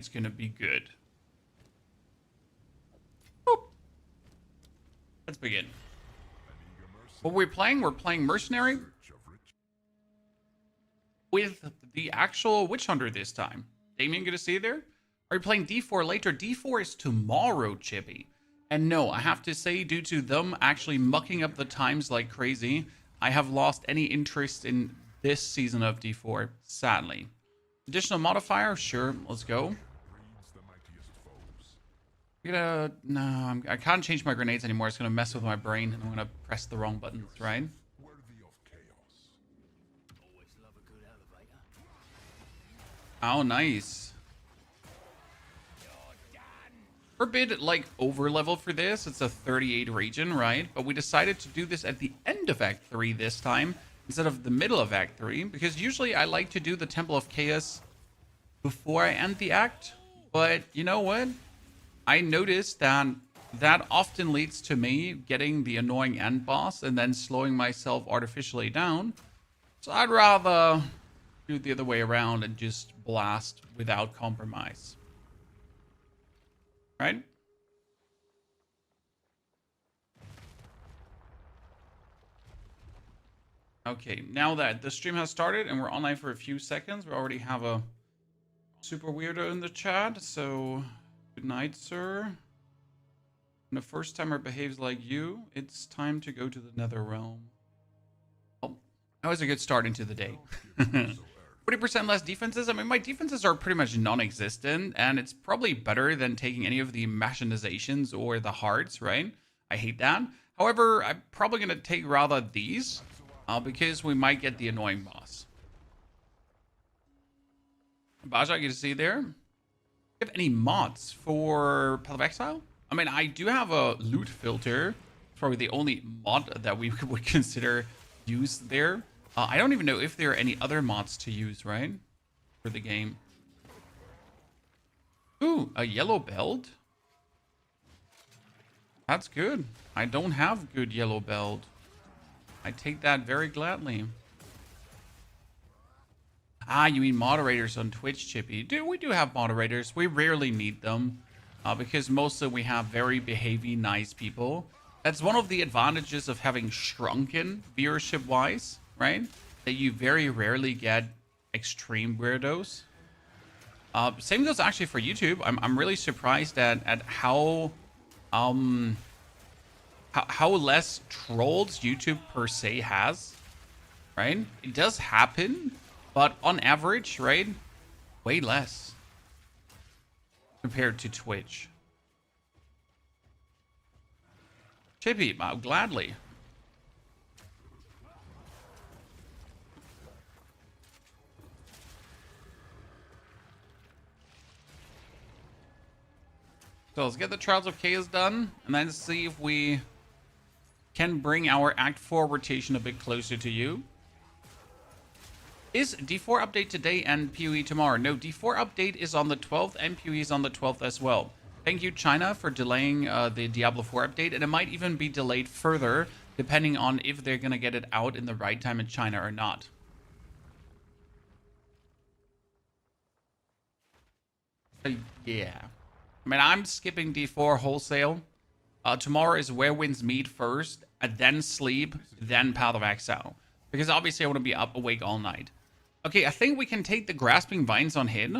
It's gonna be good. Boop. Let's begin. What we're playing Mercenary with the actual Witch Hunter this time. Damien, gonna see you there? Are you playing D4 later? D4 is tomorrow, Chippy. And no, I have to say, due to them actually mucking up the times like crazy, I have lost any interest in this season of D4, sadly. Additional modifier? Sure, let's go. No, I can't change my grenades anymore. It's gonna mess with my brain, and I'm gonna press the wrong buttons, right? Oh, nice. We're a bit like over level for this. It's a 38 region, right? But we decided to do this at the end of Act 3 this time instead of the middle of Act 3, because usually I like to do the Temple of Chaos before I end the act. But you know what? I noticed that that often leads to me getting the annoying end boss and then slowing myself artificially down. So I'd rather do it the other way around and just blast without compromise. Right? Okay, now that the stream has started and we're online for a few seconds, we already have a super weirdo in the chat, so good night, sir. When a first timer behaves like you, it's time to go to the nether realm. Oh, that was a good start into the day. 40% less defenses. I mean, my defenses are pretty much non-existent, and it's probably better than taking any of the machinizations or the hearts, right? I hate that. However, I'm probably going to take rather these, because we might get the annoying boss. Baja, you can see there. Do you have any mods for Path of Exile? I mean, I do have a loot filter. It's probably the only mod that we would consider used there. I don't even know if there are any other mods to use, right? For the game. Ooh, a yellow belt. That's good. I don't have good yellow belt. I take that very gladly. Ah, you mean moderators on Twitch, Chippy. Dude, we do have moderators. We rarely need them. Because mostly we have very behavey, nice people. That's one of the advantages of having shrunken viewership-wise. Right? That you very rarely get extreme weirdos. Same goes actually for YouTube. I'm really surprised at how less trolls YouTube per se has. Right? It does happen, but on average, right? Way less compared to Twitch. Chippy, gladly. So let's get the Trials of Chaos done, and then see if we can bring our Act 4 rotation a bit closer to you. Is D4 update today and POE tomorrow? No, D4 update is on the 12th and POE is on the 12th as well. Thank you, China, for delaying the Diablo 4 update, and it might even be delayed further, depending on if they're going to get it out in the right time in China or not. Yeah. I mean, I'm skipping D4 wholesale. Tomorrow is Where Winds Meet first, and then Sleep, then Path of Exile. Because obviously I want to be up awake all night. Okay, I think we can take the Grasping Vines on hit.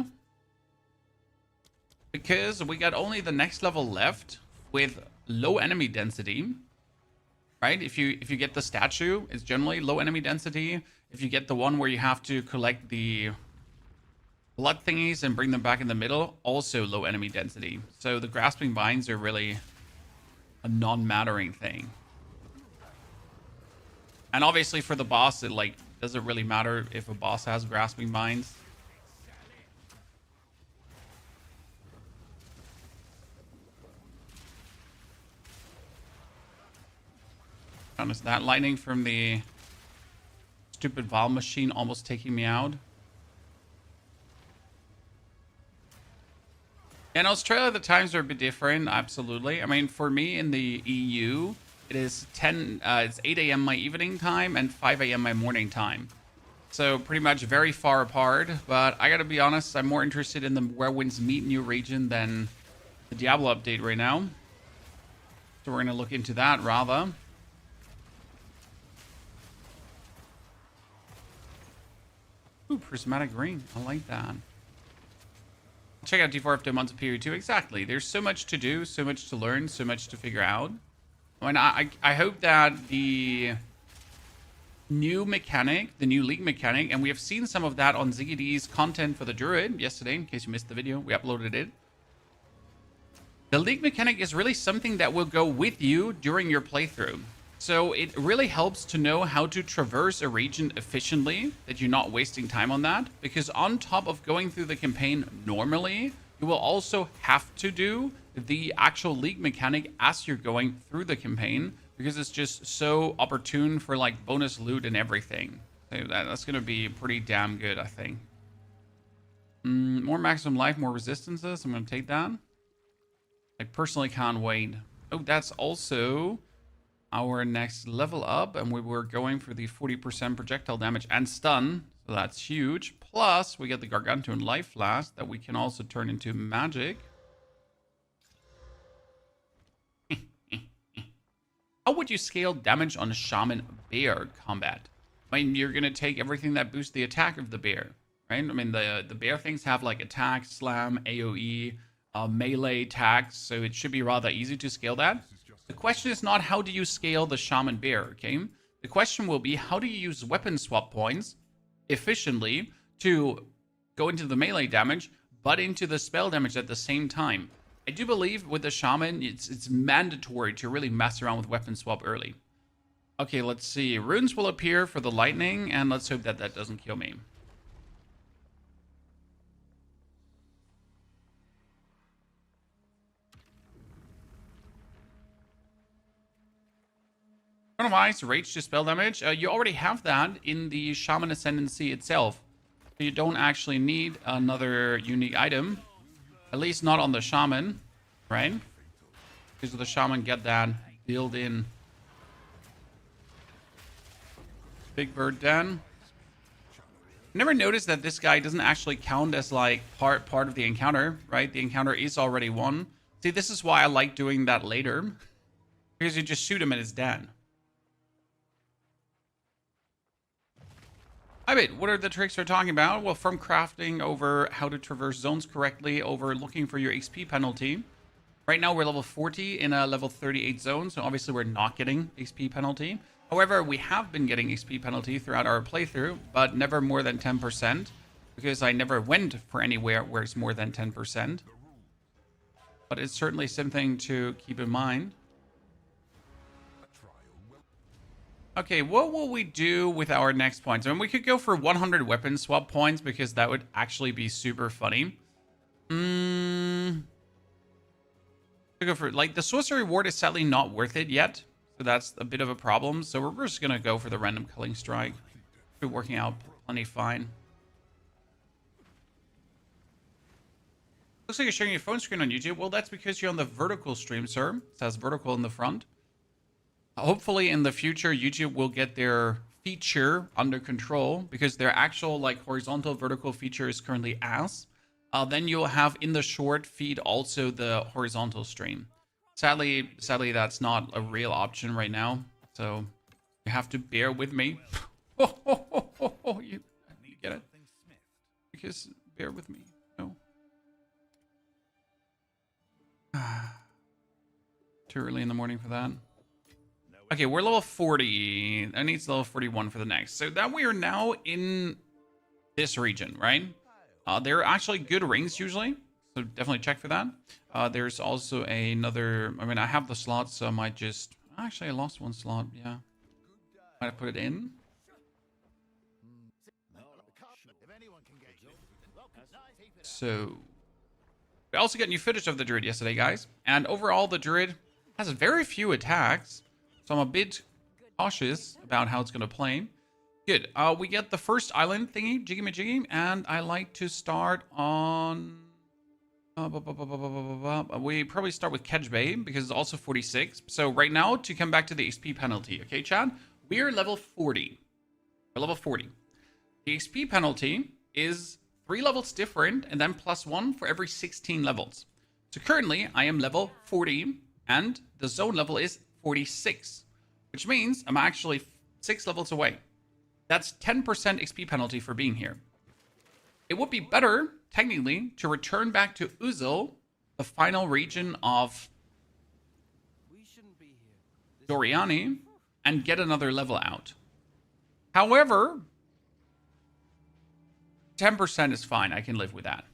Because we got only the next level left with low enemy density. Right? If you get the statue, it's generally low enemy density. If you get the one where you have to collect the blood thingies and bring them back in the middle, also low enemy density. So the Grasping Vines are really a non-mattering thing. And obviously for the boss, it like doesn't really matter if a boss has Grasping Vines. Honest, that lightning from the stupid Val machine almost taking me out. In Australia, the times are a bit different, absolutely. I mean, for me in the EU, it is it's 8 a.m. my evening time and 5 a.m. my morning time. So pretty much very far apart. But I gotta be honest, I'm more interested in the Where Winds Meet new region than the Diablo update right now. So we're gonna look into that rather. Ooh, prismatic ring. I like that. Check out D4 after months of POE 2. Exactly. There's so much to do, so much to learn, so much to figure out. I mean, I hope that the new mechanic, the new league mechanic, and we have seen some of that on ZD's content for the Druid yesterday, in case you missed the video, we uploaded it. The league mechanic is really something that will go with you during your playthrough. So it really helps to know how to traverse a region efficiently, that you're not wasting time on that. Because on top of going through the campaign normally, you will also have to do the actual league mechanic as you're going through the campaign, because it's just so opportune for like bonus loot and everything. So that's going to be pretty damn good, I think. More maximum life, more resistances. I'm going to take that. I personally can't wait. Oh, that's also our next level up, and we were going for the 40% projectile damage and stun, so that's huge. Plus, we get the Gargantuan Life Flask that we can also turn into magic. How would you scale damage on Shaman Bear combat? I mean, you're gonna take everything that boosts the attack of the bear, right? I mean, the bear things have like attack, slam, AoE, melee attacks, so it should be rather easy to scale that. The question is not how do you scale the Shaman Bear, okay? The question will be how do you use weapon swap points efficiently to go into the melee damage, but into the spell damage at the same time. I do believe with the Shaman, it's mandatory to really mess around with weapon swap early. Okay, let's see. Runes will appear for the lightning, and let's hope that that doesn't kill me. Chrono of Ice, Rage to spell damage. You already have that in the Shaman Ascendancy itself. So you don't actually need another unique item. At least not on the Shaman, right? Because the Shaman get that built in. Big Bird Den. Never noticed that this guy doesn't actually count as like part of the encounter, right? The encounter is already won. See, this is why I like doing that later. Because you just shoot him and it's dead. I bet, what are the tricks we're talking about? Well, from crafting over how to traverse zones correctly, over looking for your XP penalty. Right now we're level 40 in a level 38 zone, so obviously we're not getting XP penalty. However, we have been getting XP penalty throughout our playthrough, but never more than 10%, because I never went for anywhere where it's more than 10%. But it's certainly something to keep in mind. Okay, what will we do with our next points? I mean, we could go for 100 weapon swap points because that would actually be super funny. To go for, like, the sorcery reward is sadly not worth it yet. So that's a bit of a problem. So we're just going to go for the random Culling Strike. Be working out plenty fine. Looks like you're sharing your phone screen on YouTube. Well, that's because you're on the vertical stream, sir. It says vertical in the front. Hopefully in the future, YouTube will get their feature under control because their actual like horizontal vertical feature is currently ass. Then you'll have in the short feed also the horizontal stream. Sadly, that's not a real option right now. So you have to bear with me. You get it? Because bear with me. No. Too early in the morning for that. Okay, we're level 40. I need level 41 for the next. So that we are now in this region, right? There are actually good rings usually. So definitely check for that. There's also another... I mean, I have the slots, so I might just... Actually, I lost one slot, yeah. Might have put it in. So... we also got new footage of the Druid yesterday, guys. And overall, the Druid has very few attacks. So I'm a bit cautious about how it's going to play. Good. We get the first island thingy, Jiggy, and I like to start on... we probably start with Kedge Bay because it's also 46. So right now, to come back to the XP penalty, okay, Chad? We are level 40. We're level 40. The XP penalty is 3 levels different and then +1 for every 16 levels. So currently I am level 40 and the zone level is 46, which means I'm actually 6 levels away. That's 10% XP penalty for being here. It would be better, technically, to return back to Uzil, the final region of Doriani, and get another level out. However, 10% is fine. I can live with that.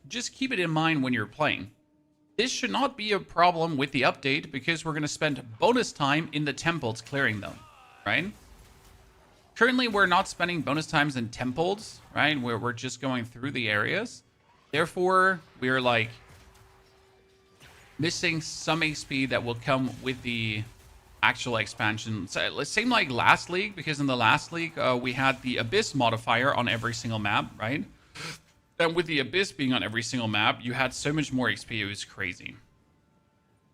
Just keep it in mind when you're playing. This should not be a problem with the update because we're going to spend bonus time in the temples clearing them, right? Currently, we're not spending bonus times in temples, right? We're just going through the areas. Therefore, we're like missing some XP that will come with the actual expansion. So, same like last league, because in the last league, we had the Abyss modifier on every single map, right? And with the Abyss being on every single map, you had so much more XP, it was crazy.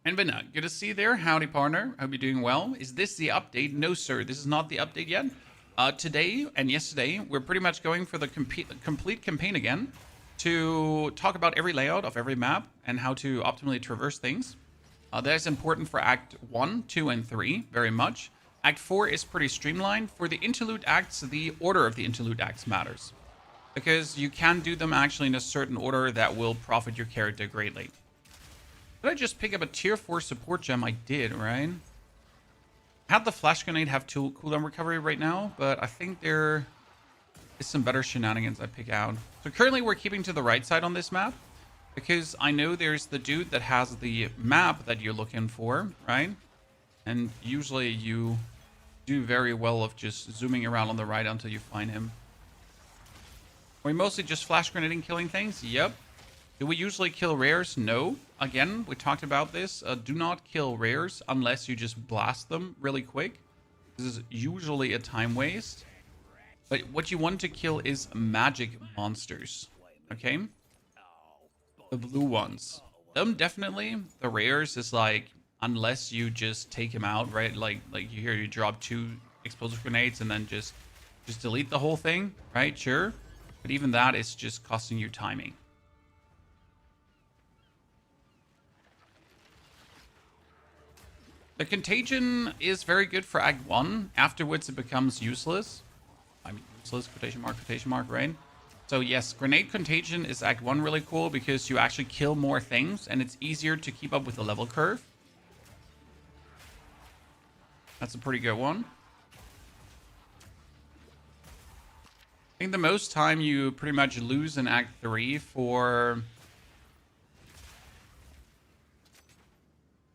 And Vinna, good to see you there. Howdy, partner. Hope you're doing well. Is this the update? No, sir. This is not the update yet. Today and yesterday, we're pretty much going for the complete campaign again to talk about every layout of every map and how to optimally traverse things. That is important for Act 1, 2, and 3 very much. Act 4 is pretty streamlined. For the Interlude Acts, the order of the Interlude Acts matters, because you can do them actually in a certain order that will profit your character greatly. Did I just pick up a tier 4 support gem? I did, right? Had the flash grenade have cooldown recovery right now, but I think there is some better shenanigans I pick out. So currently we're keeping to the right side on this map, because I know there's the dude that has the map that you're looking for, right? And usually you do very well of just zooming around on the right until you find him. Are we mostly just flash grenading killing things? Yep. Do we usually kill rares? No. Again, we talked about this. Do not kill rares unless you just blast them really quick. This is usually a time waste. But what you want to kill is magic monsters. Okay? The blue ones. Them definitely. The rares is like, unless you just take him out, right? Like you hear you drop 2 explosive grenades and then just delete the whole thing, right? Sure. But even that is just costing you timing. The contagion is very good for Act 1. Afterwards, it becomes useless. I mean, useless, quotation mark, right? So yes, grenade contagion is Act 1 really cool because you actually kill more things and it's easier to keep up with the level curve. That's a pretty good one. I think the most time you pretty much lose in Act 3 for...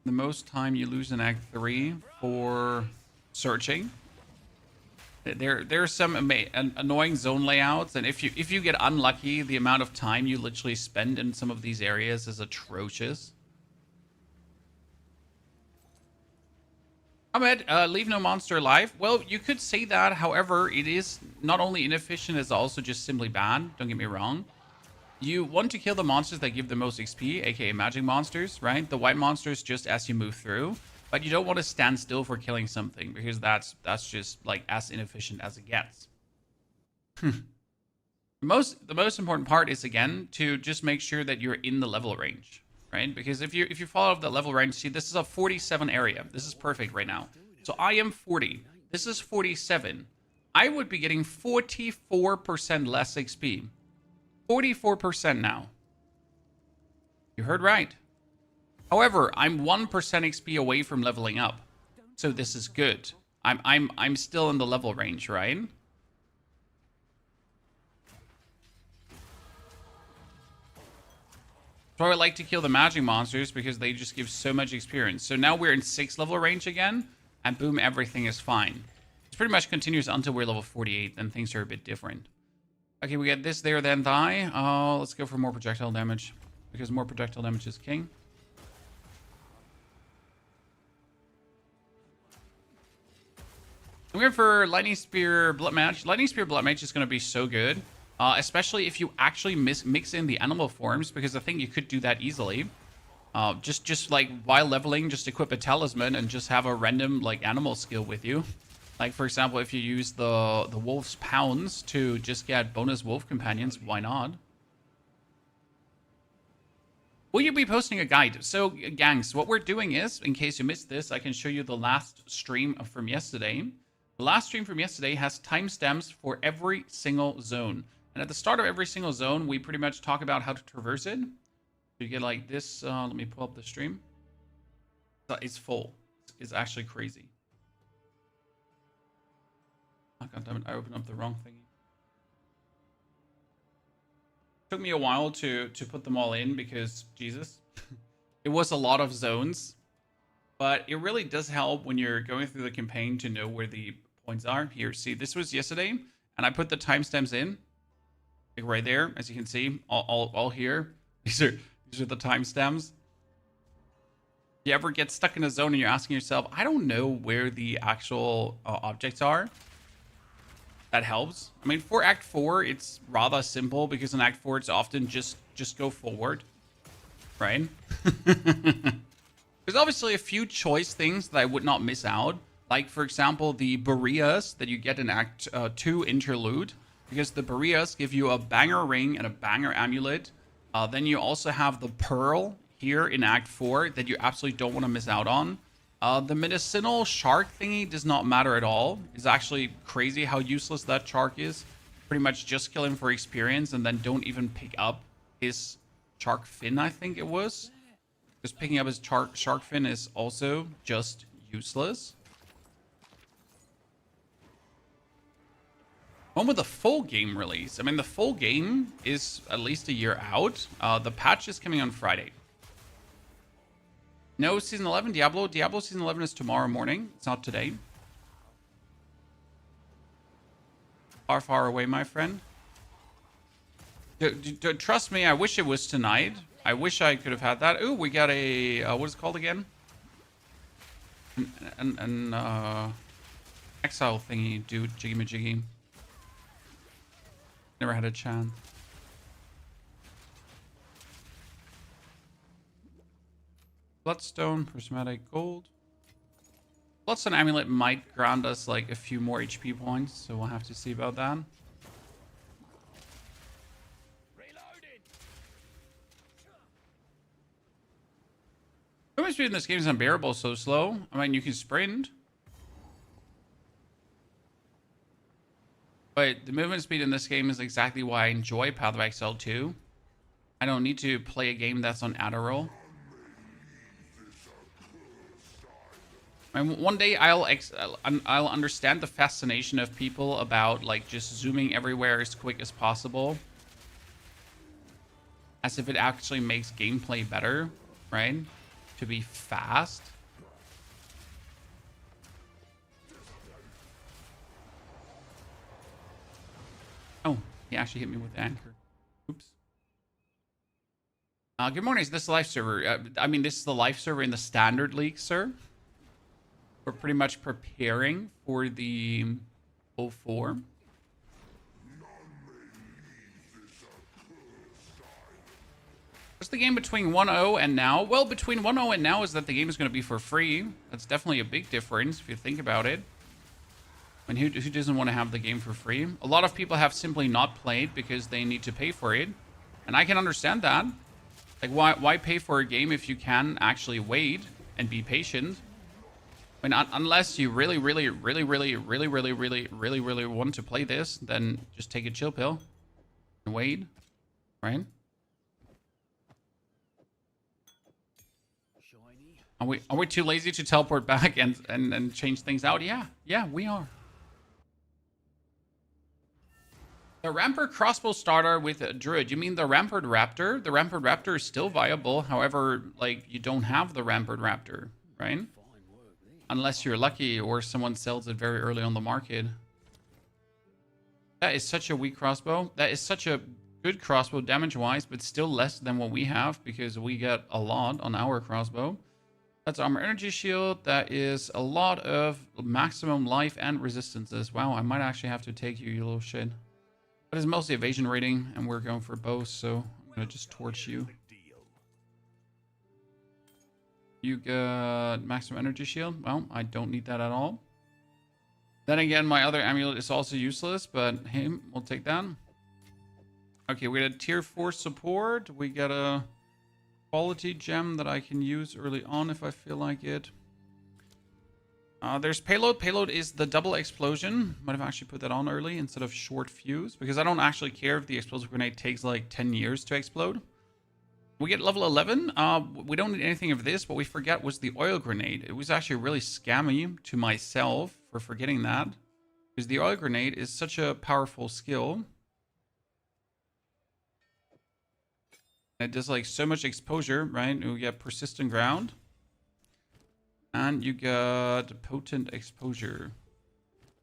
The most time you lose in Act 3 for searching. There are some annoying zone layouts, and if you get unlucky, the amount of time you literally spend in some of these areas is atrocious. Ahmed, leave no monster alive. Well, you could say that. However, it is not only inefficient, it's also just simply bad. Don't get me wrong. You want to kill the monsters that give the most XP, aka magic monsters, right? The white monsters just as you move through. But you don't want to stand still for killing something, because that's just like as inefficient as it gets. The most important part is, again, to just make sure that you're in the level range, right? Because if you fall out of the level range, see, this is a 47 area. This is perfect right now. So I am 40. This is 47. I would be getting 44% less XP. 44% now. You heard right. However, I'm 1% XP away from leveling up. So this is good. I'm still in the level range, right? So I like to kill the magic monsters because they just give so much experience. So now we're in 6 level range again, and boom, everything is fine. It's pretty much continuous until we're level 48, then things are a bit different. Okay, we get this there, then die. Let's go for more projectile damage, because more projectile damage is king. I'm going for Lightning Spear Blood Mage. Lightning Spear Blood Mage is going to be so good, especially if you actually mix in the animal forms, because I think you could do that easily. Just like while leveling, just equip a talisman and just have a random like animal skill with you. Like, for example, if you use the wolf's pounds to just get bonus wolf companions, why not? Will you be posting a guide? So, gangs, what we're doing is, in case you missed this, I can show you the last stream from yesterday. The last stream from yesterday has timestamps for every single zone. And at the start of every single zone, we pretty much talk about how to traverse it. So you get like this. Let me pull up the stream. It's full. It's actually crazy. Oh, God damn it, I opened up the wrong thingy. Took me a while to put them all in because, Jesus, it was a lot of zones. But it really does help when you're going through the campaign to know where the points are. Here, see, this was yesterday, and I put the timestamps in, like right there, as you can see, all here. These are the timestamps. You ever get stuck in a zone and you're asking yourself, I don't know where the actual objects are? That helps. I mean, for Act 4, it's rather simple because in Act 4, it's often just go forward, right? There's obviously a few choice things that I would not miss out. Like, for example, the Barias that you get in Act 2 Interlude. Because the Barias give you a banger ring and a banger amulet. Then you also have the Pearl here in Act 4 that you absolutely don't want to miss out on. The medicinal shark thingy does not matter at all. It's actually crazy how useless that shark is. Pretty much just kill him for experience and then don't even pick up his shark fin, I think it was. Just picking up his shark fin is also just useless. One with a full game release. I mean, the full game is at least a year out. The patch is coming on Friday. No, Season 11, Diablo. Diablo Season 11 is tomorrow morning. It's not today. Far, far away, my friend. Trust me, I wish it was tonight. I wish I could have had that. Ooh, we got a... what is it called again? An exile thingy, dude. Jiggy-majiggy. Never had a chance. Bloodstone, prismatic gold. Bloodstone amulet might grant us like a few more HP points, so we'll have to see about that. Movement speed in this game is unbearable, so slow. I mean, you can sprint. But the movement speed in this game is exactly why I enjoy Path of Exile 2. I don't need to play a game that's on Adderall. And one day I'll understand the fascination of people about like just zooming everywhere as quick as possible, as if it actually makes gameplay better, right? To be fast. Oh, he actually hit me with the anchor. Oops. Good morning. Is this the live server? I mean, this is the live server in the standard league, sir. We're pretty much preparing for the 04. What's the game between 1.0 and now? Well, between 1.0 and now is that the game is going to be for free. That's definitely a big difference if you think about it. I mean, who doesn't want to have the game for free? A lot of people have simply not played because they need to pay for it. And I can understand that. Like, why pay for a game if you can actually wait and be patient? I mean, unless you really want to play this, then just take a chill pill and wait, right? Are we too lazy to teleport back and change things out? Yeah, we are. The Rampart crossbow starter with a druid. You mean the Rampart Raptor? The Rampart Raptor is still viable. However, like, you don't have the Rampart Raptor, right? Unless you're lucky or someone sells it very early on the market. That is such a weak crossbow. That is such a good crossbow damage-wise, but still less than what we have because we get a lot on our crossbow. That's armor energy shield. That is a lot of maximum life and resistances. Wow, I might actually have to take you, you little shit. But it's mostly evasion rating, and we're going for both, so I'm going to just torch you. You got maximum energy shield. Well, I don't need that at all. Then again, my other amulet is also useless, but hey, we'll take that. Okay, we got a tier 4 support. We got a quality gem that I can use early on if I feel like it. There's payload. Payload is the double explosion. Might have actually put that on early instead of short fuse, because I don't actually care if the explosive grenade takes like 10 years to explode. We get level 11. We don't need anything of this. What we forget was the oil grenade. It was actually really scammy to myself for forgetting that, because the oil grenade is such a powerful skill. It does like so much exposure, right? You get persistent ground. And you got potent exposure.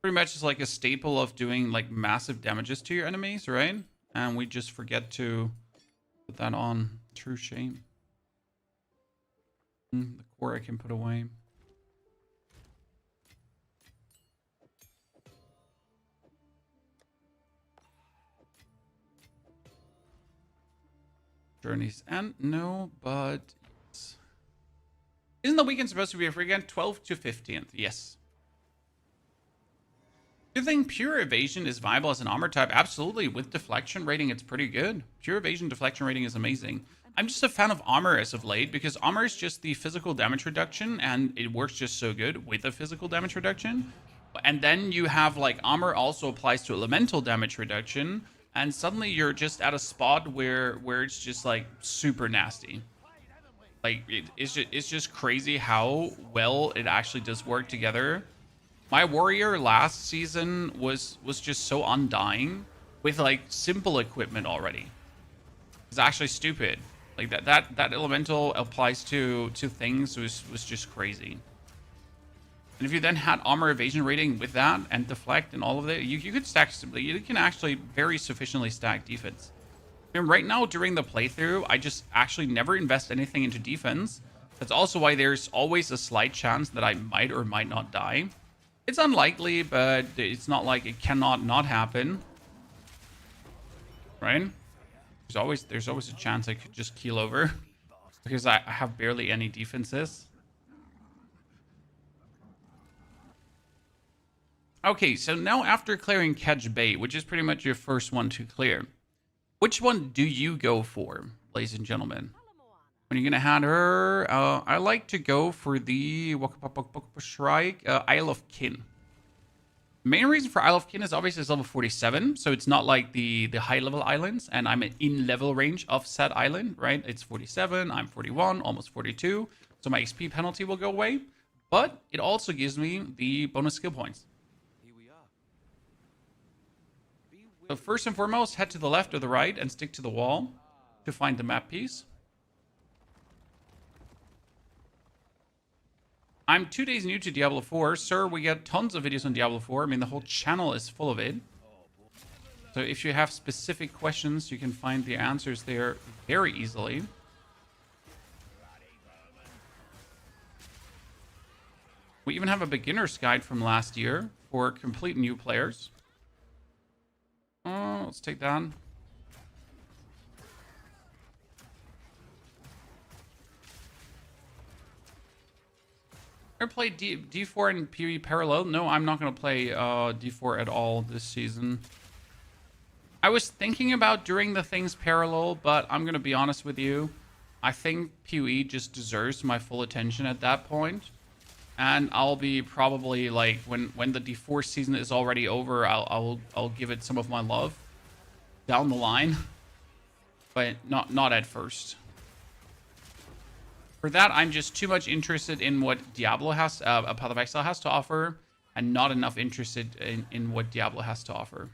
Pretty much is like a staple of doing like massive damages to your enemies, right? And we just forget to put that on. True shame. The core I can put away. Journey's End? No, but yes. Isn't the weekend supposed to be a free weekend? 12th to 15th, yes. Do you think pure evasion is viable as an armor type? Absolutely. With deflection rating, it's pretty good. Pure evasion deflection rating is amazing. I'm just a fan of armor as of late, because armor is just the physical damage reduction, and it works just so good with the physical damage reduction. And then you have like armor also applies to elemental damage reduction, and suddenly you're just at a spot where it's just like super nasty. Like it's just crazy how well it actually does work together. My warrior last season was just so undying with like simple equipment already. It's actually stupid. Like that elemental applies to things was just crazy. And if you then had armor evasion rating with that and deflect and all of it, you could stack simply. You can actually very sufficiently stack defense. I mean, right now during the playthrough, I just actually never invest anything into defense. That's also why there's always a slight chance that I might or might not die. It's unlikely, but it's not like it cannot not happen, right? There's always a chance I could just keel over because I have barely any defenses. Okay, so now after clearing Kedge Bay, which is pretty much your first one to clear, which one do you go for, ladies and gentlemen? When you're gonna hand her, I like to go for the Shrike Isle of Kin. Main reason for Isle of Kin is obviously it's level 47, so it's not like the high level islands, and I'm in level range of said island, right? It's 47, I'm 41, almost 42, so my XP penalty will go away, but it also gives me the bonus skill points. So first and foremost, head to the left or the right and stick to the wall to find the map piece. I'm 2 days new to Diablo 4. Sir, we get tons of videos on Diablo 4. I mean, the whole channel is full of it. So if you have specific questions, you can find the answers there very easily. We even have a beginner's guide from last year for complete new players. Oh, let's take that. Ever play D4 and POE parallel? No, I'm not going to play D4 at all this season. I was thinking about doing the things parallel, but I'm going to be honest with you. I think POE just deserves my full attention at that point. And I'll be probably like when the D4 season is already over, I'll give it some of my love down the line, but not at first. For that, I'm just too much interested in what Diablo has, Path of Exile has to offer, and not enough interested in what Diablo has to offer.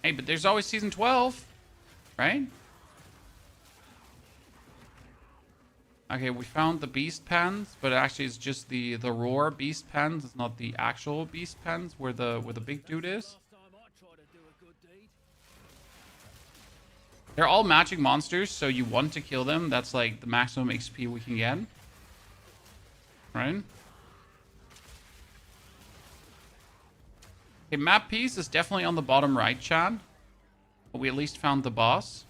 Hey, but there's always season 12, right? Okay, we found the beast pens, but actually it's just the roar beast pens. It's not the actual beast pens where the big dude is. They're all magic monsters, so you want to kill them. That's like the maximum XP we can get. Right? Okay, map piece is definitely on the bottom right, Chad. But we at least found the boss.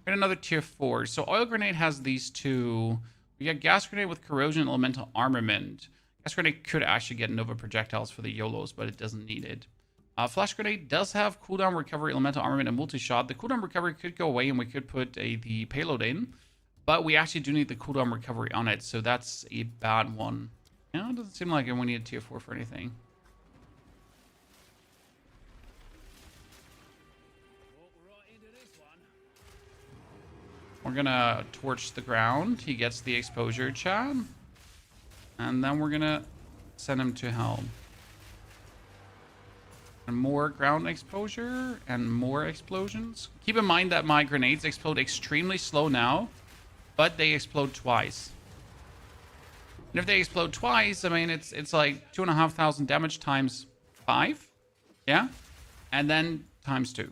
And another tier 4. So oil grenade has these two. We got gas grenade with corrosion elemental armament. Gas grenade could actually get Nova projectiles for the YOLOs, but it doesn't need it. Flash grenade does have cooldown recovery, elemental armament, and multi-shot. The cooldown recovery could go away and we could put the payload in, but we actually do need the cooldown recovery on it, so that's a bad one. Yeah, it doesn't seem like we need a tier 4 for anything. We're gonna torch the ground. He gets the exposure, chat. And then we're gonna send him to hell. And more ground exposure and more explosions. Keep in mind that my grenades explode extremely slow now, but they explode twice. And if they explode twice, I mean, it's like 2,500 damage times 5. Yeah? And then times 2.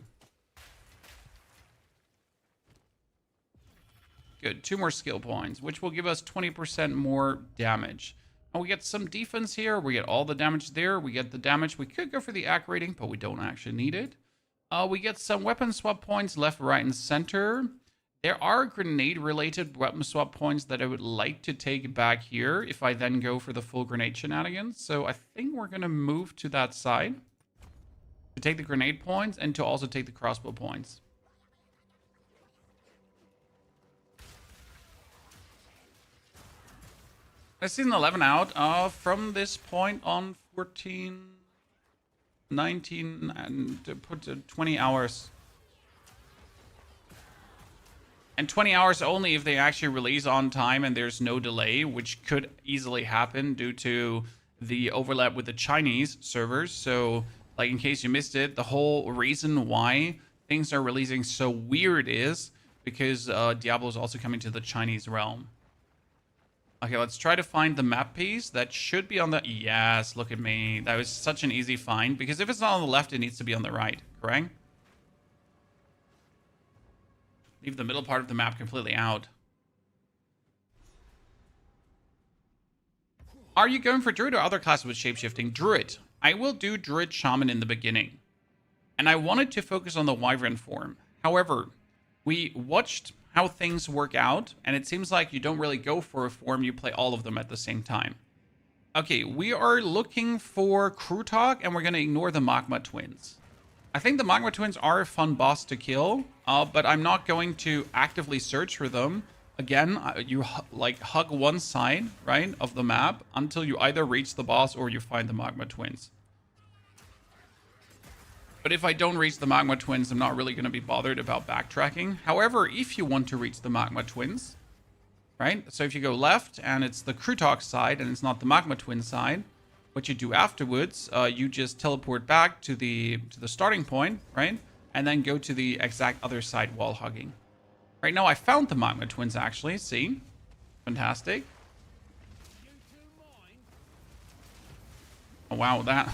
Good. 2 more skill points, which will give us 20% more damage. And we get some defense here. We get all the damage there. We get the damage. We could go for the AC rating, but we don't actually need it. We get some weapon swap points left, right, and center. There are grenade-related weapon swap points that I would like to take back here if I then go for the full grenade shenanigans. So I think we're going to move to that side to take the grenade points and to also take the crossbow points. Season 11 out. From this point on, 14, 19, and to put 20 hours. And 20 hours only if they actually release on time and there's no delay, which could easily happen due to the overlap with the Chinese servers. So, like, in case you missed it, the whole reason why things are releasing so weird is because Diablo is also coming to the Chinese realm. Okay, let's try to find the map piece. That should be on the... Yes, look at me. That was such an easy find. Because if it's not on the left, it needs to be on the right. Correct? Leave the middle part of the map completely out. Are you going for Druid or other classes with shapeshifting? Druid. I will do Druid Shaman in the beginning. And I wanted to focus on the Wyvern form. However, we watched how things work out, and it seems like you don't really go for a form, you play all of them at the same time. Okay, we are looking for Krutok, and we're going to ignore the Magma Twins. I think the Magma Twins are a fun boss to kill, but I'm not going to actively search for them. Again, you like hug one side, right, of the map until you either reach the boss or you find the Magma Twins. But if I don't reach the Magma Twins, I'm not really going to be bothered about backtracking. However, if you want to reach the Magma Twins, right? So if you go left and it's the Krutok side and it's not the Magma Twin side, what you do afterwards, you just teleport back to the starting point, right? And then go to the exact other side while hugging. Right now, I found the Magma Twins actually. See? Fantastic. Oh, wow, that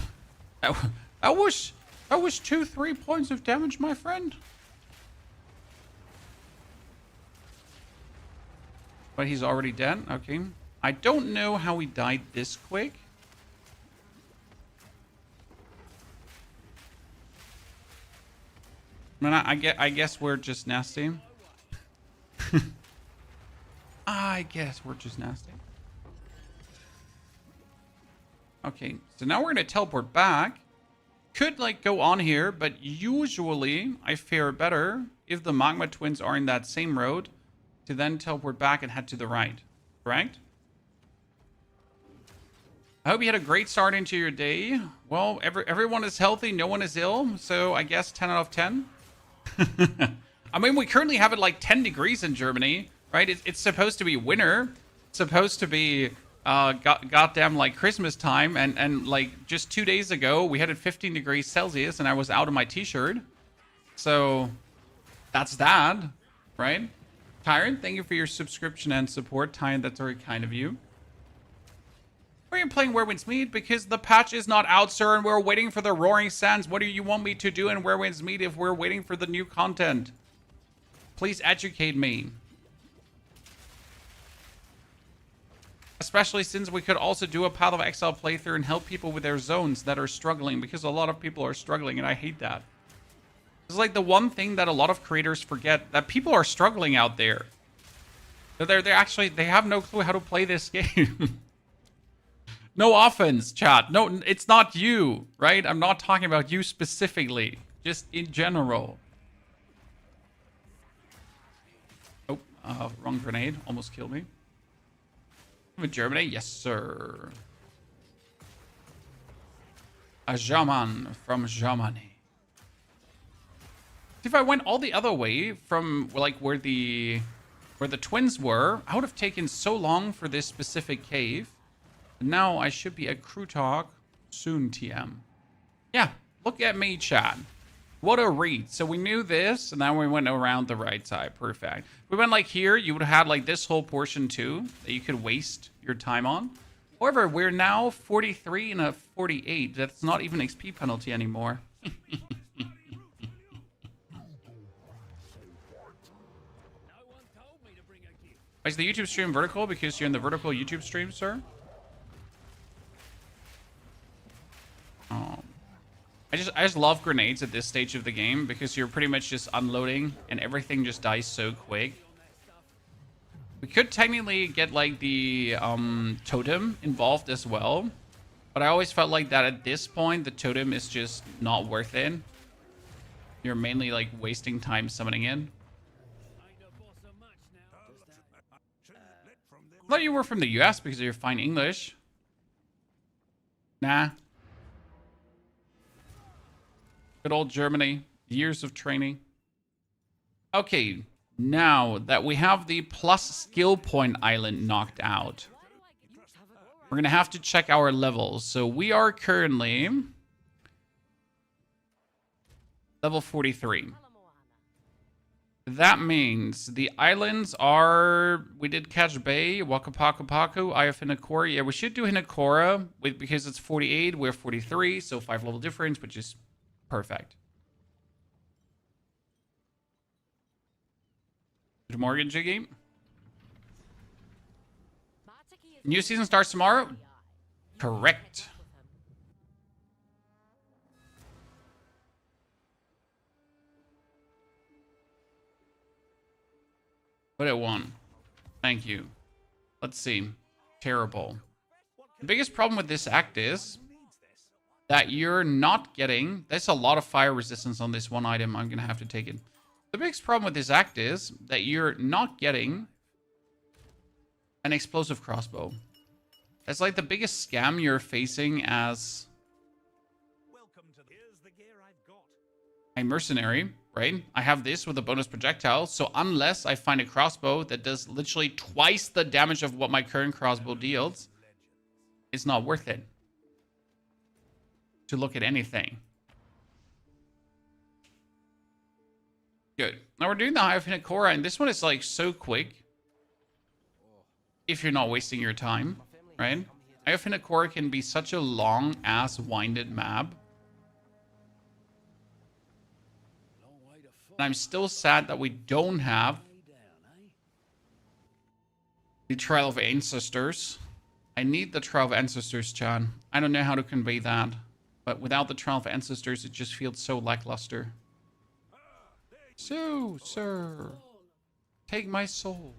was 2-3 points of damage, my friend. But he's already dead. Okay. I don't know how he died this quick. I mean, I guess we're just nasty. I guess we're just nasty. Okay, so now we're going to teleport back. Could, like, go on here, but usually I fare better if the Magma Twins are in that same road to then teleport back and head to the right. Correct? I hope you had a great start into your day. Well, everyone is healthy, no one is ill, so I guess 10 out of 10. I mean, we currently have it like 10 degrees in Germany, right? It's supposed to be winter. It's supposed to be goddamn like Christmas time, and like just 2 days ago we had it 15 degrees Celsius and I was out of my t-shirt. So that's that, right? Tyrant, thank you for your subscription and support. Tyrant, that's very kind of you. Why are you playing Where Winds Meet? Because the patch is not out, sir, and we're waiting for the Roaring Sands. What do you want me to do in Where Winds Meet if we're waiting for the new content? Please educate me. Especially since we could also do a Path of Exile playthrough and help people with their zones that are struggling, because a lot of people are struggling, and I hate that. It's like the one thing that a lot of creators forget, that people are struggling out there. They're actually, they have no clue how to play this game. No offense, chat. No, it's not you, right? I'm not talking about you specifically. Just in general. Oh, wrong grenade. Almost killed me. With Germany? Yes, sir. A German from Germany. If I went all the other way from like where the twins were, I would have taken so long for this specific cave. Now I should be at crew talk soon, TM. Yeah, look at me, chat. What a read. So we knew this, and then we went around the right side. Perfect. We went like here, you would have had like this whole portion too that you could waste your time on. However, we're now 43 and a 48. That's not even XP penalty anymore. Is the YouTube stream vertical because you're in the vertical YouTube stream, sir? I just love grenades at this stage of the game because you're pretty much just unloading and everything just dies so quick. We could technically get like the totem involved as well, but I always felt like that at this point the totem is just not worth it. You're mainly like wasting time summoning it. I thought you were from the US because you're fine English. Nah. Good old Germany. Years of training. Okay, now that we have the plus skill point island knocked out, we're going to have to check our levels. So we are currently level 43. That means the islands are... We did Kedge Bay, Whakapanu, Hinekora. Yeah, we should do Hinekora because it's 48. We're 43, so 5 level difference, which is perfect. Good morning, Jiggy. New season starts tomorrow? Correct. What it won. Thank you. Let's see. Terrible. The biggest problem with this act is that you're not getting... There's a lot of fire resistance on this one item. I'm going to have to take it. The biggest problem with this act is that you're not getting an explosive crossbow. That's like the biggest scam you're facing as a mercenary, right? I have this with a bonus projectile, so unless I find a crossbow that does literally twice the damage of what my current crossbow deals, it's not worth it to look at anything. Good. Now we're doing the Path of Exile, and this one is like so quick if you're not wasting your time, right? Path of Exile can be such a long ass winded map. And I'm still sad that we don't have the Trial of Ancestors. I need the Trial of Ancestors, Chan. I don't know how to convey that. But without the Trial of Ancestors, it just feels so lackluster. So, sir, take my soul.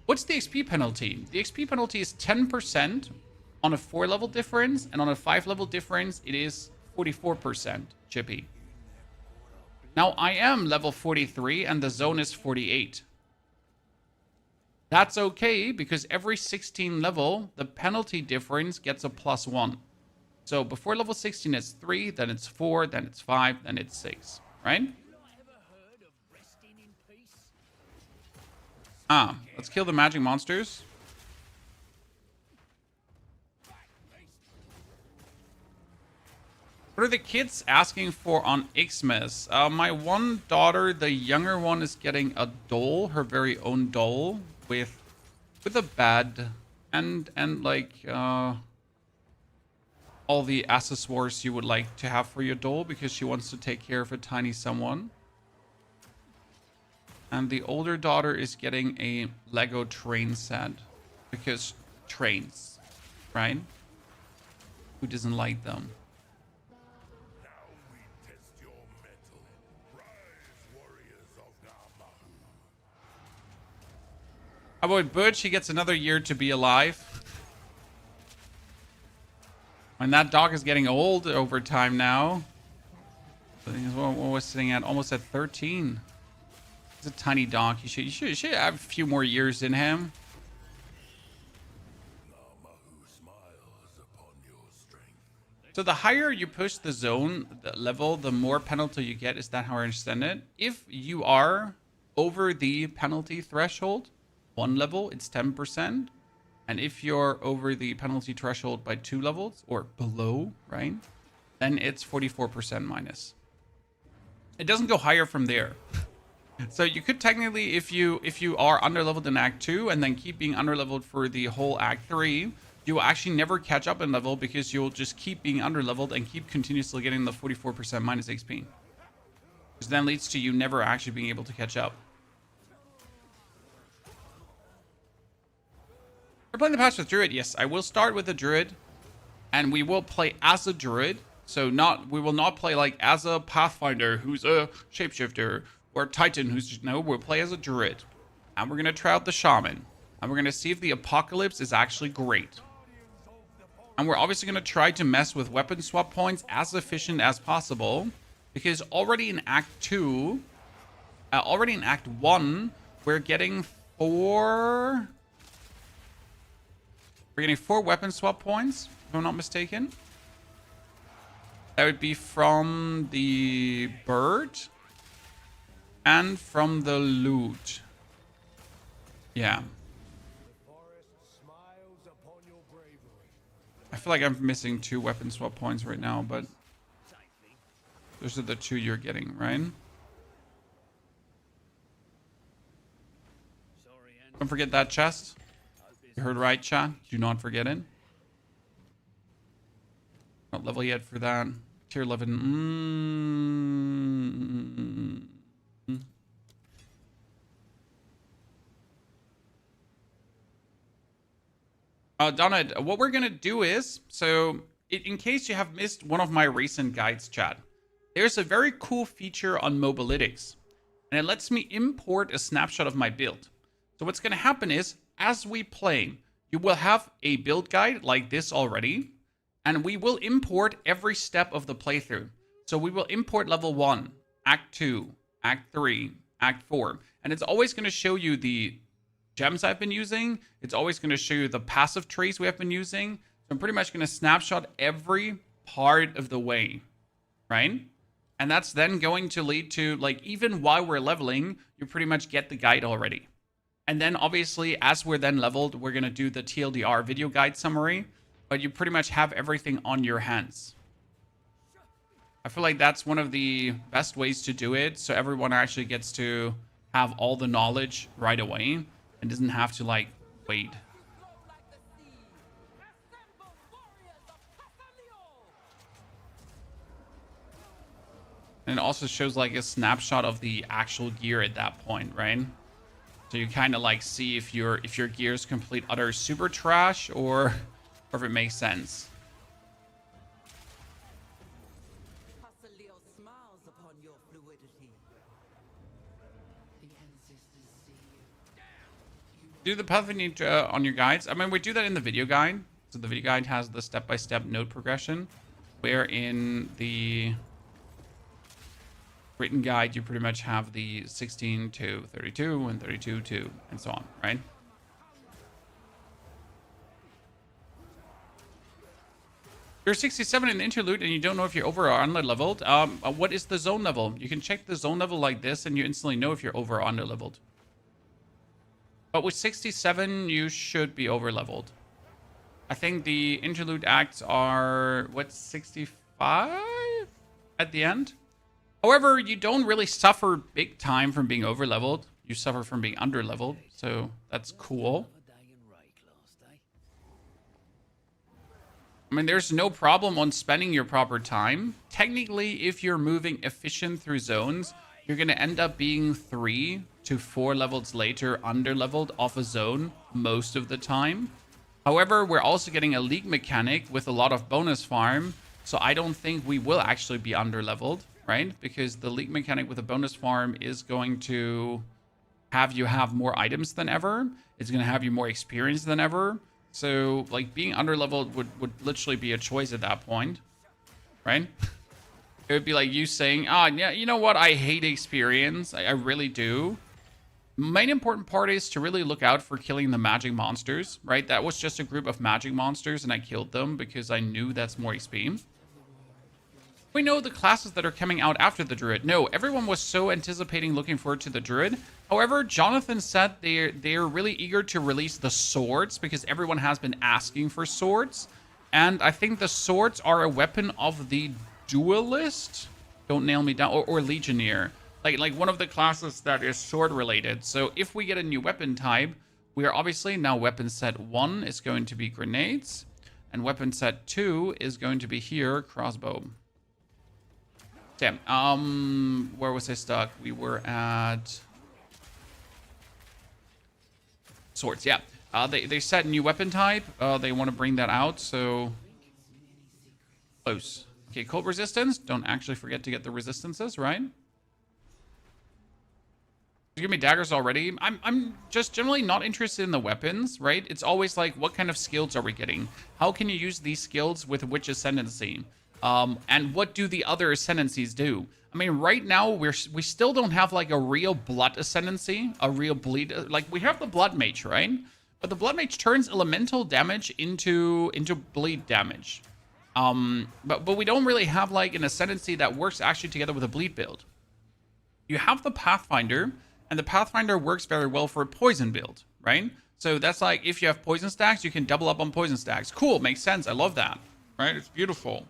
What's the XP penalty? The XP penalty is 10% on a 4-level difference, and on a 5-level difference, it is 44%, Chippy. Now, I am level 43, and the zone is 48. That's okay, because every 16 level, the penalty difference gets a +1. So before level 16, it's 3, then it's 4, then it's 5, then it's 6, right? Let's kill the magic monsters. What are the kids asking for on Xmas? My one daughter, the younger one, is getting a doll, her very own doll, with a bed and like all the accessories you would like to have for your doll, because she wants to take care of a tiny someone. And the older daughter is getting a Lego train set, because trains, right? Who doesn't like them? How about Butch? He gets another year to be alive. And that dog is getting old over time now. I think what was sitting at almost at 13. He's a tiny dog. He should have a few more years in him. So the higher you push the zone, the level, the more penalty you get. Is that how I understand it? If you are over the penalty threshold, 1 level, it's 10%. And if you're over the penalty threshold by 2 levels or below, right, then it's 44% minus. It doesn't go higher from there. So you could technically, if you are underleveled in Act 2 and then keep being underleveled for the whole Act 3, you will actually never catch up in level because you'll just keep being underleveled and keep continuously getting the 44% minus XP. Which then leads to you never actually being able to catch up. We're playing the patch with Druid. Yes, I will start with a Druid. And we will play as a Druid. So we will not play like as a Pathfinder who's a Shapeshifter. Or Titan who's... No, we'll play as a Druid. And we're going to try out the Shaman. And we're going to see if the Apocalypse is actually great. And we're obviously going to try to mess with weapon swap points as efficient as possible. Because already in Act 2... already in Act 1, we're getting 4... We're getting 4 weapon swap points, if I'm not mistaken. That would be from the bird and from the loot. Yeah. I feel like I'm missing 2 weapon swap points right now, but those are the 2 you're getting, right? Don't forget that chest. You heard right, chat. Do not forget it. Not level yet for that. Tier 11. Donna, what we're going to do is, so in case you have missed one of my recent guides, chat, there's a very cool feature on Mobalytics. And it lets me import a snapshot of my build. So what's going to happen is, as we play, you will have a build guide like this already, and we will import every step of the playthrough. So we will import level 1, Act 2, Act 3, Act 4, and it's always going to show you the gems I've been using. It's always going to show you the passive trees we have been using. So I'm pretty much going to snapshot every part of the way, right? And that's then going to lead to, like, even while we're leveling, you pretty much get the guide already. And then obviously, as we're then leveled, we're going to do the TLDR video guide summary. But you pretty much have everything on your hands. I feel like that's one of the best ways to do it. So everyone actually gets to have all the knowledge right away. And doesn't have to, like, wait. And it also shows, like, a snapshot of the actual gear at that point, right? So you kind of like see if your gear is complete utter super trash or if it makes sense. Do the path we need on your guides. I mean, we do that in the video guide. So the video guide has the step-by-step node progression, where in the written guide, you pretty much have the 16 to 32 and 32 to and so on, right? You're 67 in the interlude and you don't know if you're over or under leveled. What is the zone level? You can check the zone level like this and you instantly know if you're over or under leveled. But with 67, you should be over leveled. I think the Interlude Acts are, what, 65 at the end? However, you don't really suffer big time from being over leveled. You suffer from being under leveled, so that's cool. I mean, there's no problem on spending your proper time. Technically, if you're moving efficient through zones, you're going to end up being 3 to 4 levels later under leveled off a zone most of the time. However, we're also getting a league mechanic with a lot of bonus farm, so I don't think we will actually be under leveled, right? Because the league mechanic with a bonus farm is going to have you have more items than ever. It's going to have you more experience than ever. So, like, being underleveled would literally be a choice at that point, right? It would be like you saying, yeah, you know what? I hate experience. I really do. Main important part is to really look out for killing the magic monsters, right? That was just a group of magic monsters, and I killed them because I knew that's more XP. We know the classes that are coming out after the Druid. No, everyone was so anticipating looking forward to the Druid. However, Jonathan said they're really eager to release the swords because everyone has been asking for swords. And I think the swords are a weapon of the duelist. Don't nail me down. Or legionnaire. Like one of the classes that is sword related. So if we get a new weapon type, we are obviously now weapon set 1 is going to be grenades. And weapon set 2 is going to be here, crossbow. Damn. Where was I stuck? We were at swords. Yeah. They set new weapon type. They want to bring that out. So close. Okay, cold resistance. Don't actually forget to get the resistances, right? Give me daggers already. I'm just generally not interested in the weapons, right? It's always like, what kind of skills are we getting? How can you use these skills with which ascendancy? And what do the other ascendancies do? I mean, right now we still don't have like a real blood ascendancy, a real bleed. Like we have the blood mage, right? But the blood mage turns elemental damage into bleed damage. But we don't really have like an ascendancy that works actually together with a bleed build. You have the Pathfinder. And the Pathfinder works very well for a poison build, right? So that's like, if you have poison stacks, you can double up on poison stacks. Cool, makes sense. I love that, right? It's beautiful.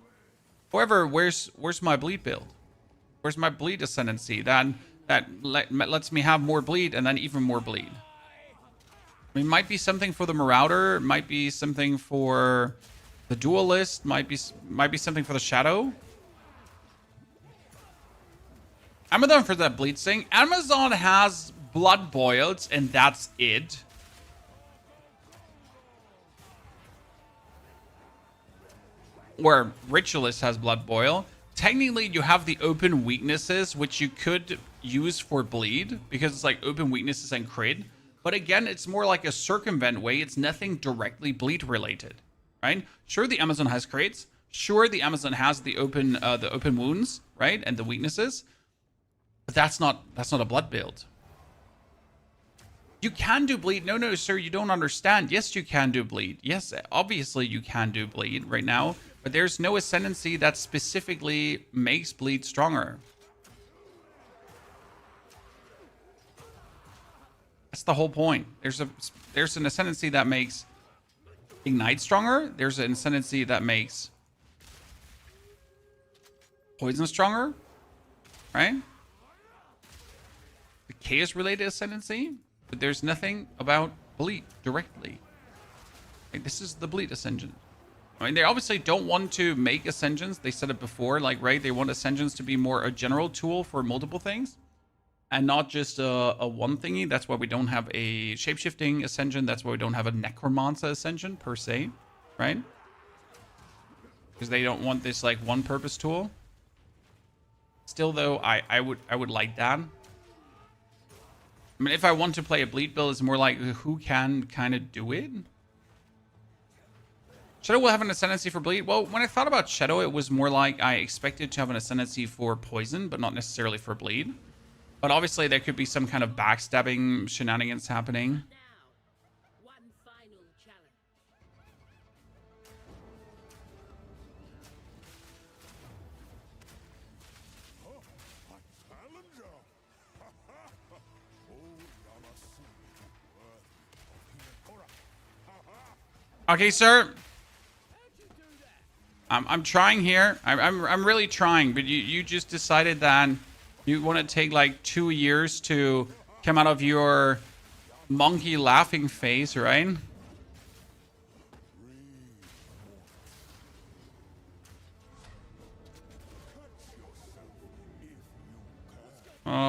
However, where's my bleed build? Where's my bleed ascendancy? That lets me have more bleed and then even more bleed. I mean, might be something for the Marauder, might be something for the Duelist, might be something for the Shadow. Amazon for that bleed thing. Amazon has blood boils, and that's it. Where Ritualist has blood boil. Technically, you have the open weaknesses, which you could use for bleed, because it's like open weaknesses and crit. But again, it's more like a circumvent way. It's nothing directly bleed related, right? Sure, the Amazon has crits. Sure, the Amazon has the open wounds, right, and the weaknesses. But that's not a blood build. You can do bleed. No, sir, you don't understand. Yes, you can do bleed. Yes, obviously you can do bleed right now. But there's no ascendancy that specifically makes bleed stronger. That's the whole point. There's an ascendancy that makes ignite stronger. There's an ascendancy that makes poison stronger, right? The chaos related ascendancy, but there's nothing about bleed directly. Like, this is the bleed ascension. I mean, they obviously don't want to make ascensions. They said it before, like, right? They want ascensions to be more a general tool for multiple things and not just a one thingy. That's why we don't have a shapeshifting ascension. That's why we don't have a necromancer ascension per se, right? Because they don't want this like one purpose tool. Still though, I would like that. I mean, if I want to play a bleed build, it's more like who can kind of do it. Shadow will have an ascendancy for bleed. Well, when I thought about Shadow, it was more like I expected to have an ascendancy for poison, but not necessarily for bleed. But obviously, there could be some kind of backstabbing shenanigans happening. Okay, sir. I'm trying here. I'm really trying, but you just decided that you want to take like 2 years to come out of your monkey laughing face, right?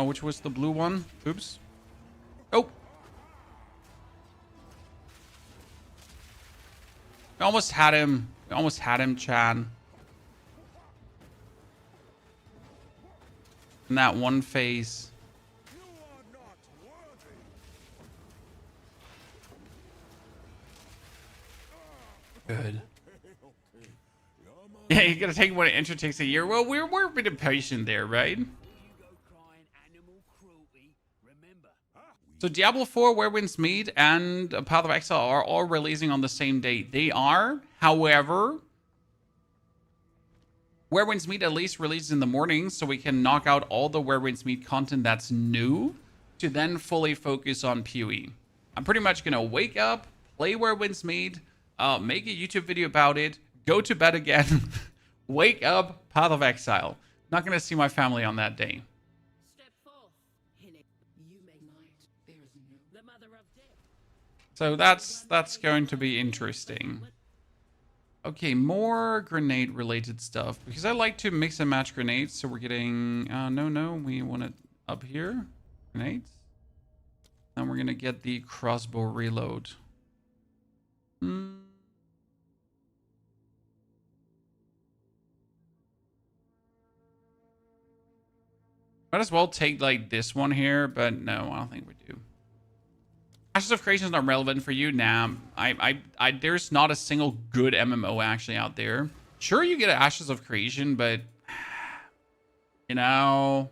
Which was the blue one? Oops. Oh. I almost had him. I almost had him, Chad. In that one phase. gonna take one enter takes a year. Well, we're a bit impatient there, right? So Diablo 4, Where Winds Meet, and Path of Exile are all releasing on the same date. They are, however, Where Winds Meet at least releases in the morning, so we can knock out all the Where Winds Meet content that's new to then fully focus on POE. I'm pretty much gonna wake up, play Where Winds Meet, make a YouTube video about it, go to bed again, wake up, Path of Exile. Not gonna see my family on that day. So that's going to be interesting. Okay, more grenade related stuff, because I like to mix and match grenades. So we're getting no, we want it up here, grenades. Then we're gonna get the crossbow reload. Might as well take like this one here, but no, I don't think we do. Ashes of Creation is not relevant for you. Nah, there's not a single good MMO actually out there. Sure, you get Ashes of Creation, but you know,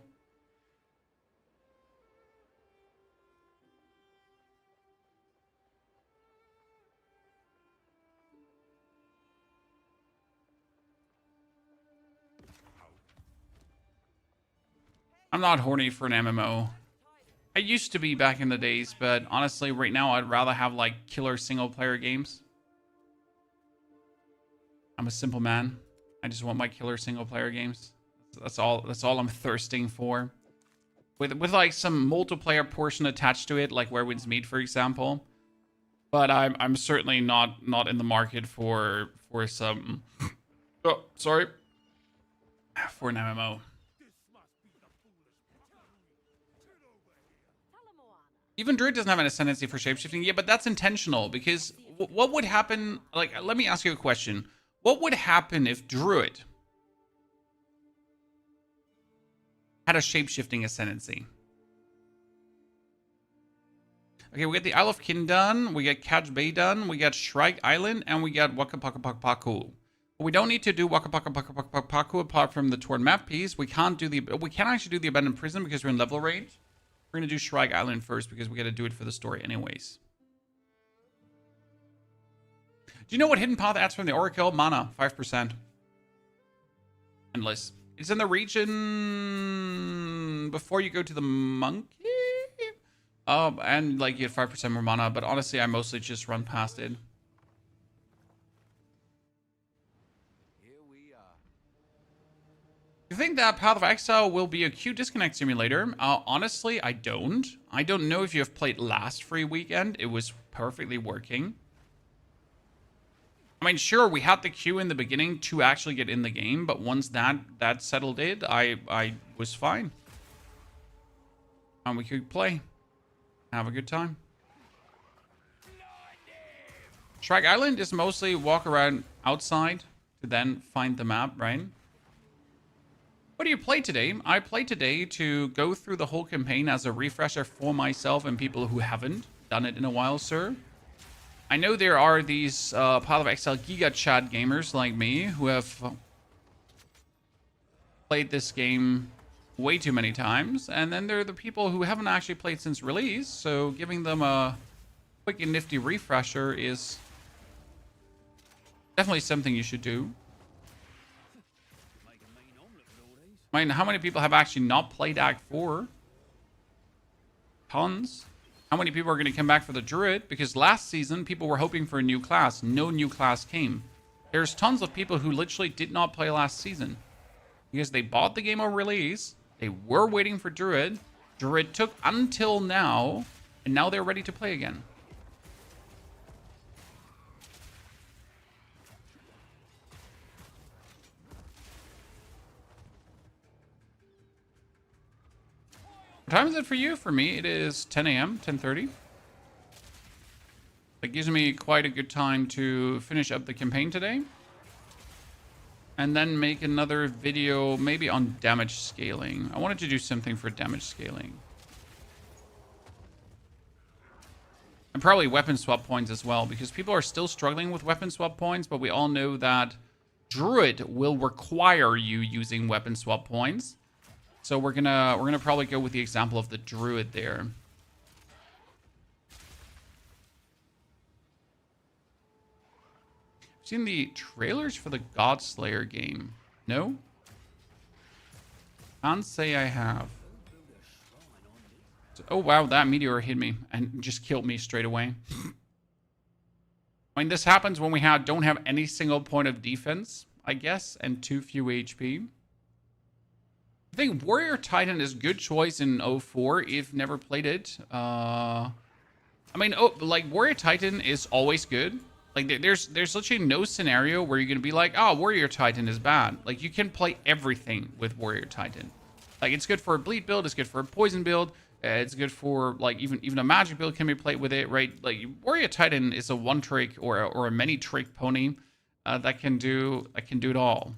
I'm not horny for an MMO. I used to be back in the days, but honestly, right now, I'd rather have like killer single player games. I'm a simple man. I just want my killer single player games. That's all I'm thirsting for. With like some multiplayer portion attached to it, like Where Winds Meet, for example. But I'm certainly not in the market for some for an MMO. Even Druid doesn't have an ascendancy for shapeshifting. Yeah, but that's intentional, because what would happen... Like, let me ask you a question. What would happen if Druid had a shapeshifting ascendancy? Okay, we get the Isle of Kin done. We get Kedge Bay done. We got Shrike Island. And we got Whakapanu. We don't need to do Whakapanu apart from the Torn map piece. We can't actually do the Abandoned Prison because we're in level range. We're going to do Shrike Island first because we got to do it for the story anyways. Do you know what Hidden Path adds from the Oracle? Mana, 5%. Endless. It's in the region before you go to the monkey. And like you get 5% more mana, but honestly, I mostly just run past it. You think that Path of Exile will be a queue disconnect simulator? Honestly, I don't. I don't know if you have played last free weekend. It was perfectly working. I mean, sure, we had the queue in the beginning to actually get in the game, but once that settled it, I was fine. And we could play. Have a good time. Shrike Island is mostly walk around outside to then find the map, right? What do you play today? I played today to go through the whole campaign as a refresher for myself and people who haven't done it in a while, sir. I know there are these Path of Exile Giga Chat gamers like me who have played this game way too many times. And then there are the people who haven't actually played since release. So giving them a quick and nifty refresher is definitely something you should do. I mean, how many people have actually not played Act 4? Tons. How many people are going to come back for the Druid? Because last season, people were hoping for a new class. No new class came. There's tons of people who literally did not play last season. Because they bought the game on release. They were waiting for Druid. Druid took until now. And now they're ready to play again. What time is it for you? For me, it is 10 a.m., 10:30. That gives me quite a good time to finish up the campaign today. And then make another video, maybe on damage scaling. I wanted to do something for damage scaling. And probably weapon swap points as well, because people are still struggling with weapon swap points, but we all know that Druid will require you using weapon swap points. So we're gonna probably go with the example of the Druid there. Seen the trailers for the Godslayer game? No? Can't say I have. Oh wow, that meteor hit me and just killed me straight away. I mean, this happens when we don't have any single point of defense, I guess, and too few HP. I think Warrior Titan is a good choice in 04 if never played it. I mean, like Warrior Titan is always good. Like there's literally no scenario where you're gonna be like, oh, Warrior Titan is bad. Like you can play everything with Warrior Titan. Like it's good for a bleed build, it's good for a poison build, it's good for like even a magic build can be played with it, right? Like Warrior Titan is a one trick or a many trick pony that can do it all.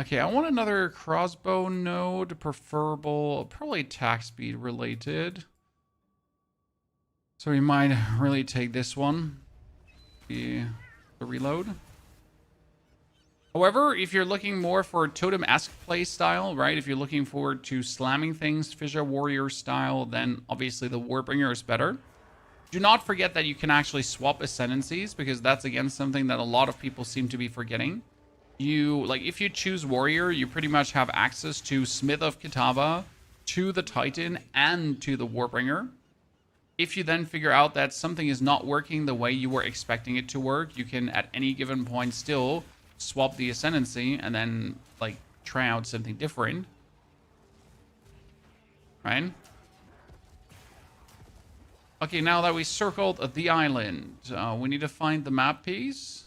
Okay, I want another crossbow node, preferable, probably attack speed related. So we might really take this one. The reload. However, if you're looking more for a totem-esque play style, right? If you're looking forward to slamming things Fissure Warrior style, then obviously the Warbringer is better. Do not forget that you can actually swap ascendancies, because that's again something that a lot of people seem to be forgetting. If you choose Warrior, you pretty much have access to Smith of Kitava, to the Titan, and to the Warbringer. If you then figure out that something is not working the way you were expecting it to work, you can at any given point still swap the ascendancy and then like try out something different. Right? Okay, now that we circled the island, we need to find the map piece.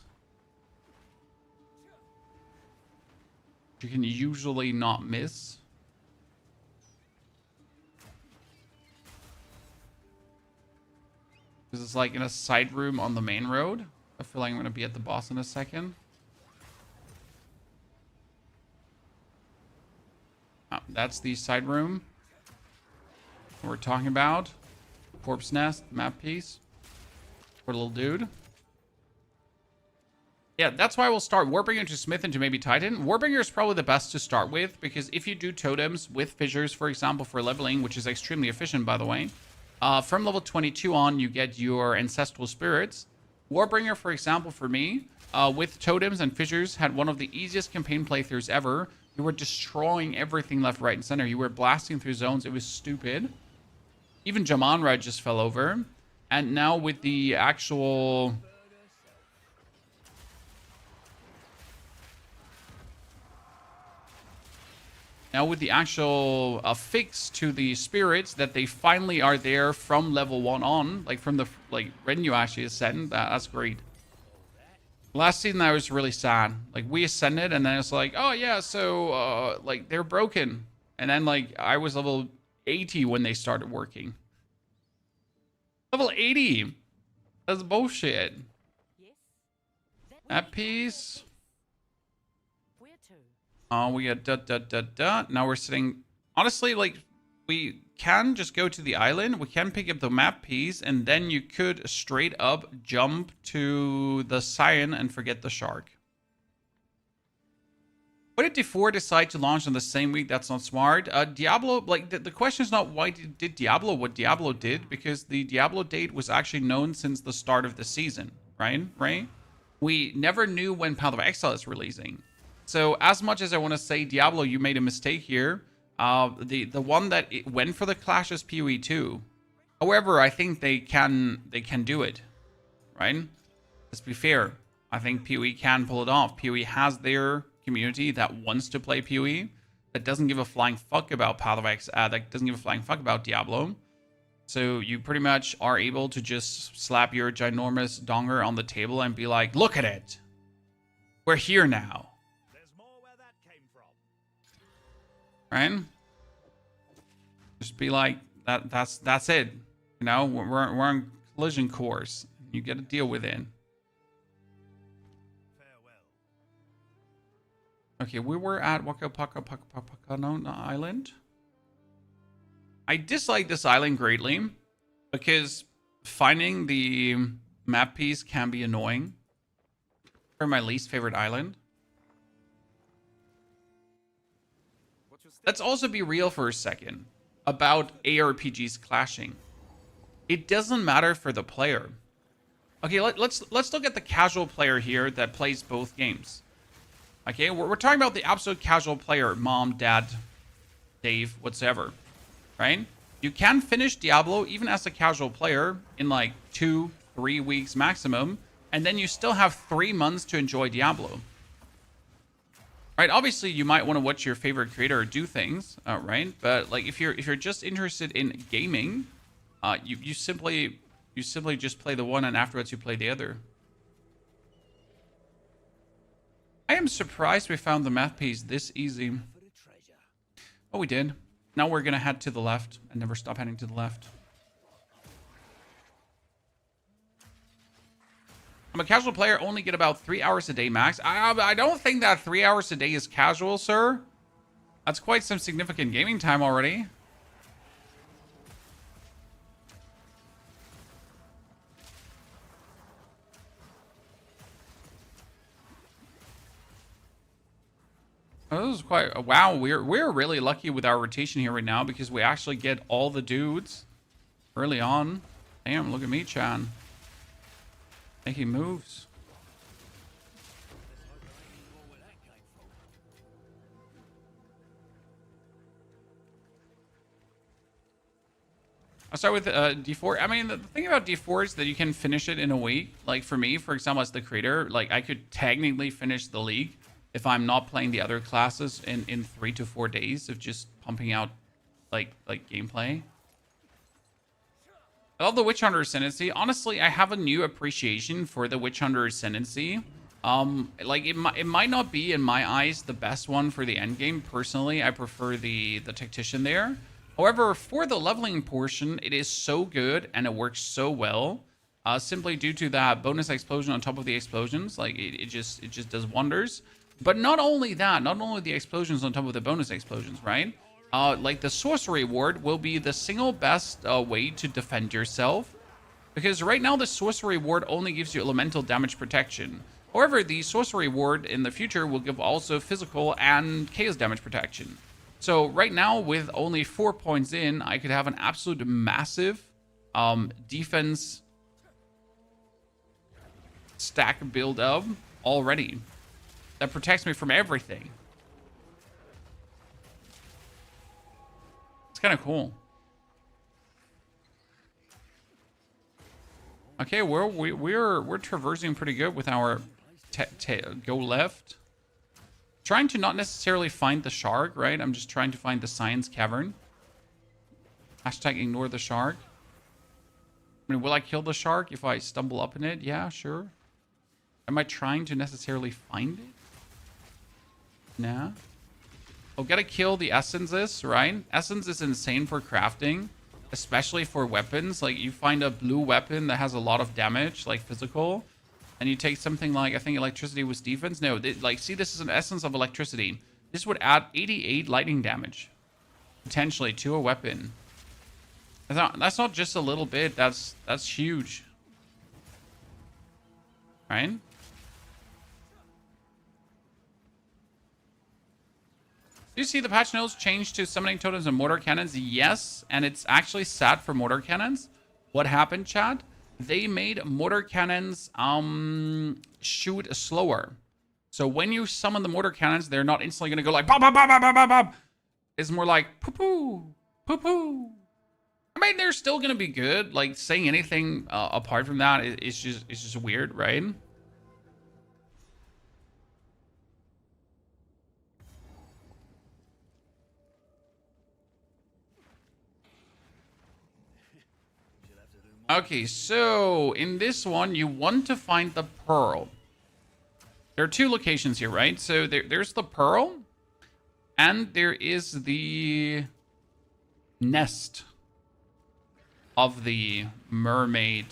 You can usually not miss. Because it's like in a side room on the main road. I feel like I'm going to be at the boss in a second. That's the side room we're talking about. Corpse nest, map piece. Poor little dude. Yeah, that's why we'll start Warbringer to Smith into maybe Titan. Warbringer is probably the best to start with, because if you do totems with fissures, for example, for LvLing, which is extremely efficient, by the way, from level 22 on, you get your Ancestral Spirits. Warbringer, for example, for me, with totems and fissures, had one of the easiest campaign playthroughs ever. You were destroying everything left, right, and center. You were blasting through zones. It was stupid. Even Jamanra just fell over. And now with the actual... fix to the spirits, that they finally are there from level 1 on, like from the when you actually ascend, that's great. Last season that was really sad. Like we ascended and then it's like, oh yeah, so like they're broken. And then like I was level 80 when they started working. Level 80. That's bullshit. That piece. We got Now we're sitting... Honestly, like, we can just go to the island. We can pick up the map piece. And then you could straight up jump to the Scion and forget the shark. Why did D4 decide to launch on the same week? That's not smart. Diablo, like, the question is not why did Diablo what Diablo did. Because the Diablo date was actually known since the start of the season. Right? We never knew when Path of Exile is releasing. So as much as I want to say, Diablo, you made a mistake here. The one that went for the Clash is POE 2. However, I think they can do it, right? Let's be fair. I think POE can pull it off. POE has their community that wants to play POE, that doesn't give a flying fuck about Path of Exile, that doesn't give a flying fuck about Diablo. So you pretty much are able to just slap your ginormous donger on the table and be like, look at it. We're here now. Right? Just be like, that's it. You know, we're on collision course. You got to deal with it. Okay, we were at Whakapanu Island. I dislike this island greatly because finding the map piece can be annoying. Or my least favorite island. Let's also be real for a second about ARPGs clashing. It doesn't matter for the player. Okay, let's look at the casual player here that plays both games. Okay, we're talking about the absolute casual player, mom, dad, Dave, whatsoever, right? You can finish Diablo even as a casual player in like 2-3 weeks maximum, and then you still have 3 months to enjoy Diablo. Right, obviously you might want to watch your favorite creator do things, right? But like if you're just interested in gaming, you simply just play the one and afterwards you play the other. I am surprised we found the math piece this easy. Oh, we did. Now we're gonna head to the left and never stop heading to the left. I'm a casual player, only get about 3 hours a day max. I don't think that 3 hours a day is casual, sir. That's quite some significant gaming time already. Oh, this is quite wow. We're really lucky with our rotation here right now because we actually get all the dudes early on. Damn, look at me, Chan. Making moves. I'll start with D4. I mean, the thing about D4 is that you can finish it in a week. Like for me, for example, as the creator, like I could technically finish the league if I'm not playing the other classes in 3 to 4 days of just pumping out like gameplay. I love the Witch Hunter Ascendancy. Honestly, I have a new appreciation for the Witch Hunter Ascendancy. Like it might not be in my eyes the best one for the end game. Personally, I prefer the Tactician there. However, for the leveling portion, it is so good and it works so well. Simply due to that bonus explosion on top of the explosions, like it just does wonders. But not only that, not only the explosions on top of the bonus explosions, right? Like the sorcery ward will be the single best way to defend yourself, because right now the sorcery ward only gives you elemental damage protection. However, the sorcery ward in the future will give also physical and chaos damage protection. So right now, with only 4 points in, I could have an absolute massive defense stack build up already that protects me from everything. It's kind of cool. Okay, we're traversing pretty good with our go left. Trying to not necessarily find the shark, right? I'm just trying to find the science cavern. Hashtag ignore the shark. I mean, will I kill the shark if I stumble up in it? Yeah, sure. Am I trying to necessarily find it? Nah. Oh, gotta kill the essences, right? Essence is insane for crafting, especially for weapons. Like, you find a blue weapon that has a lot of damage, like physical, and you take something like, I think electricity was defense. No, like, see, this is an essence of electricity. This would add 88 lightning damage, potentially, to a weapon. That's not just a little bit. That's huge, right? Do you see the patch notes change to summoning totems and mortar cannons? Yes, and it's actually sad for mortar cannons. What happened, Chad? They made mortar cannons shoot slower. So when you summon the mortar cannons, they're not instantly going to go like pop, pop, pop, pop, pop, pop. It's more like poo-poo, poo-poo. I mean, they're still going to be good. Like, saying anything apart from that is just weird, right? Okay, so in this one, you want to find the pearl. There are two locations here, right? So there's the pearl, and there is the nest of the mermaid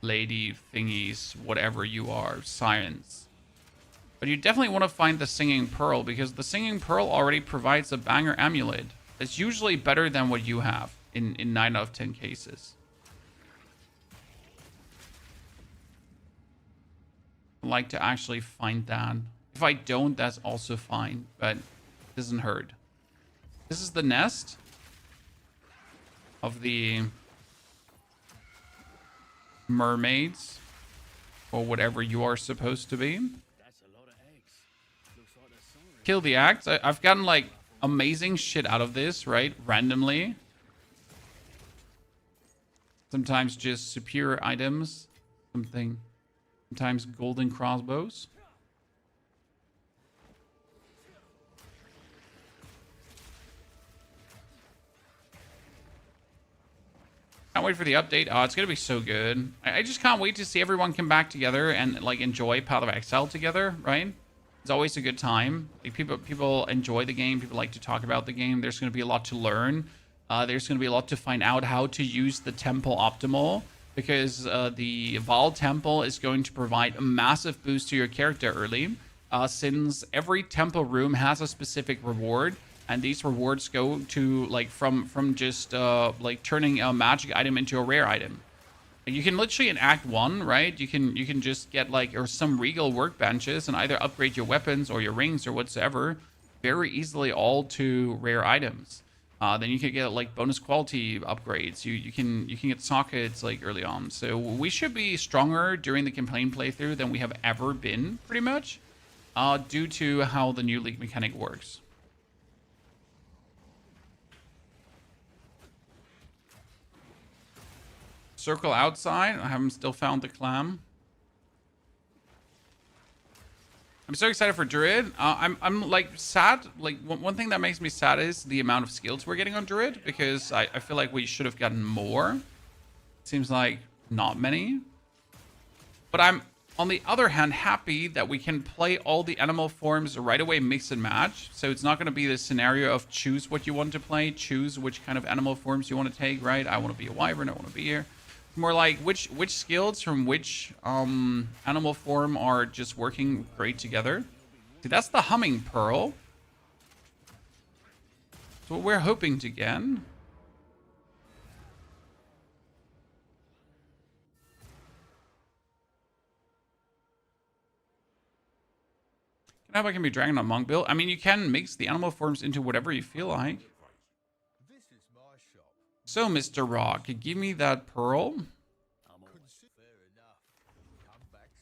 lady thingies, whatever you are, science. But you definitely want to find the singing pearl, because the singing pearl already provides a banger amulet. It's usually better than what you have in 9 out of 10 cases. I'd like to actually find that. If I don't, that's also fine, but it doesn't hurt. This is the nest of the mermaids, or whatever you are supposed to be. Kill the axe. I've gotten like amazing shit out of this, right? Randomly. Sometimes just superior items. Sometimes golden crossbows. Can't wait for the update. Oh, it's gonna be so good. I just can't wait to see everyone come back together and like enjoy Path of Exile together, right? It's always a good time. Like people enjoy the game. People like to talk about the game. There's gonna be a lot to learn. There's gonna be a lot to find out how to use the temple optimal, because the Val temple is going to provide a massive boost to your character early, since every temple room has a specific reward. And these rewards go to like from just like turning a magic item into a rare item. You can literally in Act 1, right? You can just get like or some regal workbenches and either upgrade your weapons or your rings or whatsoever very easily, all to rare items. Then you can get like bonus quality upgrades. You can get sockets like early on. So we should be stronger during the campaign playthrough than we have ever been, pretty much, due to how the new league mechanic works. Circle outside. I haven't still found the clam. I'm so excited for Druid. I'm like sad. Like one thing that makes me sad is the amount of skills we're getting on Druid, because I feel like we should have gotten more. Seems like not many. But I'm on the other hand happy that we can play all the animal forms right away, mix and match. So it's not going to be this scenario of choose what you want to play, choose which kind of animal forms you want to take, right? I want to be a wyvern, I want to be here. More like which skills from which animal form are just working great together. See, that's the humming pearl. That's what we're hoping to get. Can I can be dragon on monk build? I mean, you can mix the animal forms into whatever you feel like. So, Mr. Rock, give me that pearl.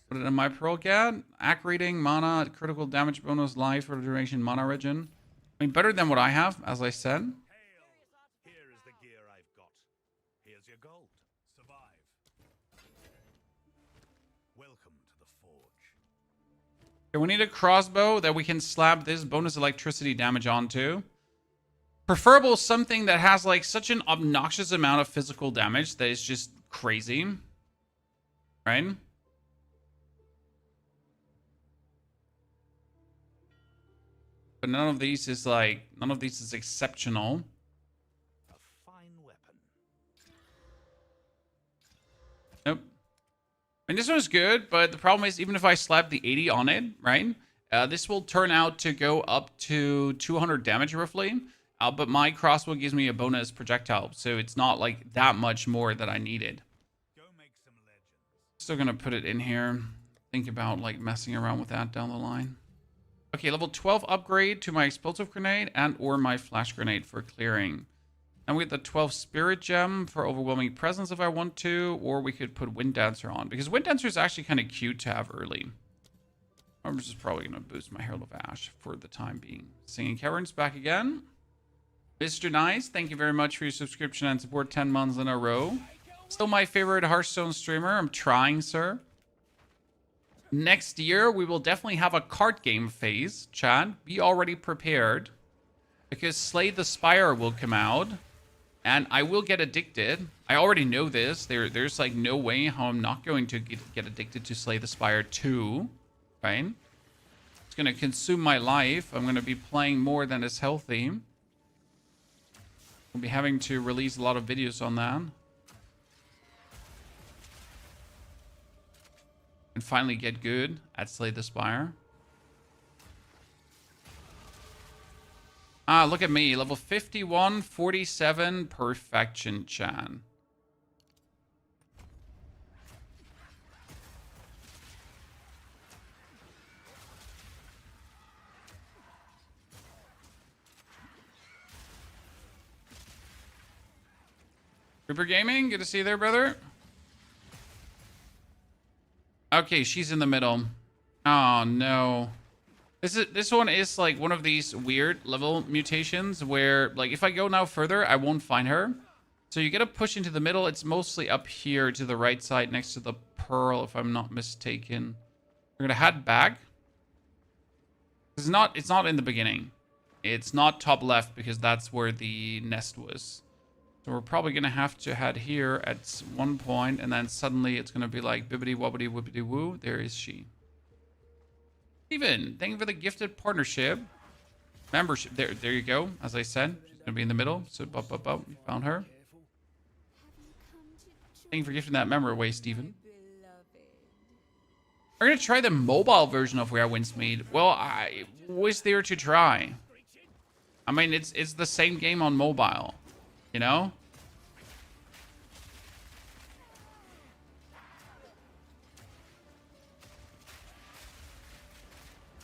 Put it in my pearl cat. Act rating, mana, critical damage bonus, life for the duration, mana regen. I mean, better than what I have, as I said. Here is the gear I've got. Here's your gold. Survive. Welcome to the forge. Okay, we need a crossbow that we can slap this bonus electricity damage onto. Preferable something that has like such an obnoxious amount of physical damage that is just crazy. Right? But none of these is exceptional. A fine weapon. Nope. I mean, this one's good, but the problem is even if I slap the 80 on it, right? This will turn out to go up to 200 damage roughly. But my crossbow gives me a bonus projectile, so it's not like that much more that I needed. Go make some legends. Still gonna put it in here. Think about like messing around with that down the line. Okay, level 12 upgrade to my explosive grenade and or my flash grenade for clearing. And we get the 12 spirit gem for overwhelming presence if I want to, or we could put Wind Dancer on, because Wind Dancer is actually kind of cute to have early. I'm just probably gonna boost my Herald of Ash for the time being. Singing Caverns back again. Mr. Nice, thank you very much for your subscription and support 10 months in a row. Still my favorite Hearthstone streamer. I'm trying, sir. Next year, we will definitely have a card game phase, Chad. Be already prepared. Because Slay the Spire will come out. And I will get addicted. I already know this. There's like no way how I'm not going to get addicted to Slay the Spire 2. Right? It's going to consume my life. I'm going to be playing more than is healthy. We'll be having to release a lot of videos on that. And finally get good at Slay the Spire. Ah, look at me. Level 51, 47. Perfection, Chan. Ripper Gaming, good to see you there, brother. Okay, she's in the middle. Oh no. This one is like one of these weird level mutations where like if I go now further, I won't find her. So you gotta push into the middle. It's mostly up here to the right side next to the pearl, if I'm not mistaken. We're gonna head back. It's not in the beginning. It's not top left because that's where the nest was. So we're probably gonna have to head here at one point, and then suddenly it's gonna be like bibbity wobbity whippity woo. There is she. Steven, thank you for the gifted partnership. Membership. There you go. As I said, she's gonna be in the middle. So you found her. Thank you for gifting that member away, Steven. We're gonna try the mobile version of Where Winds Meet. Well, I was there to try. I mean, it's the same game on mobile, you know?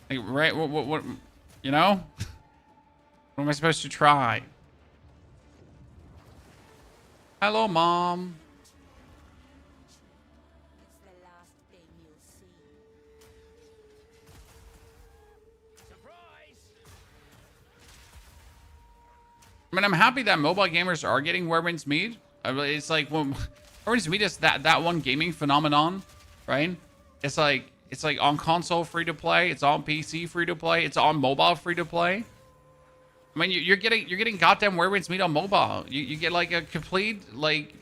Like, right? What? You know? What am I supposed to try? Hello, Mom. I mean, I'm happy that mobile gamers are getting Where Winds Meet. It's like, well, Where Winds Meet is that one gaming phenomenon, right? It's like on console free to play, it's on PC free to play, it's on mobile free to play. I mean, you're getting goddamn Where Winds Meet on mobile. You get like a complete like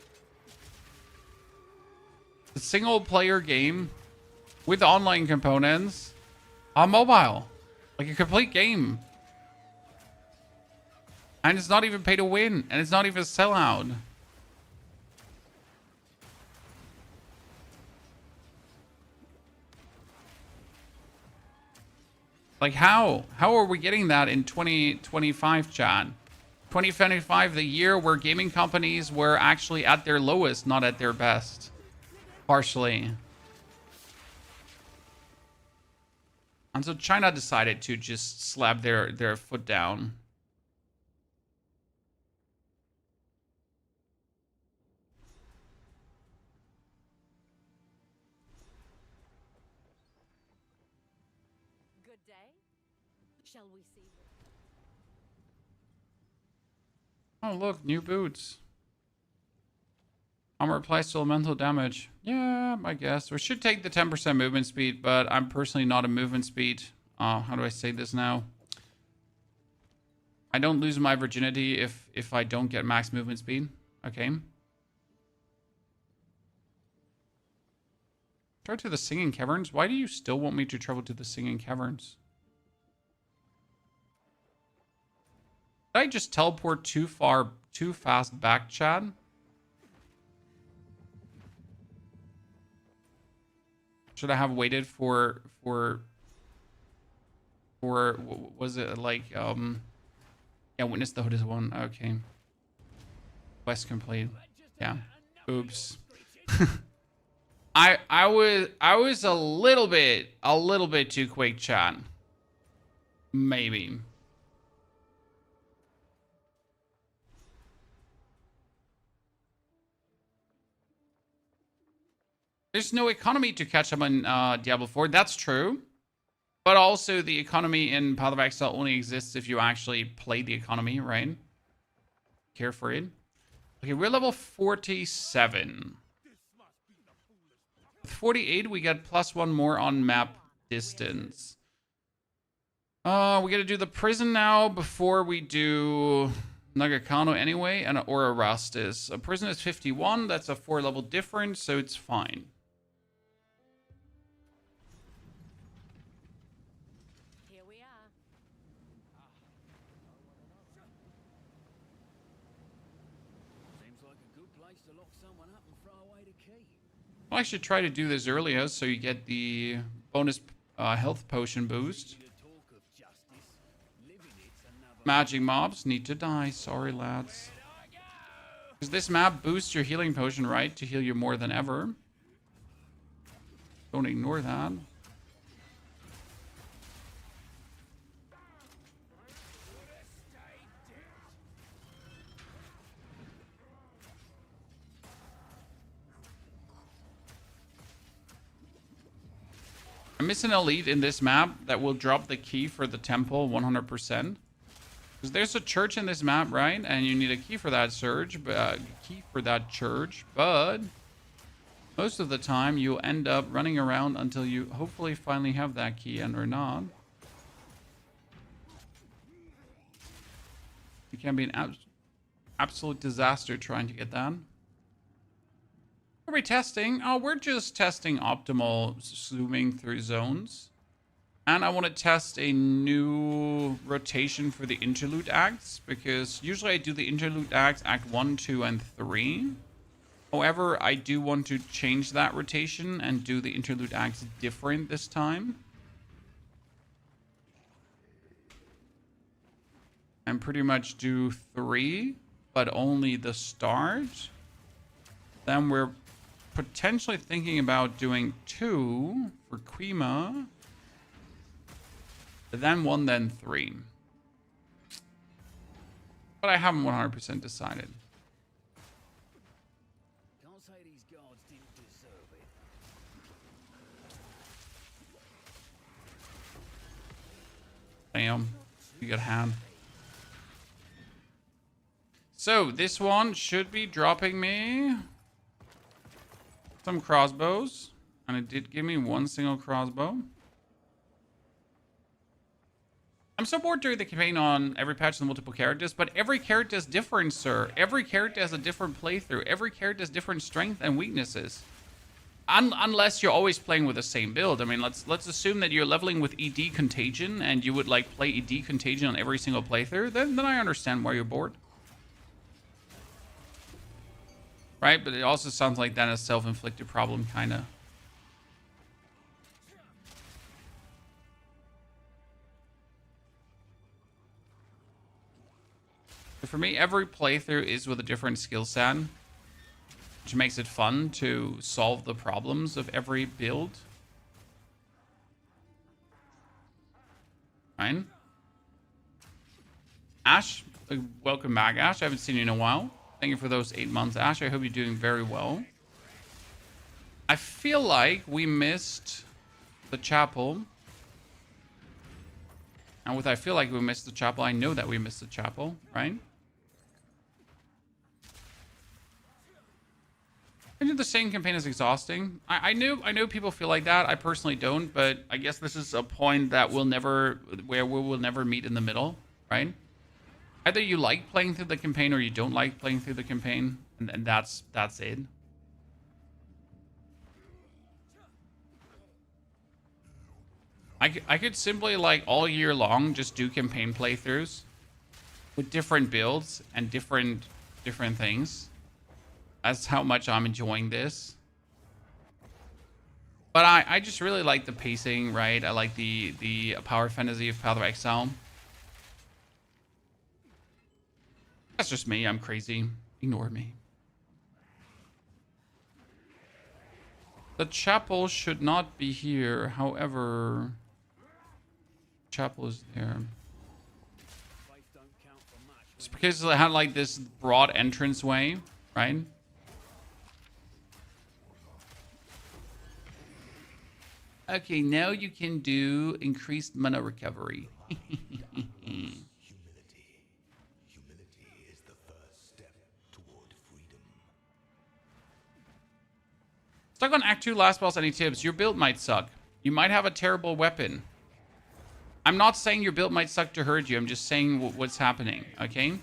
single player game with online components on mobile, like a complete game. And it's not even pay to win. And it's not even a sellout. Like how? How are we getting that in 2025, chat? 2025, the year where gaming companies were actually at their lowest, not at their best. Partially. And so China decided to just slap their foot down. Shall we see? Oh, look, new boots. Armor applies to elemental damage. Yeah, I guess. We should take the 10% movement speed, but I'm personally not a movement speed. How do I say this now? I don't lose my virginity if I don't get max movement speed. Okay. Travel to the Singing Caverns? Why do you still want me to travel to the Singing Caverns? Did I just teleport too fast back, Chad? Should I have waited for was it like yeah, Witness the Hood is one. Okay. Quest complete. Yeah. Oops. I was a little bit too quick, Chad. Maybe. There's no economy to catch up on Diablo 4. That's true. But also the economy in Path of Exile only exists if you actually play the economy, right? Care for it. Okay, we're level 47. With 48, we get +1 more on map distance. We gotta do the prison now before we do Ngakanu anyway, or Arastas. A prison is 51. That's a 4-level difference, so it's fine. Well, I should try to do this earlier so you get the bonus health potion boost. Magic mobs need to die. Sorry, lads. Because this map boosts your healing potion, right? To heal you more than ever. Don't ignore that. I'm missing an elite in this map that will drop the key for the temple 100%. Because there's a church in this map, right? And you need a key for that church, but most of the time you'll end up running around until you hopefully finally have that key and or not. It can be an absolute disaster trying to get that. What are we testing? Oh, we're just testing optimal zooming through zones. And I want to test a new rotation for the Interlude Acts, because usually I do the Interlude Acts, Act 1, 2, and 3. However, I do want to change that rotation and do the Interlude Acts different this time. And pretty much do 3, but only the start. Then we're potentially thinking about doing 2 for Qimah. Then 1, then 3. But I haven't 100% decided. Can't say these guards didn't deserve it. Damn. You got a hand. So, this one should be dropping me some crossbows. And it did give me 1 single crossbow. I'm so bored during the campaign on every patch with multiple characters, but every character is different, sir. Every character has a different playthrough. Every character has different strengths and weaknesses. Unless you're always playing with the same build. I mean, let's assume that you're leveling with ED Contagion and you would like play ED Contagion on every single playthrough. Then I understand why you're bored. Right? But it also sounds like that is a self-inflicted problem, kind of. For me, every playthrough is with a different skill set, which makes it fun to solve the problems of every build. Fine. Ash, welcome back, Ash. I haven't seen you in a while. Thank you for those 8 months, Ash. I hope you're doing very well. I feel like we missed the chapel. And with I feel like we missed the chapel, I know that we missed the chapel, right? I know the same campaign is exhausting. I know people feel like that. I personally don't, but I guess this is a point that where we will never meet in the middle, right? Either you like playing through the campaign or you don't like playing through the campaign, and that's it. I could simply, like, all year long just do campaign playthroughs with different builds and different things. That's how much I'm enjoying this. But I just really like the pacing, right? I like the power fantasy of Path of Exile. That's just me. I'm crazy. Ignore me. The chapel should not be here. However, chapel is there. It's because it had like this broad entranceway, right? Okay, now you can do increased mana recovery. Humility. Humility is the first step toward freedom. Stuck on Act 2 last boss, any tips? Your build might suck. You might have a terrible weapon. I'm not saying your build might suck to hurt you. I'm just saying what's happening, okay?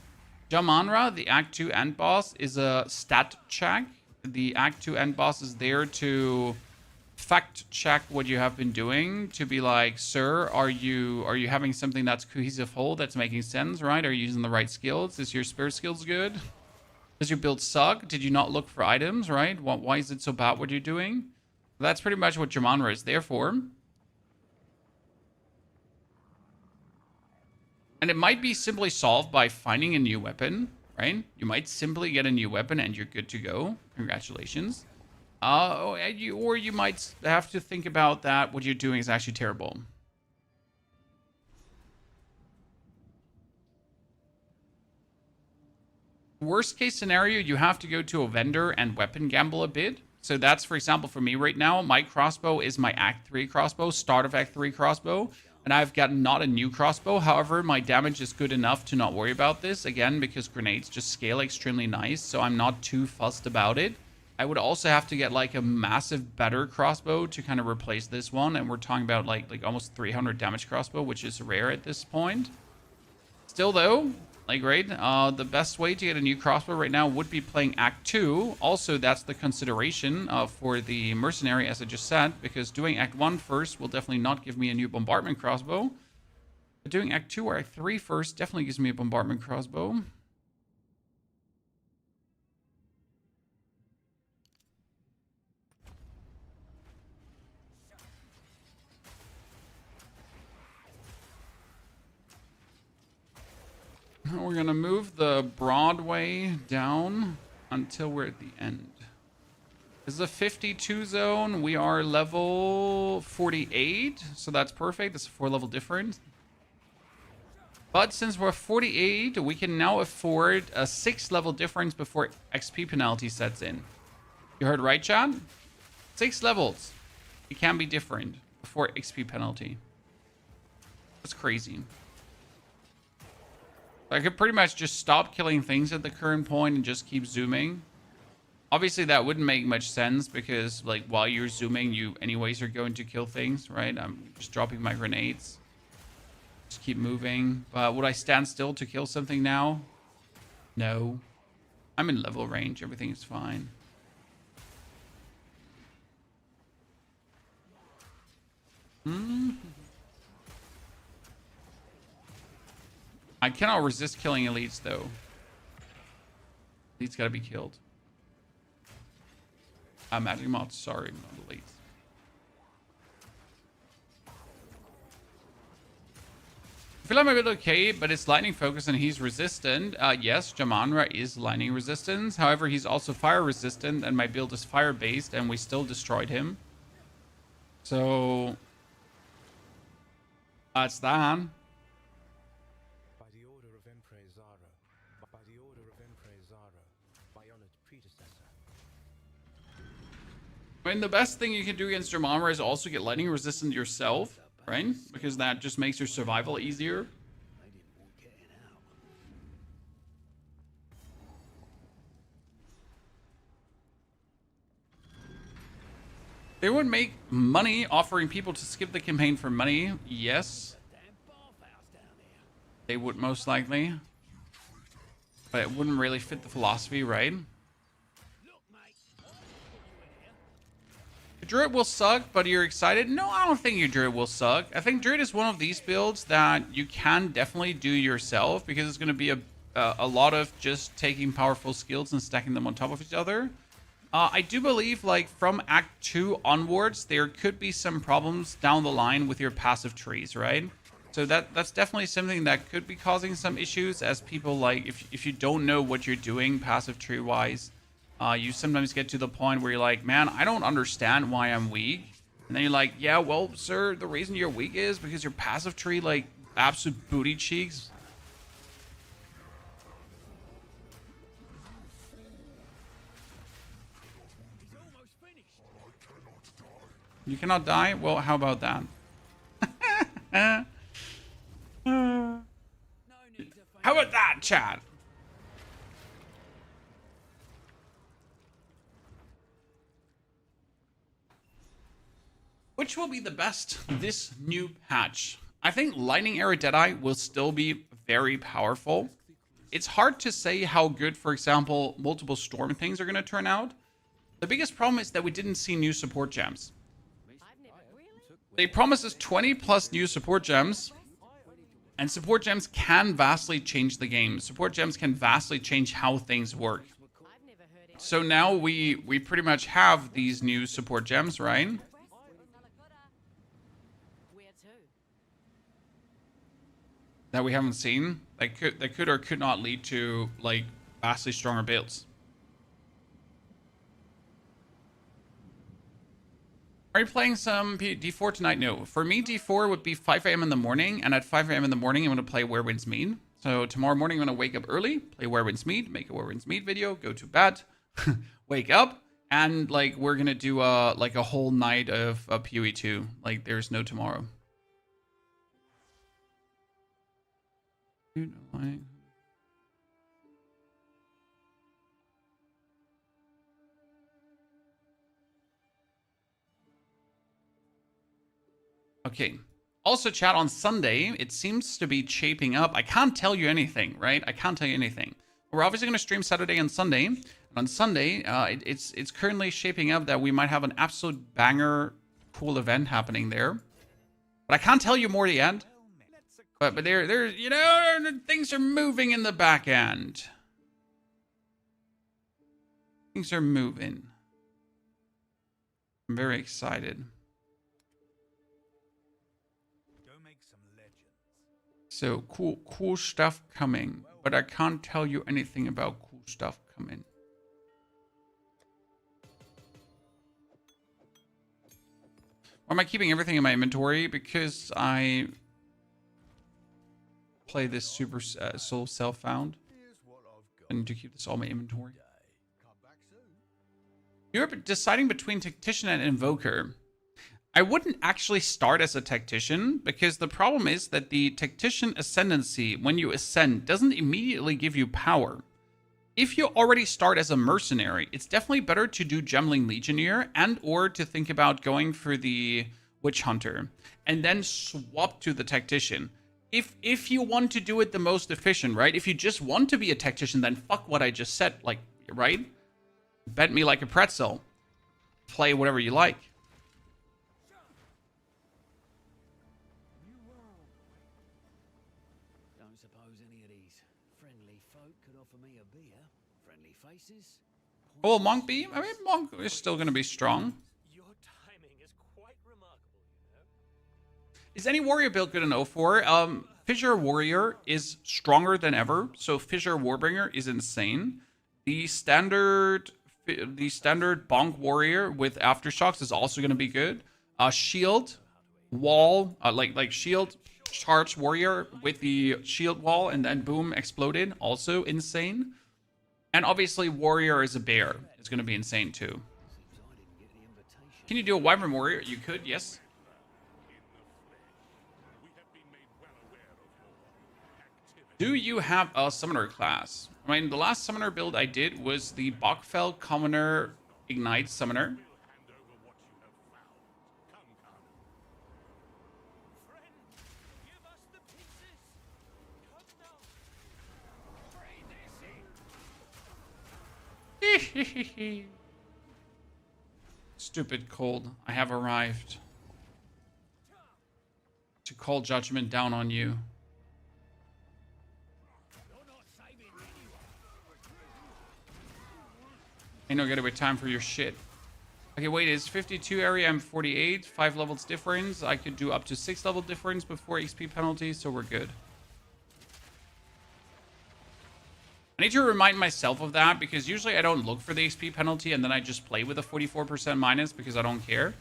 Jamanra, the Act 2 end boss, is a stat check. The Act 2 end boss is there to fact check what you have been doing, to be like, sir, are you having something that's cohesive whole, that's making sense, right? Are you using the right skills? Is your spirit skills good? Does your build suck? Did you not look for items, right? Why is it so bad what you're doing? That's pretty much what Jamanra is there for. And it might be simply solved by finding a new weapon, right? You might simply get a new weapon and you're good to go. Congratulations. Or you might have to think about that what you're doing is actually terrible. Worst case scenario, you have to go to a vendor and weapon gamble a bit. So that's, for example, for me right now, my crossbow is my Act 3 crossbow, start of Act 3 crossbow. And I've got not a new crossbow. However, my damage is good enough to not worry about this. Again, because grenades just scale extremely nice. So I'm not too fussed about it. I would also have to get like a massive better crossbow to kind of replace this one. And we're talking about like almost 300 damage crossbow, which is rare at this point. Still though, like, right, the best way to get a new crossbow right now would be playing Act 2. Also, that's the consideration for the mercenary, as I just said, because doing Act 1 first will definitely not give me a new bombardment crossbow. But doing Act 2 or Act 3 first definitely gives me a bombardment crossbow. We're going to move the Broadway down until we're at the end. This is a 52 zone. We are level 48, so that's perfect. That's a 4-level difference. But since we're 48, we can now afford a 6-level difference before XP penalty sets in. You heard right, chat? 6 levels. It can be different before XP penalty. That's crazy. I could pretty much just stop killing things at the current point and just keep zooming. Obviously, that wouldn't make much sense because, like, while you're zooming, you anyways are going to kill things, right? I'm just dropping my grenades. Just keep moving. But would I stand still to kill something now? No. I'm in level range. Everything is fine. I cannot resist killing elites, though. Elites gotta be killed. Magic mods, sorry, not elites. I feel like I'm a bit okay, but it's lightning focus and he's resistant. Yes, Jamanra is lightning resistance. However, he's also fire resistant and my build is fire based and we still destroyed him. So that's that. I mean, the best thing you can do against Jamanra is also get lightning resistant yourself, right? Because that just makes your survival easier. They would make money offering people to skip the campaign for money. Yes. They would most likely. But it wouldn't really fit the philosophy, right? Druid will suck, but you're excited? No, I don't think your Druid will suck. I think Druid is one of these builds that you can definitely do yourself because it's going to be a lot of just taking powerful skills and stacking them on top of each other. I do believe, like, from Act 2 onwards, there could be some problems down the line with your passive trees, right? So that's definitely something that could be causing some issues as people, like, if you don't know what you're doing passive tree-wise, you sometimes get to the point where you're like, man, I don't understand why I'm weak. And then you're like, yeah, well, sir, the reason you're weak is because your passive tree, like, absolute booty cheeks. You cannot die? Well, how about that? How about that, chat? Which will be the best this new patch? I think Lightning Arrow Deadeye will still be very powerful. It's hard to say how good, for example, multiple storm things are going to turn out. The biggest problem is that we didn't see new support gems. They promised us 20 plus new support gems, and support gems can vastly change the game. Support gems can vastly change how things work. So now we pretty much have these new support gems, right? That we haven't seen. That could or could not lead to, like, vastly stronger builds. Are you playing some D4 tonight? No. For me, D4 would be 5 a.m. in the morning, and at 5 a.m. in the morning, I'm going to play Where Winds Meet. So tomorrow morning, I'm going to wake up early, play Where Winds Meet, make a Where Winds Meet video, go to bed, wake up, And like we're gonna do like a whole night of POE 2. Like there's no tomorrow. Dude, like... Okay. Also, chat, on Sunday, it seems to be shaping up. I can't tell you anything, right? I can't tell you anything. We're obviously going to stream Saturday and Sunday. And on Sunday, it's currently shaping up that we might have an absolute banger cool event happening there. But I can't tell you more yet. But there, you know, things are moving in the back end. Things are moving. I'm very excited. So cool stuff coming, but I can't tell you anything about cool stuff coming. Why am I keeping everything in my inventory? Because I play this super soul self-found. I need to keep this all in my inventory. You're deciding between Tactician and Invoker. I wouldn't actually start as a Tactician, because the problem is that the Tactician Ascendancy, when you ascend, doesn't immediately give you power. If you already start as a Mercenary, it's definitely better to do LvLing Legionnaire and or to think about going for the Witch Hunter, and then swap to the Tactician. If you want to do it the most efficient, right? If you just want to be a Tactician, then fuck what I just said, like, right? Bend me like a pretzel. Play whatever you like. Oh, Monk B? I mean, Monk is still going to be strong. Your timing is quite remarkable, you know. Is any warrior build good in 04? Fissure Warrior is stronger than ever, so Fissure Warbringer is insane. The standard Bonk Warrior with Aftershocks is also going to be good. Shield Wall, like Shield Charge Warrior with the Shield Wall and then boom, exploded, also insane. And obviously, Warrior as a bear is going to be insane too. Can you do a Wyvern Warrior? You could, yes. Do you have a Summoner class? I mean, the last Summoner build I did was the Bokfell Commoner Ignite Summoner. Stupid cold. I have arrived to call judgment down on you. Ain't no getaway time for your shit. Okay, wait, it's 52 area, I'm 48, 5 levels difference. I could do up to 6 level difference before XP penalty, so we're good. I need to remind myself of that, because usually I don't look for the XP penalty and then I just play with a 44% minus because I don't care.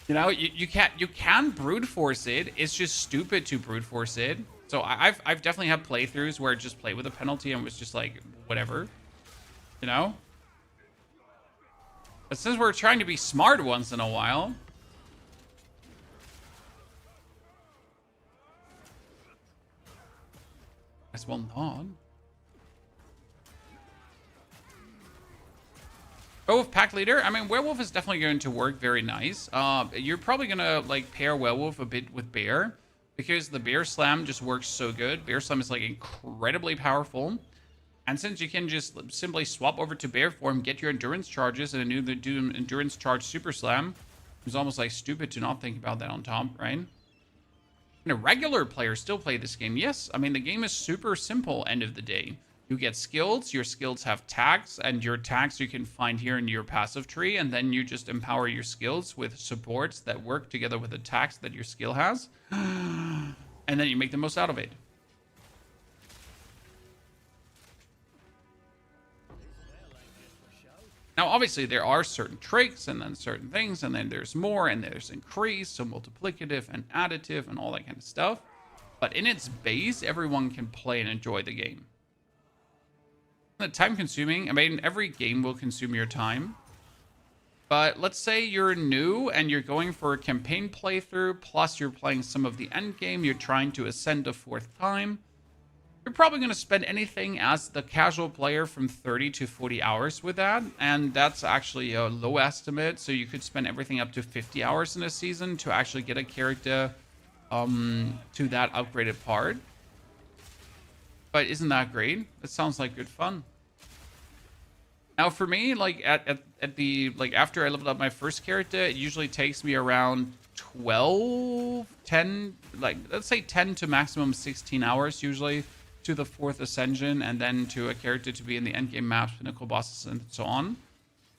You know, you can brute force it. It's just stupid to brute force it. So I've definitely had playthroughs where I just play with a penalty and was just like, whatever. You know? But since we're trying to be smart once in a while... As well not. Werewolf Pack Leader. I mean, Werewolf is definitely going to work very nice. You're probably going to, like, pair Werewolf a bit with Bear, because the Bear Slam just works so good. Bear Slam is, like, incredibly powerful. And since you can just simply swap over to Bear form, get your Endurance charges, and do Endurance Charge Super Slam, it's almost, like, stupid to not think about that on top, right? And a regular player still play this game. Yes, I mean, the game is super simple, end of the day. You get skills, your skills have tags, and your tags you can find here in your passive tree, and then you just empower your skills with supports that work together with the tags that your skill has, and then you make the most out of it. Now, obviously, there are certain tricks, and then certain things, and then there's more, and there's increase, so multiplicative and additive, and all that kind of stuff. But in its base, everyone can play and enjoy the game. Time consuming. I mean, every game will consume your time. But let's say you're new and you're going for a campaign playthrough, plus you're playing some of the end game, you're trying to ascend a 4th time. You're probably going to spend anything as the casual player from 30 to 40 hours with that. And that's actually a low estimate. So you could spend everything up to 50 hours in a season to actually get a character to that upgraded part. But isn't that great? It sounds like good fun. Now for me, like at the, like after I leveled up my first character, it usually takes me around 12, 10, like let's say 10 to maximum 16 hours usually to the 4th ascension, and then to a character to be in the endgame maps, pinnacle bosses, and so on.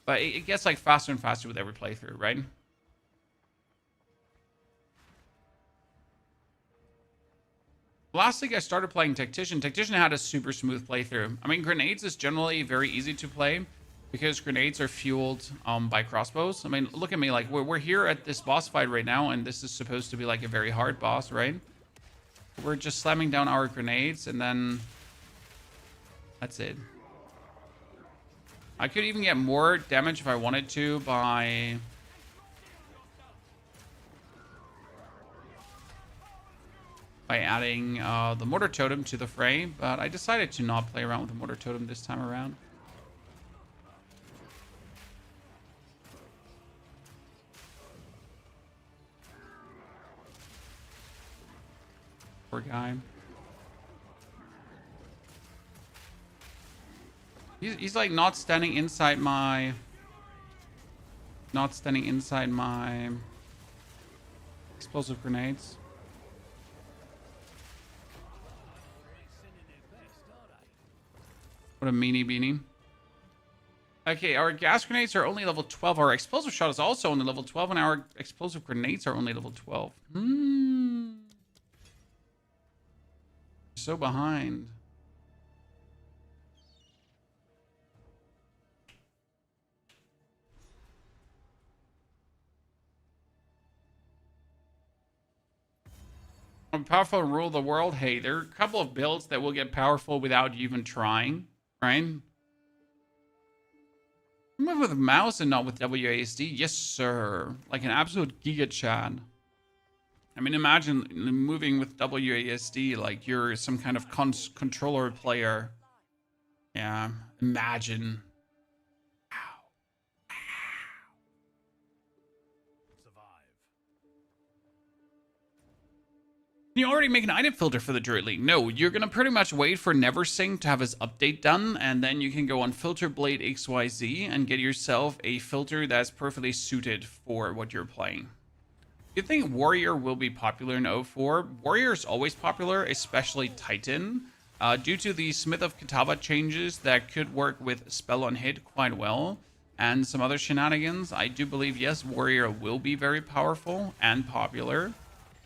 But it gets like faster and faster with every playthrough, right? Last week I started playing Tactician. Tactician had a super smooth playthrough. I mean, grenades is generally very easy to play because grenades are fueled by crossbows. I mean, look at me, like we're here at this boss fight right now, and this is supposed to be like a very hard boss, right? We're just slamming down our grenades, and then that's it. I could even get more damage if I wanted to by adding the mortar totem to the fray, but I decided to not play around with the mortar totem this time around. Poor guy. He's like not standing inside my explosive grenades. What a meanie beanie. Okay, our gas grenades are only level 12. Our explosive shot is also only level 12, and our explosive grenades are only level 12. So behind. Powerful and rule the world. Hey, there are a couple of builds that will get powerful without you even trying, right? Move with mouse and not with WASD. Yes, sir. Like an absolute giga chad. I mean, imagine moving with WASD like you're some kind of controller player. Yeah, imagine. You already make an item filter for the Druid. No, you're going to pretty much wait for Neversing to have his update done, and then you can go on Filter Blade XYZ and get yourself a filter that's perfectly suited for what you're playing. You think Warrior will be popular in 04? Warrior is always popular, especially Titan, due to the Smith of Kitava changes that could work with Spell on Hit quite well, and some other shenanigans. I do believe, yes, Warrior will be very powerful and popular.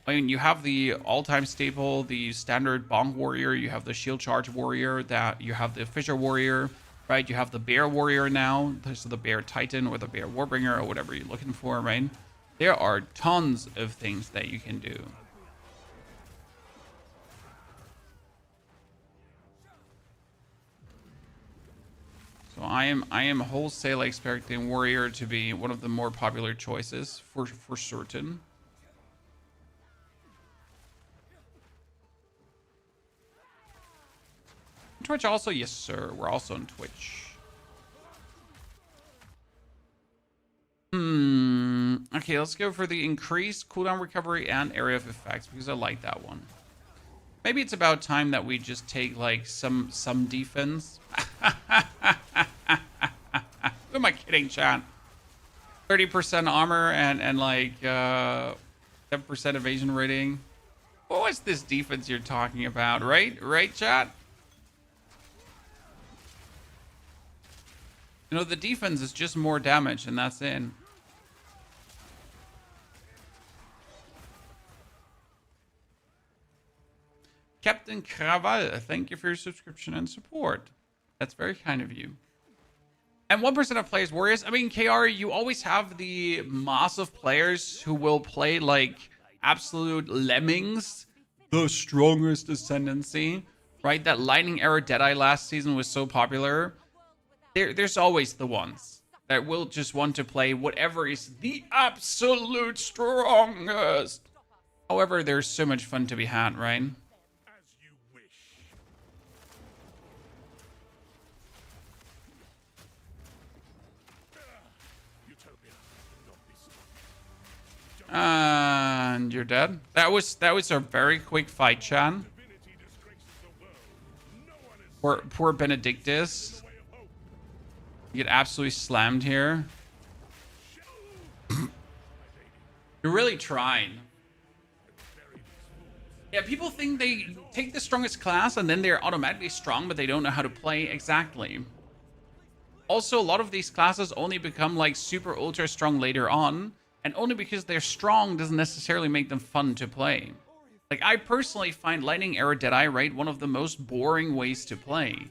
I mean, you have the all-time staple, the standard Bonk Warrior, you have the Shield Charge Warrior, that you have the Fisher Warrior, right? You have the Bear Warrior now, there's the Bear Titan or the Bear Warbringer or whatever you're looking for, right? There are tons of things that you can do. So I am wholesale expecting Warrior to be one of the more popular choices for certain. Twitch also? Yes, sir. We're also on Twitch. Okay, let's go for the increased cooldown recovery and area of effects because I like that one. Maybe it's about time that we just take like some defense. Who am I kidding, chat? 30% armor and like 7% evasion rating. What was this defense you're talking about, right? Right, chat? You know, the defense is just more damage, and that's it. Captain Kraval, thank you for your subscription and support. That's very kind of you. And 1% of players warriors. I mean, KR, you always have the mass of players who will play like absolute lemmings, the strongest ascendancy, right? That Lightning Arrow Deadeye last season was so popular. There's always the ones that will just want to play whatever is the absolute strongest. However, there's so much fun to be had, right? As you wish. Utopia, not be stopped. And you're dead. That was a very quick fight, Chan. Divinity disgraces the world. No one is Poor Benedictus. way of hope. You get absolutely slammed here. You're really trying. Yeah, people think they take the strongest class and then they're automatically strong, but they don't know how to play exactly. Also, a lot of these classes only become like super ultra strong later on, and only because they're strong doesn't necessarily make them fun to play. Like, I personally find Lightning Arrow Deadeye Raid one of the most boring ways to play.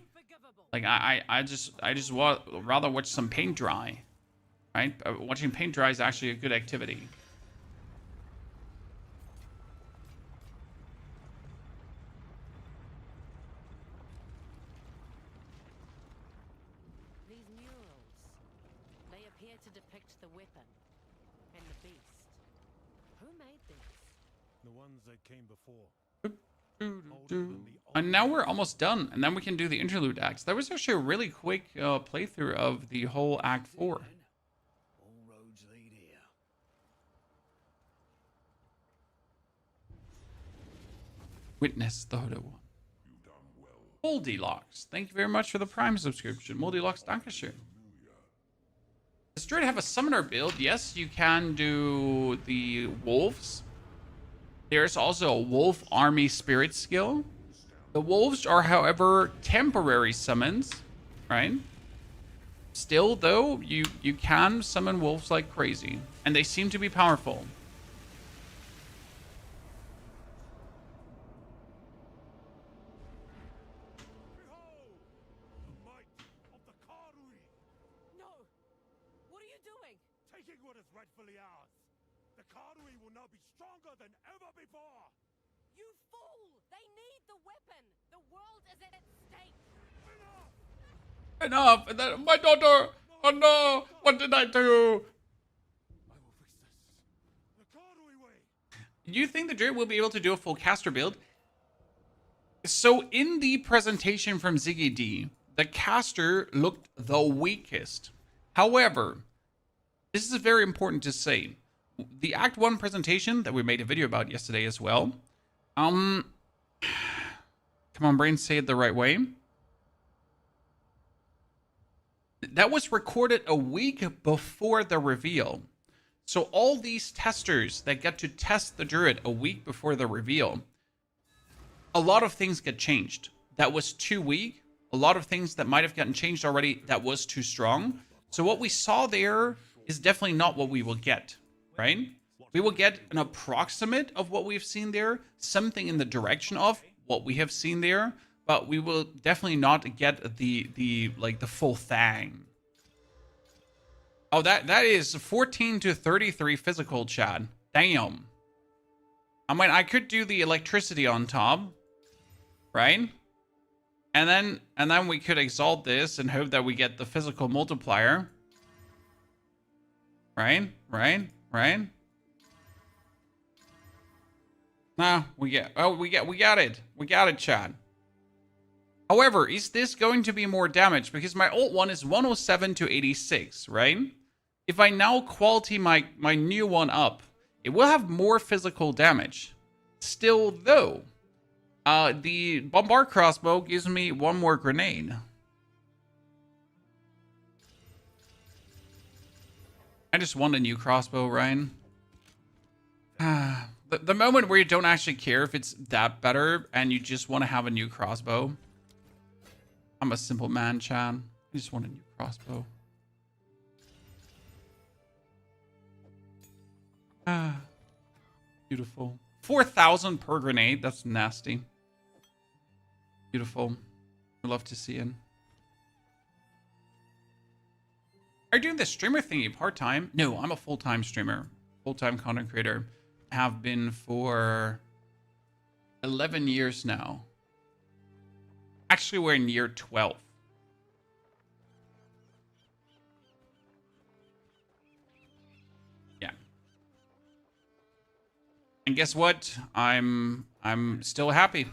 Like, I just rather watch some paint dry, right? Watching paint dry is actually a good activity. These murals, they appear to depict the weapon and the beast. Who made these? The ones that came before. And now we're almost done, and then we can do the Interlude Acts. That was actually a really quick playthrough of the whole Act 4. All roads lead here. Witness the Hodo One. Moldylocks, thank you very much for the Prime subscription. Moldylocks, dankeschön. Does Druid have a summoner build? Yes, you can do the wolves. There's also a wolf army spirit skill. The wolves are, however, temporary summons, right? Still, though, you can summon wolves like crazy, and they seem to be powerful. Behold! The might of the Karui! No! What are you doing? Taking what is rightfully ours! The Karui will now be stronger than ever before! You fool! They need the weapon! The world is at stake! Enough! Enough! And then my daughter! Oh no! What did I do? I will fix this. The Karui way! Do you think the Druid will be able to do a full caster build? So in the presentation from Ziggy D, the caster looked the weakest. However, this is very important to say. The Act 1 presentation that we made a video about yesterday as well. Come on, brain, say it the right way. That was recorded a week before the reveal. So all these testers that get to test the Druid a week before the reveal, a lot of things get changed. That was too weak. A lot of things that might have gotten changed already, that was too strong. So what we saw there is definitely not what we will get, right? We will get an approximate of what we've seen there, something in the direction of what we have seen there, but we will definitely not get the full thing. Oh, that is 14 to 33 physical, Chad. Damn. I mean, I could do the electricity on top, right? And then we could exalt this and hope that we get the physical multiplier. Right? No, we got it. We got it, Chad. However, is this going to be more damage? Because my old one is 107 to 86, right? If I now quality my new one up, it will have more physical damage. Still, though, the bombard crossbow gives me one more grenade. I just want a new crossbow, Ryan. The moment where you don't actually care if it's that better and you just want to have a new crossbow. I'm a simple man, Chan. I just want a new crossbow. Beautiful. 4,000 per grenade. That's nasty. Beautiful. I love to see it. Are you doing the streamer thingy part-time? No, I'm a full-time streamer. Full-time content creator. Have been for 11 years now. Actually, we're in year 12. And guess what? I'm still happy.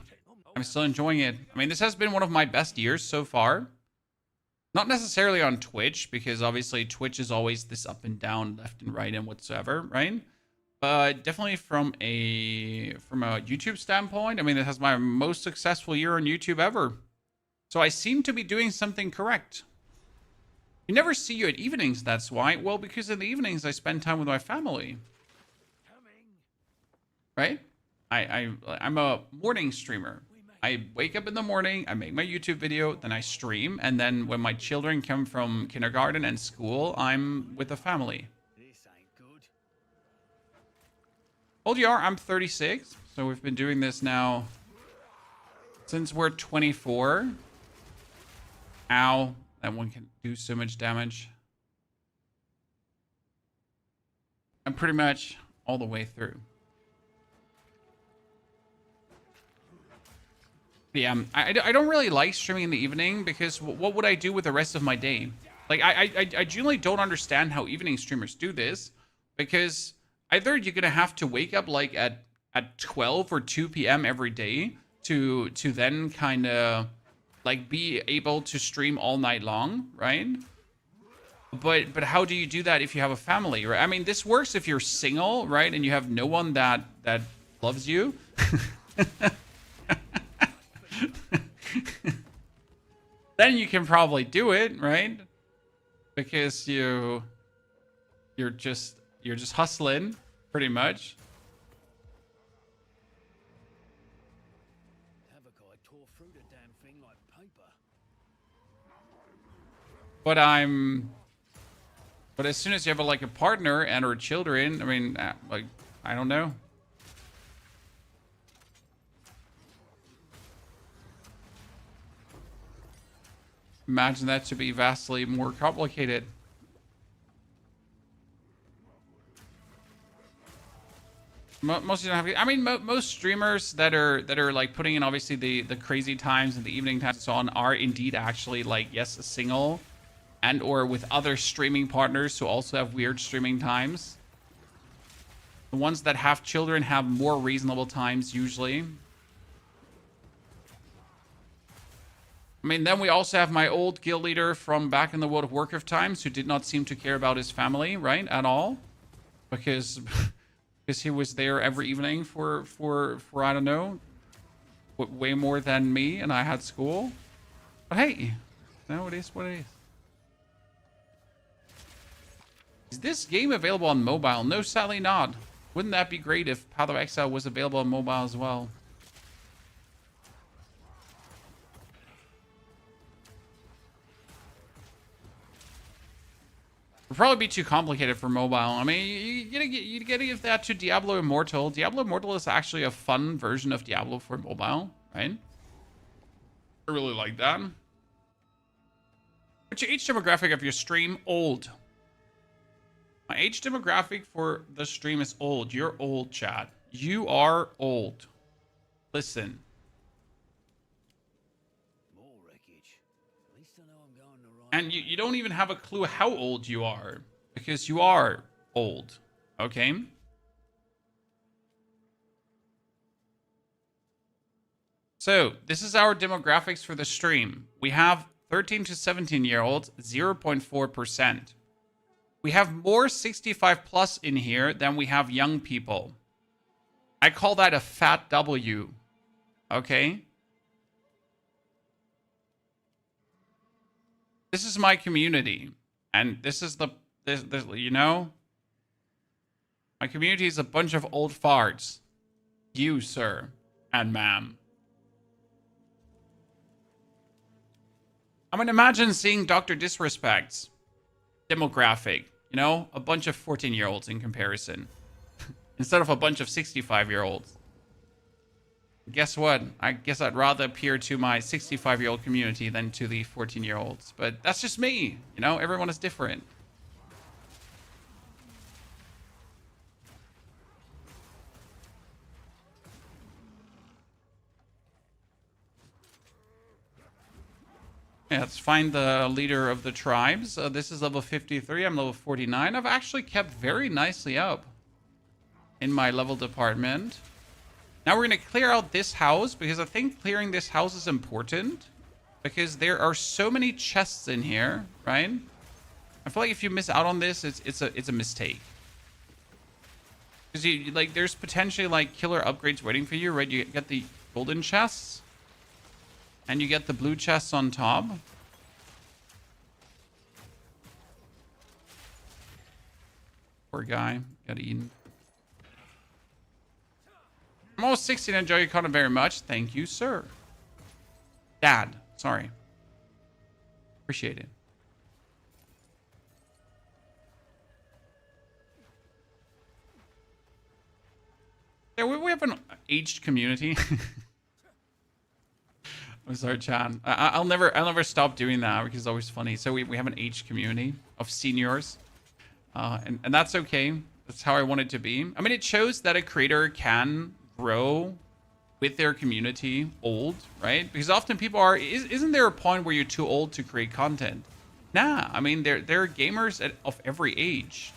I'm still enjoying it. I mean, this has been one of my best years so far. Not necessarily on Twitch, because obviously Twitch is always this up and down, left and right and whatsoever, right? But definitely from a YouTube standpoint, I mean, it has my most successful year on YouTube ever. So I seem to be doing something correct. You never see you at evenings, that's why. Well, because in the evenings I spend time with my family. Right? I'm a morning streamer. I wake up in the morning, I make my YouTube video, then I stream, and then when my children come from kindergarten and school, I'm with the family. This ain't good. Old you are, I'm 36, so we've been doing this now since we're 24. Ow, that one can do so much damage. I'm pretty much all the way through. Yeah, I don't really like streaming in the evening because what would I do with the rest of my day? Like, I genuinely don't understand how evening streamers do this, because either you're gonna have to wake up like at 12 or 2 p.m. every day to then kind of like be able to stream all night long, right? But how do you do that if you have a family, right? I mean, this works if you're single, right, and you have no one that loves you. Then you can probably do it, right? Because you're just hustling pretty much. Havoc tore through the damn thing like paper. But as soon as you have like a partner and or children, I mean, like, I don't know. Imagine that to be vastly more complicated. Most of you don't have. I mean, most streamers that are like putting in obviously the crazy times and the evening times and so on are indeed actually like, yes, single, and or with other streaming partners who also have weird streaming times. The ones that have children have more reasonable times usually. I mean, then we also have my old guild leader from back in the World of Warcraft times who did not seem to care about his family, right, at all, because he was there every evening for I don't know, way more than me, and I had school. But hey, no, it is what it is. Is this game available on mobile? No, sadly not. Wouldn't that be great if Path of Exile was available on mobile as well? Would probably be too complicated for mobile. I mean, you gotta give that to Diablo Immortal. Diablo Immortal is actually a fun version of Diablo for mobile, right? I really like that. What's your age demographic of your stream? Old. My age demographic for the stream is old. You're old, chat. You are old. Listen. And you don't even have a clue how old you are, because you are old, okay? So this is our demographics for the stream. We have 13 to 17 year olds, 0.4%. We have more 65 plus in here than we have young people. I call that a fat W, okay? This is my community, and this is this, you know, my community is a bunch of old farts. You, sir, and ma'am. I mean, imagine seeing Dr. Disrespect's demographic, you know, a bunch of 14-year-olds in comparison, instead of a bunch of 65-year-olds. Guess what? I guess I'd rather appear to my 65-year-old community than to the 14-year-olds. But that's just me. You know, everyone is different. Yeah, let's find the leader of the tribes. This is level 53. I'm level 49. I've actually kept very nicely up. in my level department. Now we're going to clear out this house, because I think clearing this house is important. Because there are so many chests in here, right? I feel like if you miss out on this, it's a mistake. Because you like, there's potentially like killer upgrades waiting for you, right? You get the golden chests, and you get the blue chests on top. Poor guy, got eaten. I'm almost 16. Enjoy your content very much. Thank you, sir. Dad, sorry. Appreciate it. Yeah, we have an aged community. I'm sorry, Chan. I'll never stop doing that because it's always funny. So we have an aged community of seniors, and that's okay. That's how I want it to be. I mean, it shows that a creator can grow with their community old, right? Because often people are, isn't there a point where you're too old to create content? Nah, I mean, there are gamers of every age.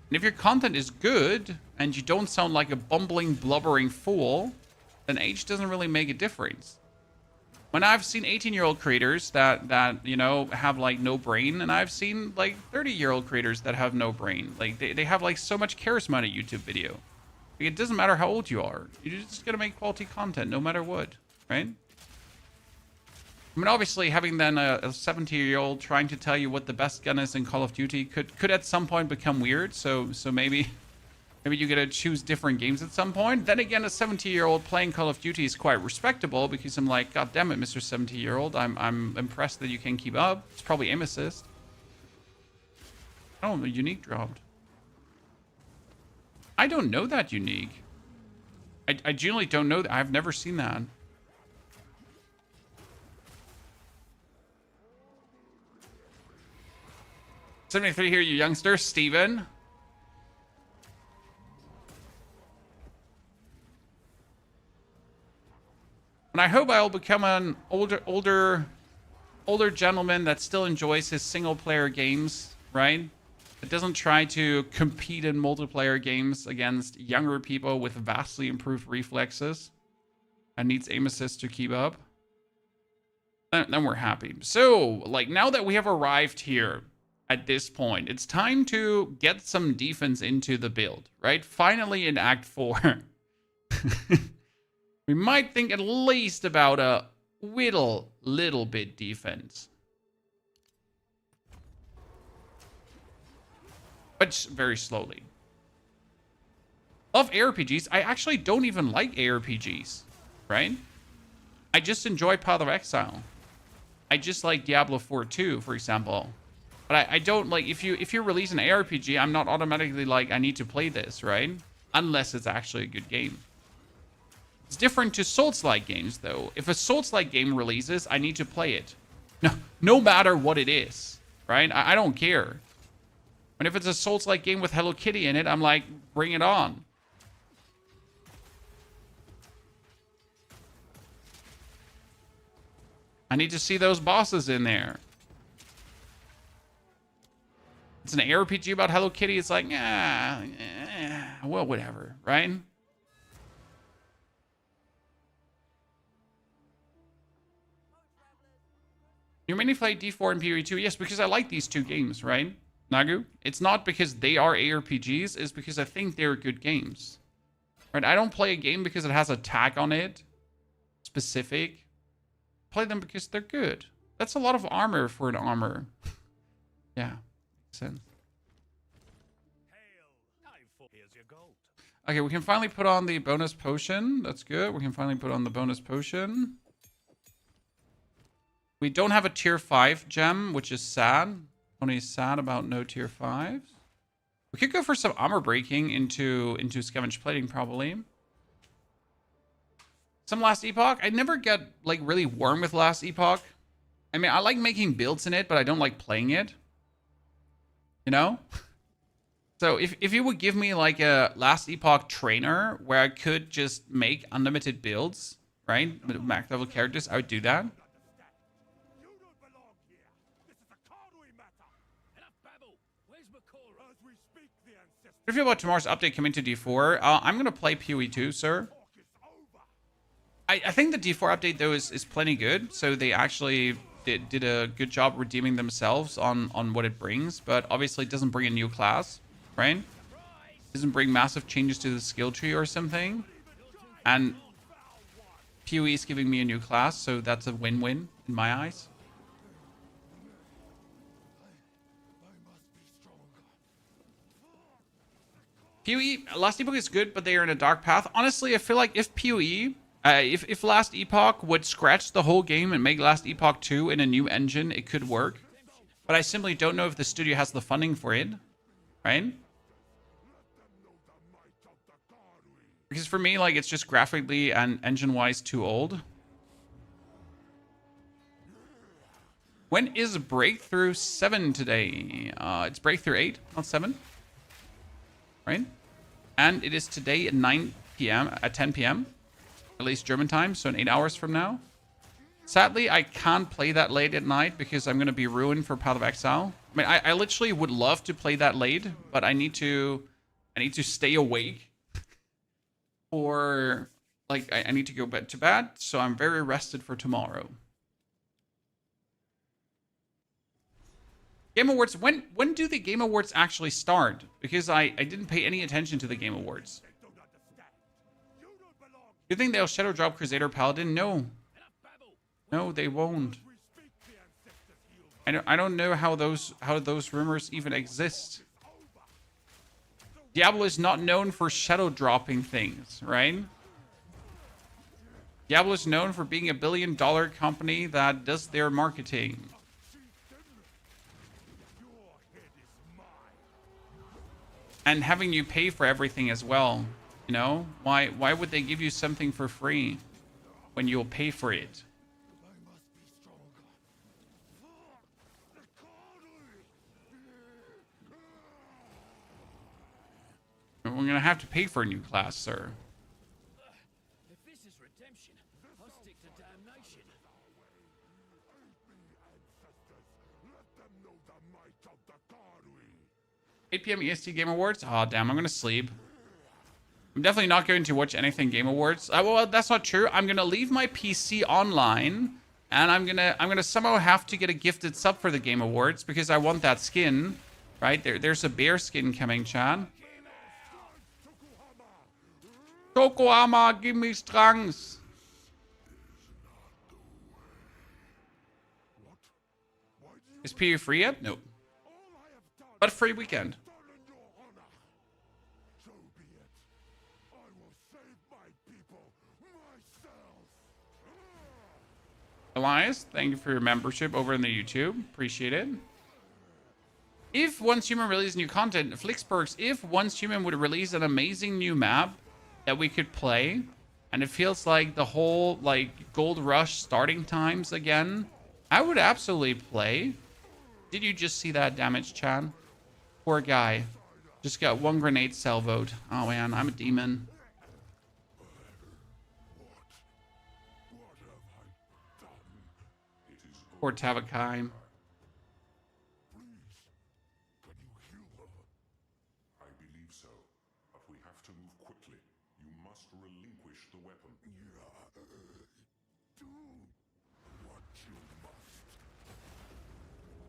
And if your content is good and you don't sound like a bumbling, blubbering fool, then age doesn't really make a difference. When I've seen 18-year-old creators that you know, have like no brain, and I've seen like 30-year-old creators that have no brain. Like they have like so much charisma in a YouTube video. Like, it doesn't matter how old you are. You're just gonna make quality content no matter what, right? I mean, obviously, having then a 70-year-old trying to tell you what the best gun is in Call of Duty could at some point become weird. So maybe you gotta choose different games at some point. Then again, a 70-year-old playing Call of Duty is quite respectable, because I'm like, God damn it, Mr. 70-year-old, I'm impressed that you can keep up. It's probably aim assist. Oh, the unique dropped. I don't know that unique. I genuinely don't know that. I've never seen that. $73 here, you youngster. Steven. And I hope I'll become an older gentleman that still enjoys his single player games, right? It doesn't try to compete in multiplayer games against younger people with vastly improved reflexes and needs aim assist to keep up. Then we're happy. So, like, now that we have arrived here at this point, it's time to get some defense into the build, right? Finally in Act 4. We might think at least about a little bit defense. But very slowly. Love ARPGs. I actually don't even like ARPGs, right? I just enjoy Path of Exile. I just like Diablo 4 2, for example. But I don't like, if you release an ARPG, I'm not automatically like, I need to play this, right? Unless it's actually a good game. It's different to Souls-like games, though. If a Souls-like game releases, I need to play it. No matter what it is, right? I don't care. And if it's a Souls-like game with Hello Kitty in it, I'm like, bring it on. I need to see those bosses in there. It's an ARPG about Hello Kitty. It's like, well, whatever, right? You mainly play D4 and POE 2? Yes, because I like these two games, right? Nagu? It's not because they are ARPGs, it's because I think they're good games. Right? I don't play a game because it has a tag on it. Specific. I play them because they're good. That's a lot of armor for an armor. Yeah. Makes sense. Okay, we can finally put on the bonus potion. That's good. We can finally put on the bonus potion. We don't have a tier 5 gem, which is sad. Only sad about no tier 5s. We could go for some armor breaking into scavenge plating, probably. Some Last Epoch. I never get like really warm with Last Epoch. I mean, I like making builds in it, but I don't like playing it. You know? So if you would give me like a Last Epoch trainer where I could just make unlimited builds, right? With max level characters, I would do that. Where's Makora? As we speak, the ancestors What do you feel about tomorrow's update coming to D4? I'm going to play POE 2, sir. talk is over. I think the D4 update, though, is plenty good. So they actually did a good job redeeming themselves on what it brings. But obviously, it doesn't bring a new class, right? It doesn't bring massive changes to the skill tree or something. And POE is giving me a new class, so that's a win-win in my eyes. POE, Last Epoch is good, but they are in a dark path. Honestly, I feel like if POE, if Last Epoch would scratch the whole game and make Last Epoch 2 in a new engine, it could work. But I simply don't know if the studio has the funding for it, right? Because for me, like, it's just graphically and engine-wise too old. When is Breakthrough 7 today? It's Breakthrough 8, not 7. Right? And it is today at 9 p.m., at 10 p.m. At least German time, so in 8 hours from now. Sadly, I can't play that late at night because I'm going to be ruined for Path of Exile. I mean, I literally would love to play that late, but I need to stay awake. Or, like, I need to go to bed, so I'm very rested for tomorrow. Game Awards, when do the Game Awards actually start? Because I didn't pay any attention to the Game Awards. They don't understand. You don't belong. You think they'll Shadow Drop Crusader Paladin? No. No, they won't. As we speak, the ancestors heal. I don't know how those rumors even exist. Diablo is not known for shadow dropping things, right? Diablo is known for being a billion-dollar company that does their marketing. And having you pay for everything as well, you know? Why would they give you something for free when you'll pay for it? We're gonna have to pay for a new class, sir. If this is redemption, I'll stick to damnation. 8 p.m. EST Game Awards? Oh, damn, I'm gonna sleep. I'm definitely not going to watch anything Game Awards. Well, that's not true. I'm gonna leave my PC online, and I'm gonna somehow have to get a gifted sub for the Game Awards because I want that skin. Right? There's a bear skin coming, Chan. Tokohama, give me strangs. Is PU free yet? Nope. But free weekend. So be it. I will save my people myself. Elias, thank you for your membership over in the YouTube. Appreciate it. If Once Human releases new content, Flixperks, if Once Human would release an amazing new map that we could play, and it feels like the whole, like, Gold Rush starting times again, I would absolutely play. Did you just see that damage, Chan? Poor guy. Just got one grenade salvoed. Oh, man, I'm a demon. Poor Tavakai. I believe so, but we have to move quickly. You must relinquish the weapon. Do what you must.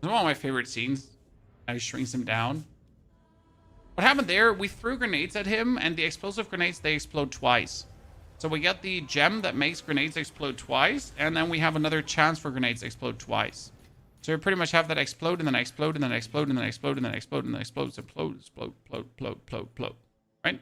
It's one of my favorite scenes. He shrinks him down. What happened there? We threw grenades at him, and the explosive grenades, they explode twice. So we get the gem that makes grenades explode twice, and then we have another chance for grenades to explode twice. So we pretty much have that explode, and then explode, and then explode, and then explode, and then explode, and then explode, explode, explode, explode, explode, explode, explode. Right?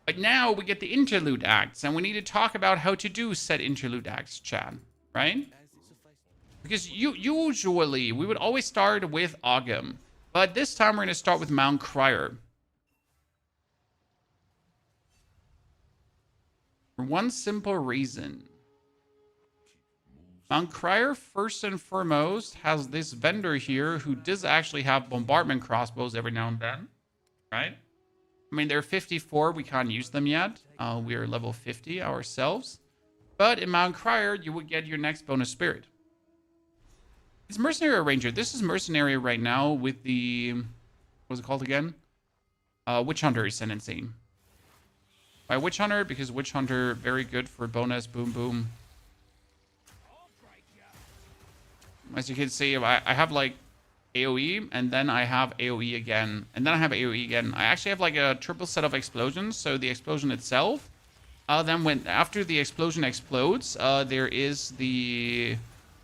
But now we get the Interlude Acts, and we need to talk about how to do said Interlude Acts, Chad. Right? Because usually we would always start with Ogham. But this time we're going to start with Mount Crier. For one simple reason. Mount Crier, first and foremost, has this vendor here who does actually have bombardment crossbows every now and then. Right? I mean, they're 54. We can't use them yet. We're level 50 ourselves. But in Mount Crier, you would get your next bonus spirit. It's Mercenary or Ranger. This is Mercenary right now with the... What's it called again? Witch Hunter is an insane. By Witch Hunter, because Witch Hunter, very good for bonus. Boom, boom. As you can see, I have like AoE, and then I have AoE again, and then I have AoE again. I actually have like a triple set of explosions. So the explosion itself, then after the explosion explodes, there is the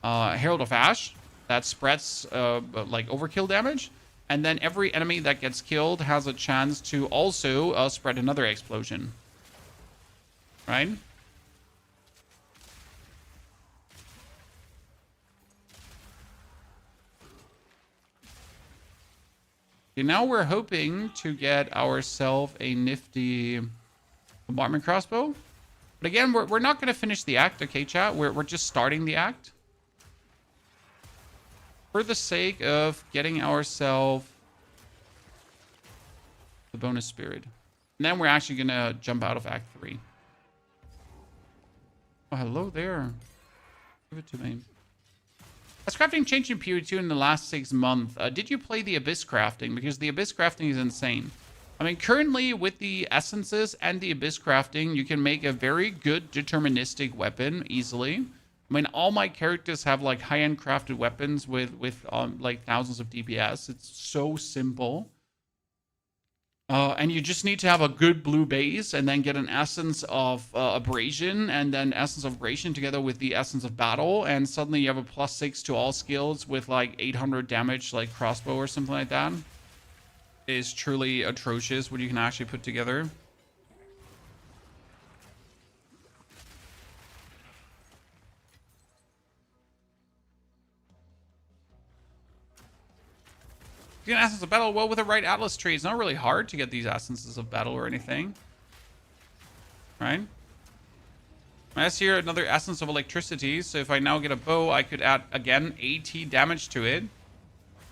Herald of Ash that spreads like overkill damage, and then every enemy that gets killed has a chance to also spread another explosion. Right? Okay, now we're hoping to get ourselves a nifty bombardment crossbow. But again, we're not going to finish the act, okay, chat? We're just starting the act. For the sake of getting ourselves the bonus spirit. And then we're actually going to jump out of Act 3. Oh, hello there. Give it to me. Has crafting changed in POE2 in the last 6 months? Did you play the Abyss crafting? Because the Abyss crafting is insane. I mean, currently with the essences and the Abyss crafting, you can make a very good deterministic weapon easily. I mean, all my characters have like high-end crafted weapons with like thousands of DPS. It's so simple. And you just need to have a good blue base and then get an essence of abrasion, and then essence of abrasion together with the essence of battle, and suddenly you have a +6 to all skills with like 800 damage like crossbow or something like that. It is truly atrocious what you can actually put together. You get an essence of battle. Well, with the right Atlas tree, it's not really hard to get these essences of battle or anything. Right? I see here another essence of electricity. So if I now get a bow, I could add, again, 80 damage to it.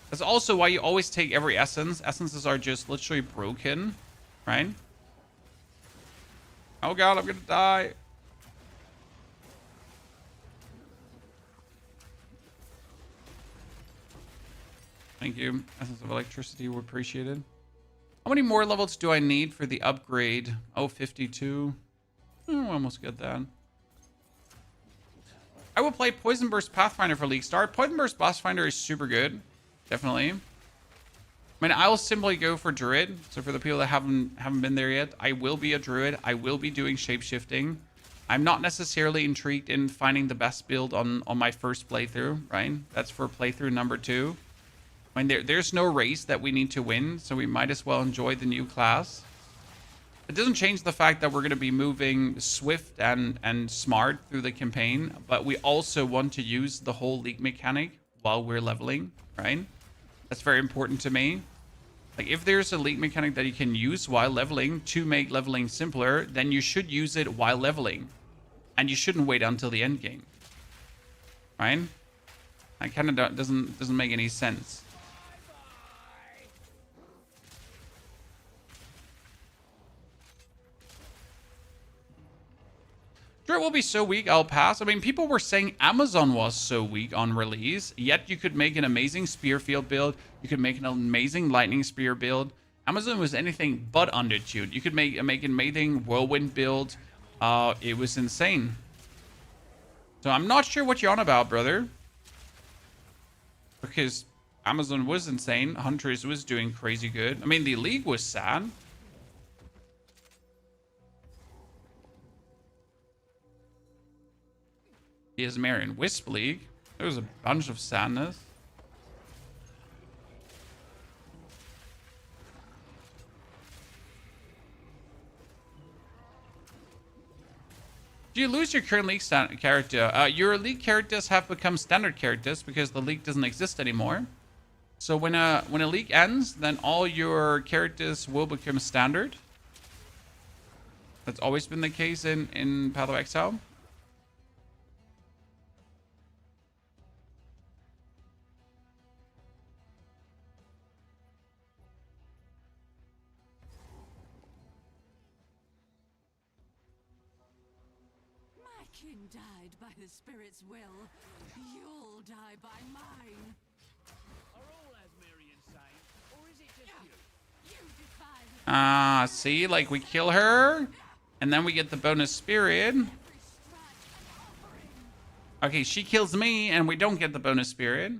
That's also why you always take every essence. Essences are just literally broken. Right? Oh god, I'm gonna die. Thank you. Essence of electricity were appreciated. How many more levels do I need for the upgrade? Oh, 52. Oh, almost get that. I will play Poison Burst Pathfinder for League Start. Poison Burst Pathfinder is super good. Definitely. I mean, I'll simply go for Druid. So for the people that haven't been there yet, I will be a Druid. I will be doing shapeshifting. I'm not necessarily intrigued in finding the best build on my first playthrough, right? That's for playthrough number 2. I mean, there's no race that we need to win, so we might as well enjoy the new class. It doesn't change the fact that we're going to be moving swift and smart through the campaign, but we also want to use the whole league mechanic while we're leveling, right? That's very important to me. Like, if there's a league mechanic that you can use while leveling to make leveling simpler, then you should use it while leveling. And you shouldn't wait until the end game. Right? That kind of doesn't make any sense. Sure, it will be so weak, I'll pass. I mean, people were saying Amazon was so weak on release, yet you could make an amazing spear field build. You could make an amazing lightning spear build. Amazon was anything but undertuned. You could make an amazing whirlwind build. It was insane. So I'm not sure what you're on about, brother. Because Amazon was insane. Huntress was doing crazy good. I mean, the League was sad. He is Marion Wisp League. There was a bunch of sadness. Do you lose your current league character? Your league characters have become standard characters because the league doesn't exist anymore. So when a league ends, then all your characters will become standard. That's always been the case in Path of Exile. kin died by the spirit's will. You'll die by mine. Are all Asmerians sane, or is it just you? You defy the See, like we kill her, and then we get the bonus spirit. strike and offering. Okay, she kills me, and we don't get the bonus spirit.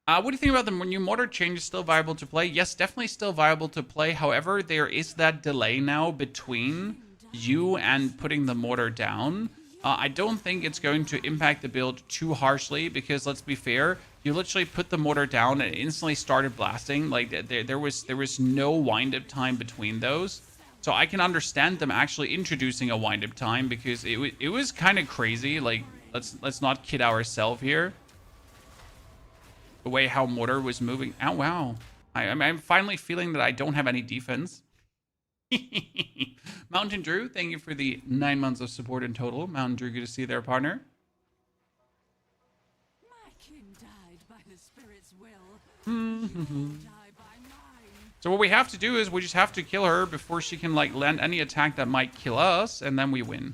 What do you think about the new mortar change? Is still viable to play? Yes, definitely still viable to play. However, there is that delay now between you and putting the mortar down. I don't think it's going to impact the build too harshly because, let's be fair, you literally put the mortar down and it instantly started blasting. Like there was no wind-up time between those. So I can understand them actually introducing a wind-up time because it was kind of crazy. Like let's not kid ourselves here. The way how mortar was moving. Oh wow, I'm finally feeling that I don't have any defense. Mountain Drew, thank you for the 9 months of support in total. Mountain Drew, good to see you there, partner. My kin died by the spirit's will. You'll die by mine. So what we have to do is we just have to kill her before she can like land any attack that might kill us, and then we win.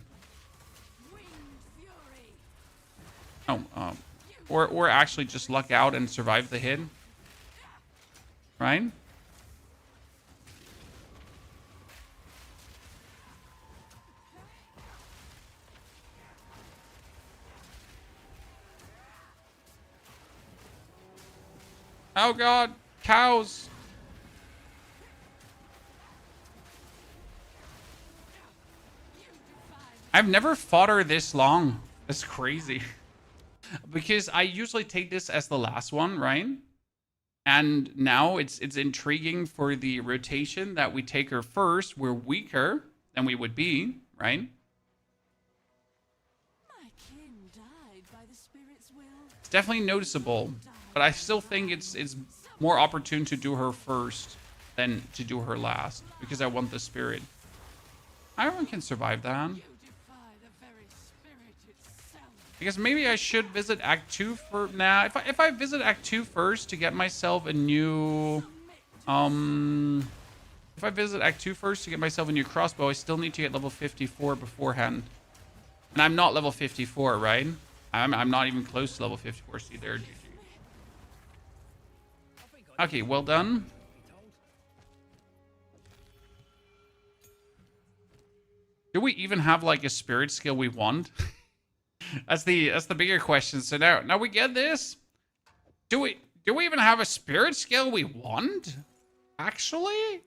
Winged fury. Oh, or actually just luck out and survive the hit, right? Oh god, cows. I've never fought her this long. That's crazy. Because I usually take this as the last one, right? And now it's intriguing for the rotation that we take her first. We're weaker than we would be, right? My kin died by the spirit's will. It's definitely noticeable, but I still think it's more opportune to do her first than to do her last because I want the spirit. Everyone can survive that. You defy the very spirit itself. I guess maybe I should visit Act 2 for now. If I visit Act 2 first to get myself a new if I visit Act 2 first to get myself a new crossbow, I still need to get level 54 beforehand. And I'm not level 54, right? I'm not even close to level 54. See there, GG. Okay, well done. Do we even have like a spirit skill we want? That's the bigger question. So now we get this. Do we even have a spirit skill we want? Actually?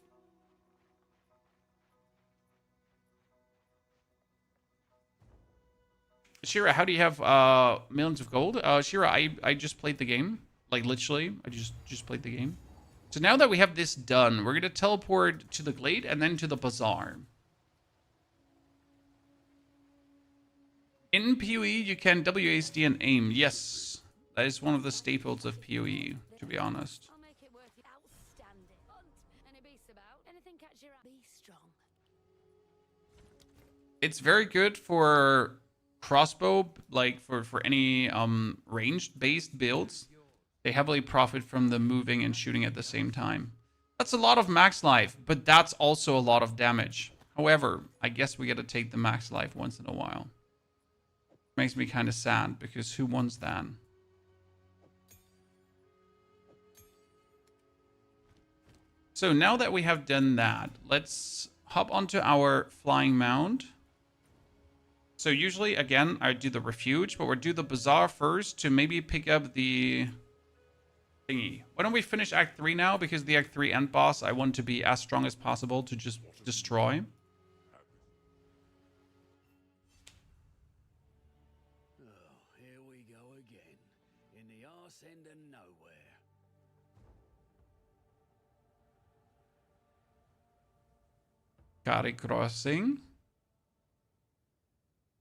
Shira, how do you have millions of gold? Shira, I just played the game. Like literally, I just played the game. So now that we have this done, we're gonna teleport to the glade and then to the bazaar. In POE, you can WASD and aim. Yes, that is one of the staples of POE, to be honest. I'll make it worth it. Outstanding. Hunt. Any beasts about? Anything catch your eye? Be strong. It's very good for crossbow, like for any ranged based builds. They heavily profit from the moving and shooting at the same time. That's a lot of max life, but that's also a lot of damage. However, I guess we gotta take the max life once in a while. Makes me kind of sad, because who wants that? So now that we have done that, let's hop onto our flying mount. So usually, again, I do the refuge, but we'll do the bazaar first to maybe pick up the thingy. Why don't we finish Act 3 now? Because the Act 3 end boss, I want to be as strong as possible to just destroy. Oh, here we go again. In the arse end of nowhere. Kari crossing.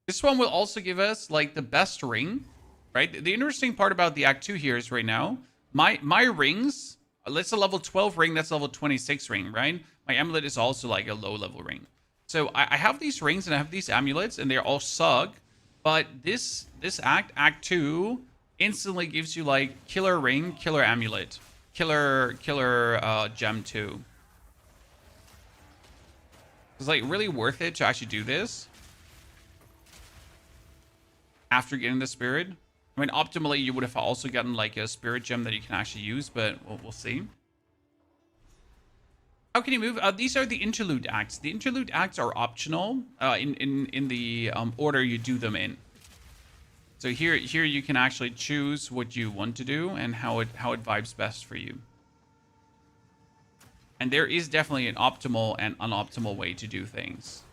This one will also give us like the best ring, right? The interesting part about the Act 2 here is right now, my rings, that's a level 12 ring, that's a level 26 ring, right? My amulet is also like a low level ring. So I have these rings and I have these amulets and they all suck, but this Act 2 instantly gives you like killer ring, killer amulet, killer gem too. It's like really worth it to actually do this. after getting the spirit. I mean, optimally, you would have also gotten like a spirit gem that you can actually use, but we'll see. How can you move? These are the interlude acts. The interlude acts are optional in the order you do them in. So here you can actually choose what you want to do and how it vibes best for you. And there is definitely an optimal and unoptimal way to do things.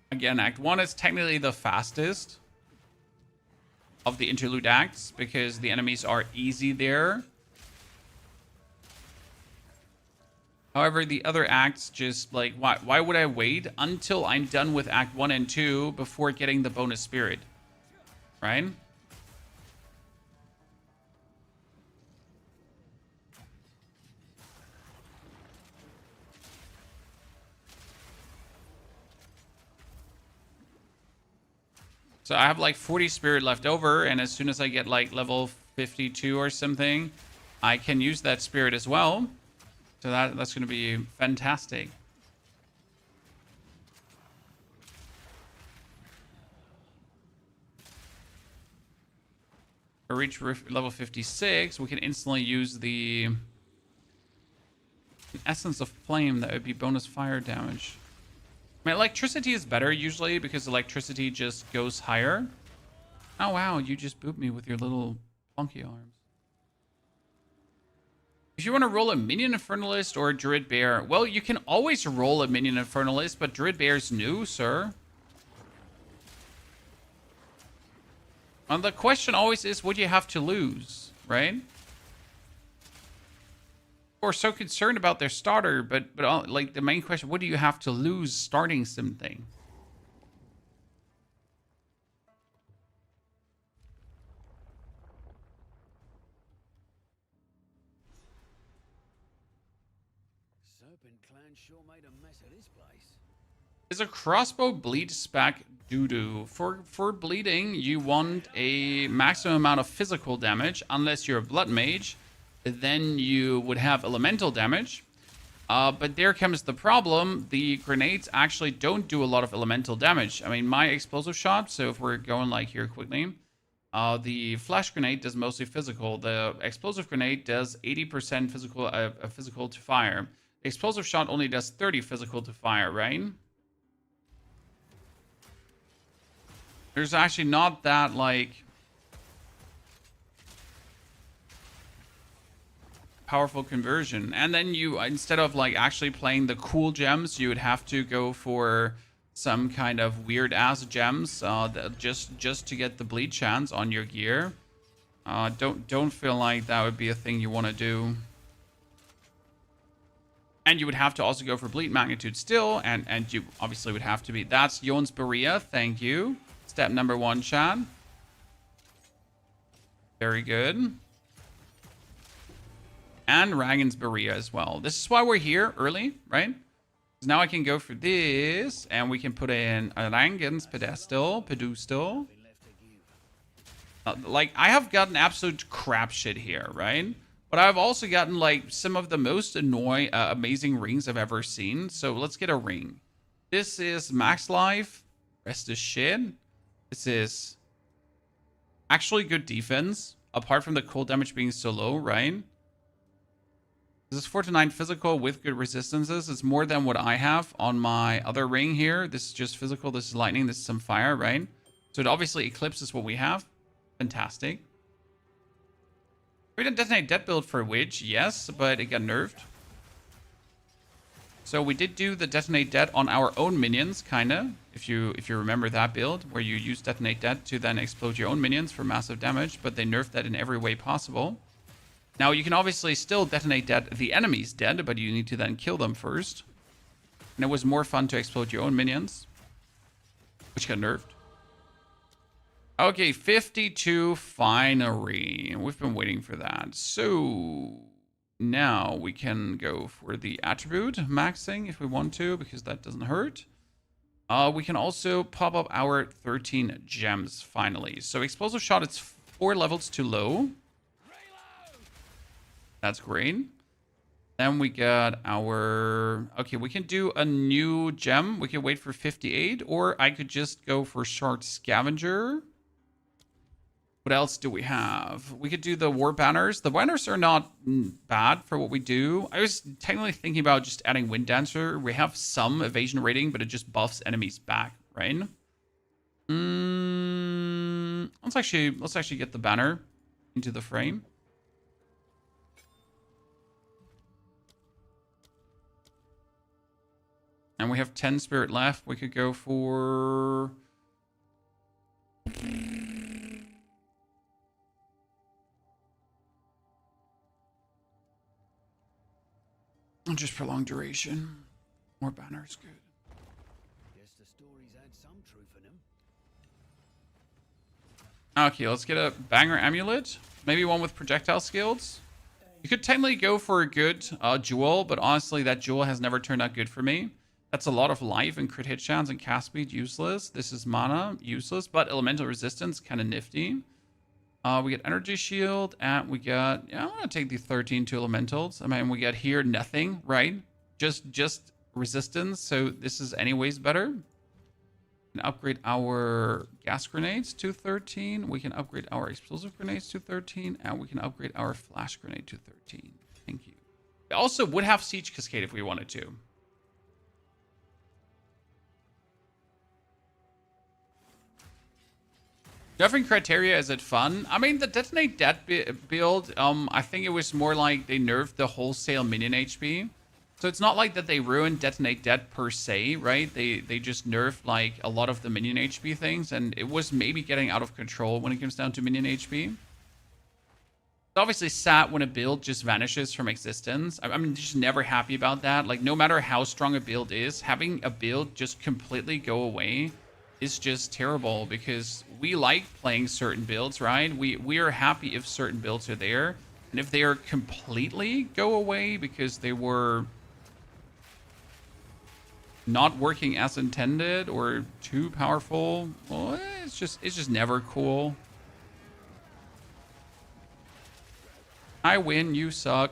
Again, Act 1 is technically the fastest of the interlude acts because the enemies are easy there. However, the other acts just like, why would I wait until I'm done with Act 1 and 2 before getting the bonus spirit? Right? So I have like 40 spirit left over, and as soon as I get like level 52 or something, I can use that spirit as well. So that's going to be fantastic. To reach level 56, we can instantly use the Essence of Flame. That would be bonus fire damage. I mean, electricity is better usually because electricity just goes higher. Oh, wow. You just booped me with your little funky arms. If you want to roll a Minion Infernalist or a Druid Bear, well, you can always roll a Minion Infernalist, but Druid Bear's new, sir. And the question always is, what do you have to lose, right? Or so concerned about their starter, but like the main question, what do you have to lose starting something? Serpent clan sure made a mess of this place. Is a crossbow bleed spec doo-doo? For bleeding, you want a maximum amount of physical damage, unless you're a blood mage. Then you would have elemental damage. But there comes the problem. The grenades actually don't do a lot of elemental damage. I mean, my explosive shot, so if we're going like here quickly, the flash grenade does mostly physical. The explosive grenade does 80% physical to fire. The explosive shot only does 30 physical to fire, right? There's actually not that, like, powerful conversion. And then you, instead of like actually playing the cool gems, you would have to go for some kind of weird ass gems just to get the bleed chance on your gear. Don't feel like that would be a thing you want to do. And you would have to also go for bleed magnitude still, and you obviously would have to be. That's Yon's Berea, thank you. Step number 1, Chad. Very good. And Ragan's Berea as well. This is why we're here early, right? Because now I can go for this, and we can put in a Ragan's pedestal. Like, I have gotten absolute crap shit here, right? But I've also gotten, like, some of the most amazing rings I've ever seen. So let's get a ring. This is max life. Rest is shit. This is actually good defense, apart from the cold damage being so low, right? This is 4 to 9 physical with good resistances. It's more than what I have on my other ring here. This is just physical. This is lightning. This is some fire, right? So it obviously eclipses what we have. Fantastic. We didn't detonate death build for Witch, yes, but it got nerfed. So we did do the detonate death on our own minions, kinda. If you remember that build, where you use detonate death to then explode your own minions for massive damage, but they nerfed that in every way possible. Now, you can obviously still detonate dead the enemy's dead, but you need to then kill them first. And it was more fun to explode your own minions, which got nerfed. Okay, 52 finery. We've been waiting for that. So now we can go for the attribute maxing if we want to, because that doesn't hurt. We can also pop up our 13 gems finally. So explosive shot, it's 4 levels too low. That's great. Then we got our... Okay, we can do a new gem. We can wait for 58, or I could just go for Shark Scavenger. What else do we have? We could do the War Banners. The banners are not bad for what we do. I was technically thinking about just adding Wind Dancer. We have some evasion rating, but it just buffs enemies back, right? Let's actually get the banner into the frame. And we have 10 spirit left. We could go for... just prolonged duration. More banners, good. Guess the stories had some truth in them. Okay, let's get a banger amulet. Maybe one with projectile skills. You could technically go for a good jewel, but honestly, that jewel has never turned out good for me. That's a lot of life and crit hit chance and cast speed, useless. This is mana, useless, but elemental resistance, kind of nifty. We get energy shield, and we got... Yeah, I want to take the 13 to elementals. I mean, we got here nothing, right? Just resistance, so this is anyways better. We can upgrade our gas grenades to 13. We can upgrade our explosive grenades to 13, and we can upgrade our flash grenade to 13. Thank you. We also would have Siege Cascade if we wanted to. Different criteria, is it fun? I mean, the Detonate Debt build, I think it was more like they nerfed the wholesale minion HP. So it's not like that they ruined Detonate Debt per se, right? They just nerfed like a lot of the minion HP things, and it was maybe getting out of control when it comes down to minion HP. It's obviously sad when a build just vanishes from existence. I'm just never happy about that. Like, no matter how strong a build is, having a build just completely go away is just terrible, because we like playing certain builds, right? We are happy if certain builds are there, and if they are completely go away because they were not working as intended or too powerful, well, it's just never cool. I win, you suck.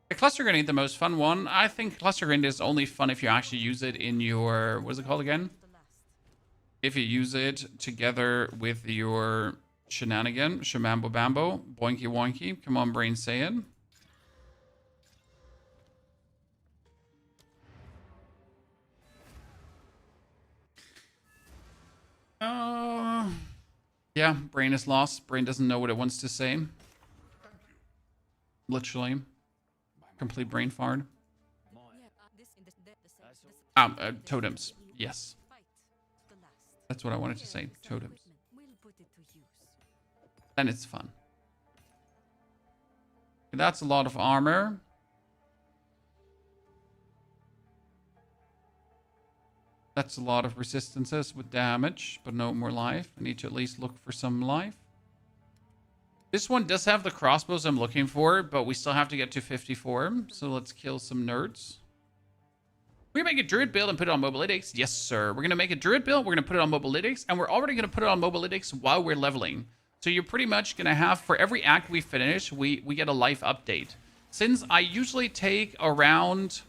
The cluster grenade, the most fun one. I think cluster grenade is only fun if you actually use it in your... What is it called again? If you use it together with your shenanigan. Shamambo bambo. Boinky wonky. Come on, brain, say it. Yeah, brain is lost. Brain doesn't know what it wants to say. Literally. Complete brain fart. Totems. Yes. That's what I wanted to say. Totems. Then it's fun. That's a lot of armor. That's a lot of resistances with damage, but no more life. I need to at least look for some life. This one does have the crossbows I'm looking for, but we still have to get to 54. So let's kill some nerds. We're going to make a druid build and put it on mobilytics. Yes, sir. We're going to make a druid build. We're going to put it on mobilytics. And we're already going to put it on mobilytics while we're leveling. So you're pretty much going to have, for every act we finish, we get a life update. Since I usually take around...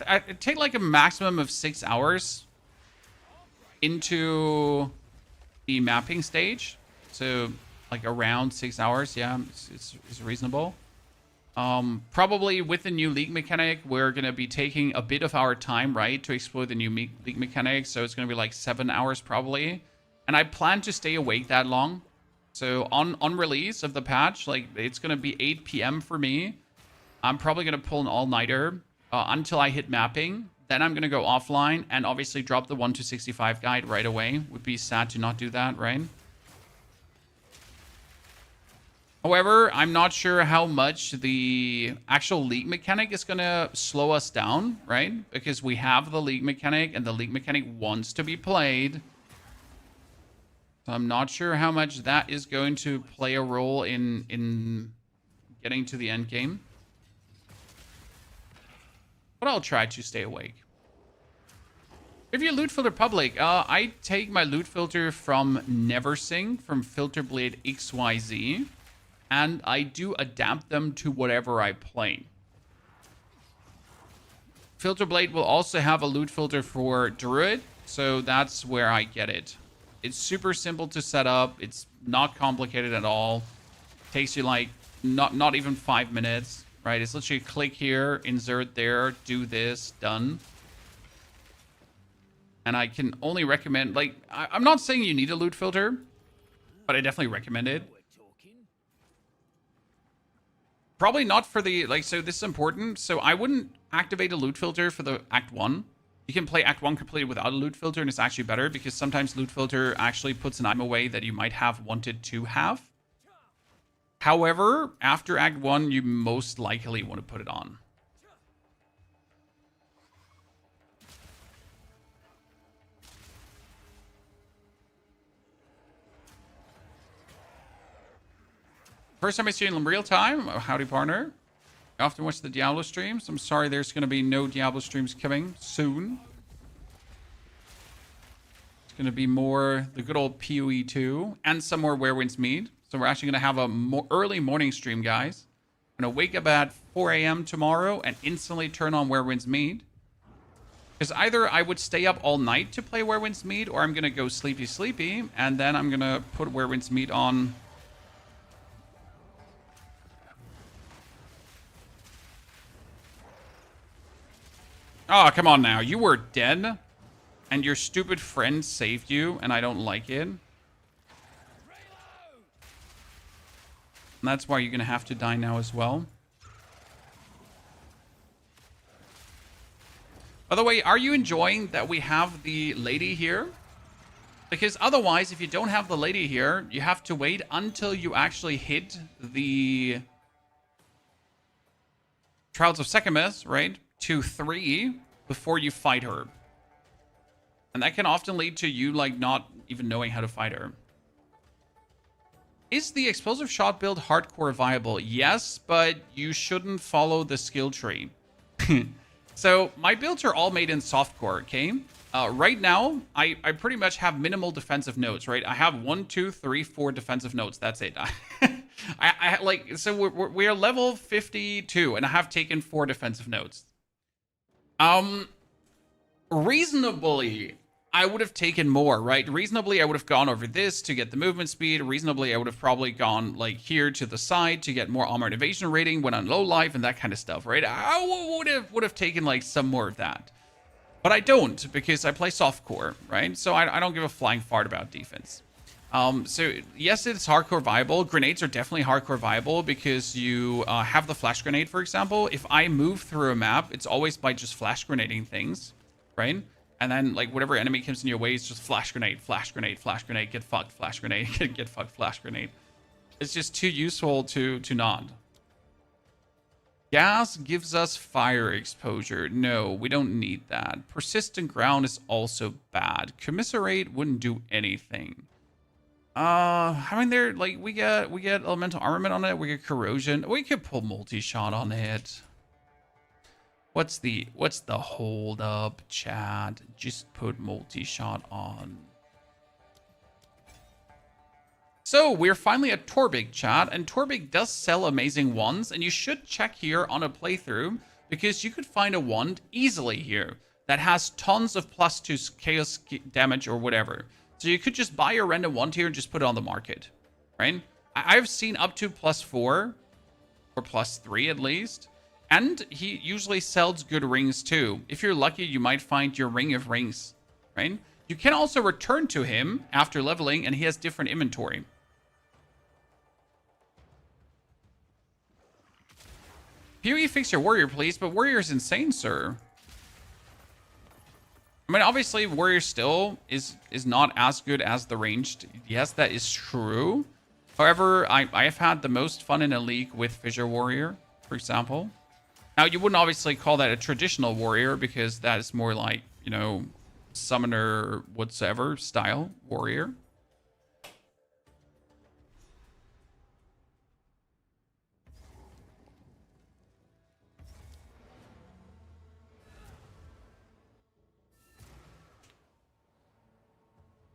I take like a maximum of 6 hours into the mapping stage. So like around 6 hours. Yeah, it's reasonable. Probably with the new league mechanic, we're going to be taking a bit of our time, right, to explore the new league mechanic. So it's going to be like 7 hours probably. And I plan to stay awake that long. So on release of the patch, like it's going to be 8 p.m. for me. I'm probably going to pull an all-nighter until I hit mapping. Then I'm going to go offline and obviously drop the 1 to 65 guide right away. Would be sad to not do that, right? However, I'm not sure how much the actual league mechanic is going to slow us down, right? Because we have the league mechanic and the league mechanic wants to be played. So I'm not sure how much that is going to play a role in getting to the end game. But I'll try to stay awake. If you loot filter public, I take my loot filter from Neversing, from Filterblade XYZ, and I do adapt them to whatever I play. Filterblade will also have a loot filter for Druid, so that's where I get it. It's super simple to set up. It's not complicated at all. Takes you like not even 5 minutes, right? It's literally click here, insert there, do this, done. And I can only recommend, like, I'm not saying you need a loot filter, but I definitely recommend it. Probably not for the, like, so this is important. So I wouldn't activate a loot filter for the Act 1. You can play Act 1 completely without a loot filter, and it's actually better because sometimes loot filter actually puts an item away that you might have wanted to have. However, after Act 1, you most likely want to put it on. First time I see you in real time. Howdy, partner. I often watch the Diablo streams. I'm sorry there's going to be no Diablo streams coming soon. It's going to be more the good old POE 2 and some more Where Winds Meet. So we're actually going to have a early morning stream, guys. I'm going to wake up at 4 a.m. tomorrow and instantly turn on Where Winds Meet. Because either I would stay up all night to play Where Winds Meet, or I'm going to go sleepy, and then I'm going to put Where Winds Meet on. Oh, come on now. You were dead, and your stupid friend saved you, and I don't like it. And that's why you're going to have to die now as well. By the way, are you enjoying that we have the lady here? Because otherwise, if you don't have the lady here, you have to wait until you actually hit the Trials of Sekhmet, right? To 3 before you fight her. And that can often lead to you, like, not even knowing how to fight her. Is the explosive shot build hardcore viable? Yes, but you shouldn't follow the skill tree. So, my builds are all made in softcore, okay? Right now, I pretty much have minimal defensive notes, right? I have 1, 2, 3, 4 defensive notes. That's it. I like, so we're level 52, and I have taken 4 defensive notes. Reasonably, I would have taken more, right? Reasonably, I would have gone over this to get the movement speed. Reasonably, I would have probably gone, like, here to the side to get more armor and evasion rating when on low life and that kind of stuff, right? I would have taken, like, some more of that. But I don't, because I play softcore, right? So I don't give a flying fart about defense. So yes, it's hardcore viable. Grenades are definitely hardcore viable because you have the flash grenade, for example. If I move through a map, it's always by just flash grenading things, right? And then, like, whatever enemy comes in your way is just flash grenade, flash grenade, flash grenade, get fucked, flash grenade, get fucked, flash grenade. It's just too useful to not. Gas gives us fire exposure. No, we don't need that. Persistent ground is also bad. Commiserate wouldn't do anything. I mean, there, like, we get elemental armament on it. We get corrosion. We could pull multi-shot on it. What's the hold up, Chad? Just put multi-shot on. So we're finally at Torbig, chat, and Torbig does sell amazing wands, and you should check here on a playthrough because you could find a wand easily here that has tons of +2 chaos damage or whatever. So you could just buy a random wand here and just put it on the market, right? I've seen up to +4 or +3 at least, and he usually sells good rings too. If you're lucky, you might find your ring of rings, right? You can also return to him after leveling, and he has different inventory. POE, fix your warrior, please. But warrior is insane, sir. I mean, obviously, warrior still is not as good as the ranged. Yes, that is true. However, I have had the most fun in a league with Fissure Warrior, for example. Now, you wouldn't obviously call that a traditional warrior because that is more like, you know, summoner whatsoever style warrior.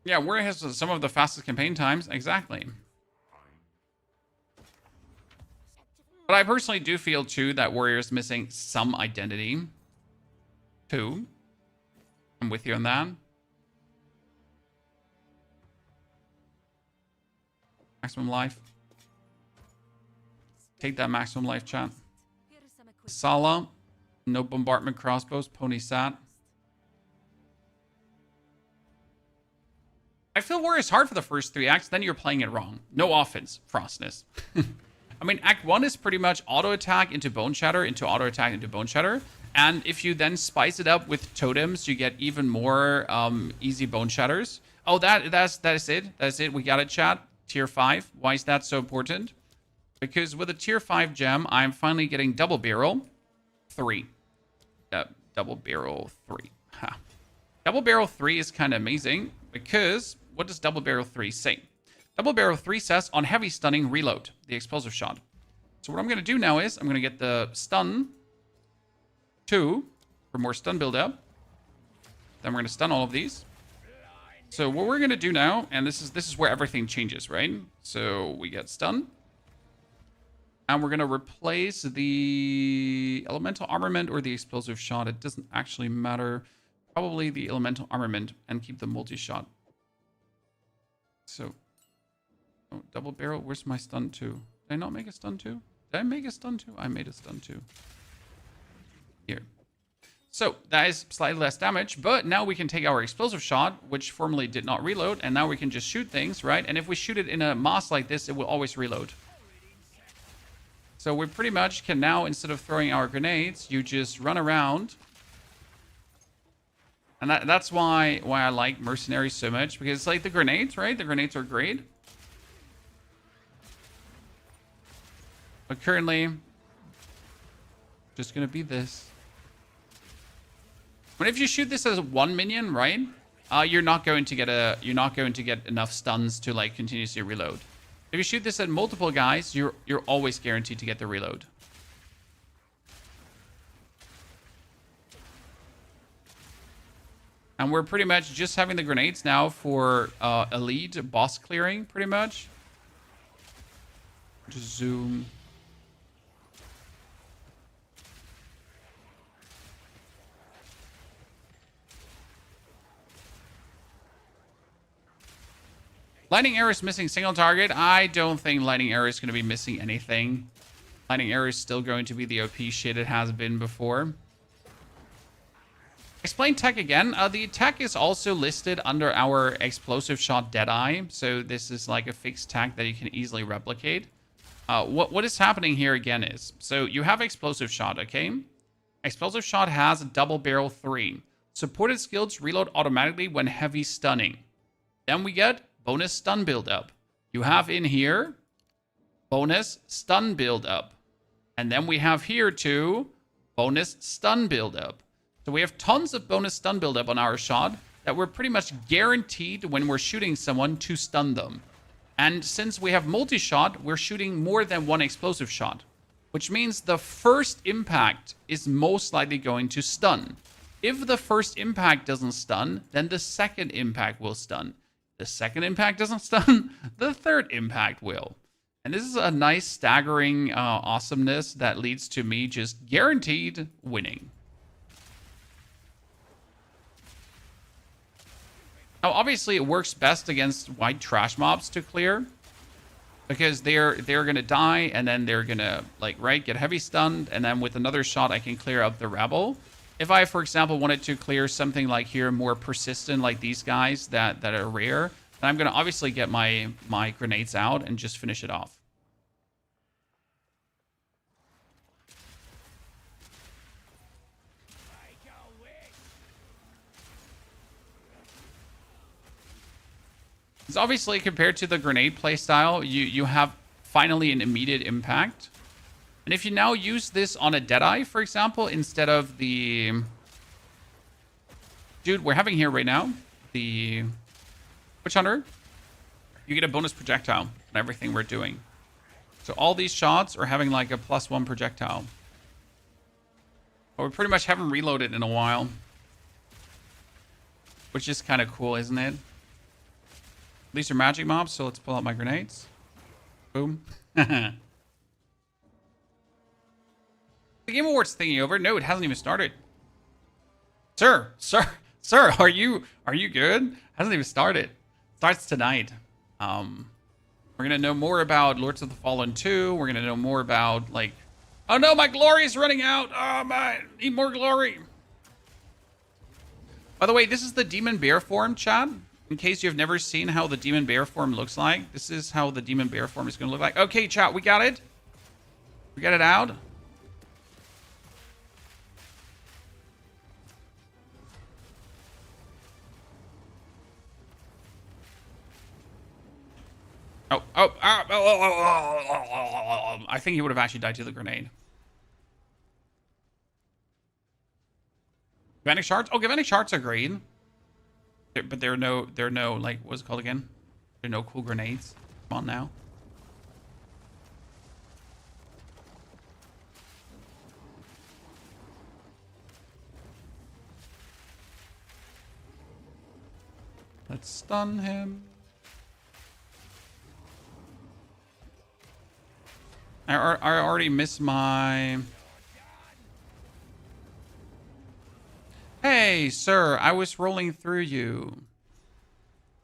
Yeah, Warrior has some of the fastest campaign times. Exactly. But I personally do feel, too, that Warrior is missing some identity, too. I'm with you on that. Maximum life. Take that maximum life, chat. Sala. No bombardment crossbows. Pony sat. I feel Warrior's hard for the first 3 acts, then you're playing it wrong. No offense, Frostness. I mean, Act 1 is pretty much auto-attack into Bone Shatter, into auto-attack into Bone Shatter. And if you then spice it up with totems, you get even more easy Bone Shatters. Oh, that is it. That's it. We got it, chat. Tier 5. Why is that so important? Because with a Tier 5 gem, I'm finally getting Double Barrel 3. Double Barrel 3. Ha. Double Barrel 3 is kind of amazing because what does Double Barrel 3 say? Double Barrel 3 says on heavy stunning, reload the explosive shot. So what I'm going to do now is I'm going to get the stun 2 for more stun build up. Then we're going to stun all of these. So what we're going to do now, and this is where everything changes, right? So we get stun. And we're going to replace the elemental armament or the explosive shot. It doesn't actually matter. Probably the elemental armament and keep the multi-shot. So, oh, double barrel. Where's my stun 2? Did I not make a stun 2? Did I make a stun 2? I made a stun 2. Here. So that is slightly less damage, but now we can take our explosive shot, which formerly did not reload, and now we can just shoot things, right? And if we shoot it in a mass like this, it will always reload. So we pretty much can now, instead of throwing our grenades, you just run around. And that's why I like mercenaries so much, because it's like the grenades, right? The grenades are great. But currently, just gonna be this. But if you shoot this as 1 minion, right? You're not going to get enough stuns to like continuously reload. If you shoot this at multiple guys, you're always guaranteed to get the reload. And we're pretty much just having the grenades now for elite boss clearing, pretty much. Just zoom. Lightning Arrow is missing single target. I don't think Lightning Arrow is going to be missing anything. Lightning Arrow is still going to be the OP shit it has been before. Explain tech again. The tech is also listed under our explosive shot Deadeye. So this is like a fixed tech that you can easily replicate. What is happening here again is, so you have explosive shot, okay? Explosive shot has a double barrel 3. Supported skills reload automatically when heavy stunning. Then we get bonus stun build up. You have in here bonus stun build up. And then we have here too bonus stun build up. So we have tons of bonus stun build up on our shot that we're pretty much guaranteed when we're shooting someone to stun them. And since we have multi-shot, we're shooting more than one explosive shot, which means the first impact is most likely going to stun. If the first impact doesn't stun, then the second impact will stun. The second impact doesn't stun, the third impact will. And this is a nice staggering awesomeness that leads to me just guaranteed winning. Now, obviously, it works best against white trash mobs to clear, because they're gonna die, and then they're gonna get heavy stunned, and then with another shot, I can clear up the rebel. If I, for example, wanted to clear something like here more persistent, like these guys that are rare, then I'm gonna obviously get my grenades out and just finish it off. Because obviously, compared to the grenade playstyle, you have finally an immediate impact. And if you now use this on a Deadeye, for example, instead of the dude we're having here right now, the Witch Hunter, you get a bonus projectile on everything we're doing. So all these shots are having like a +1 projectile. But we pretty much haven't reloaded in a while, which is kind of cool, isn't it? These are magic mobs, so let's pull out my grenades. Boom. The Game Awards thingy over? No, it hasn't even started. Sir, are you good? Hasn't even started. Starts tonight. We're gonna know more about Lords of the Fallen 2. We're gonna know more about like, oh no, my glory is running out. Oh my, need more glory. By the way, this is the demon bear form, chat. In case you've never seen how the demon bear form looks like, this is how the demon bear form is gonna look like. Okay, chat, we got it. We got it out. I think he would have actually died to the grenade. Galvanic shards? Oh, galvanic shards are great. But there are no, like, what's it called again? There are no cool grenades. Come on now. Let's stun him. I already missed my... Hey, sir, I was rolling through you.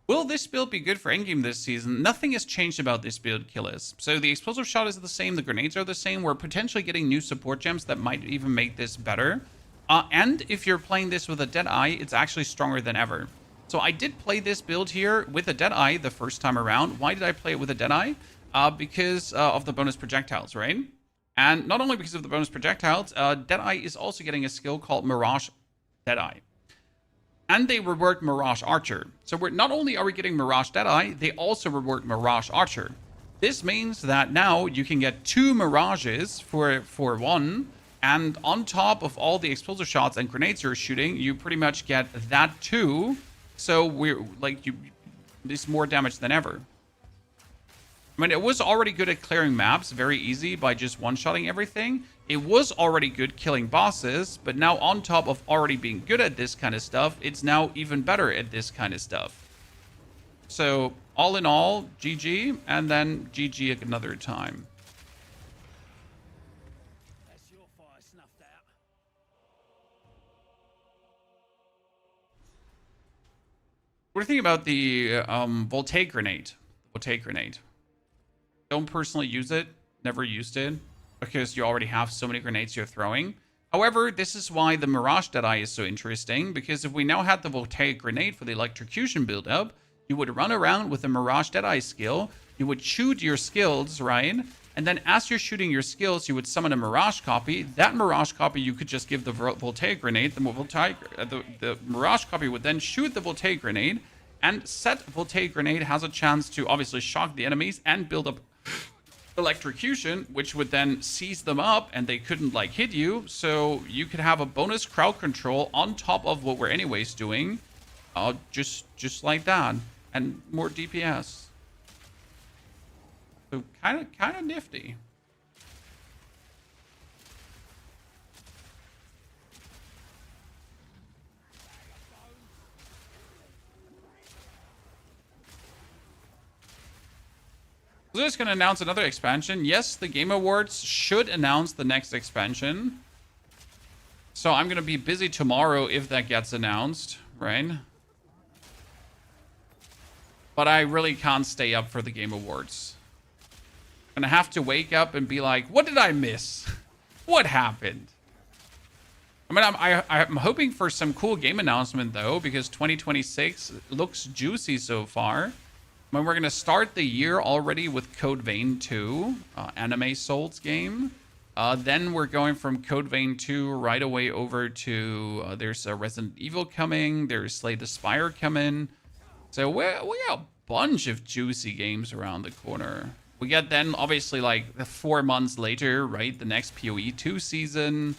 Will this build be good for endgame this season? Nothing has changed about this build, Killis. So the explosive shot is the same, the grenades are the same. We're potentially getting new support gems that might even make this better. And if you're playing this with a Deadeye, it's actually stronger than ever. So I did play this build here with a Deadeye the first time around. Why did I play it with a Deadeye? Because of the bonus projectiles, right? And not only because of the bonus projectiles, Deadeye is also getting a skill called Mirage Deadeye. And they reworked Mirage Archer. So not only are we getting Mirage Deadeye, they also reworked Mirage Archer. This means that now you can get 2 Mirages for 1, and on top of all the explosive shots and grenades you're shooting, you pretty much get that too. So we're like, it's more damage than ever. I mean, it was already good at clearing maps, very easy by just one-shotting everything. It was already good killing bosses, but now on top of already being good at this kind of stuff, it's now even better at this kind of stuff. So, all in all, GG, and then GG at another time. That's your fire snuffed out. What do you think about the voltaic grenade? Voltaic grenade. Don't personally use it. Never used it. Because you already have so many grenades you're throwing. However, this is why the Mirage Deadeye is so interesting. Because if we now had the voltaic grenade for the electrocution build-up, you would run around with the Mirage Deadeye skill. You would shoot your skills, right? And then as you're shooting your skills, you would summon a Mirage copy. That Mirage copy, you could just give the voltaic grenade. The Mirage copy would then shoot the voltaic grenade. And set voltaic grenade has a chance to obviously shock the enemies and build up electrocution, which would then seize them up and they couldn't like hit you. So you could have a bonus crowd control on top of what we're anyways doing. Just like that. And more DPS. So kind of nifty. So just going to announce another expansion. Yes, the Game Awards should announce the next expansion. So I'm going to be busy tomorrow if that gets announced, right? But I really can't stay up for the Game Awards. I'm going to have to wake up and be like, what did I miss? What happened? I mean, I'm hoping for some cool game announcement, though, because 2026 looks juicy so far. I mean, we're going to start the year already with Code Vein 2, Anime Souls game. Then we're going from Code Vein 2 right away over to, there's a Resident Evil coming, there's Slay the Spire coming. So we got a bunch of juicy games around the corner. We get then, obviously, like, 4 months later, right, the next POE 2 season.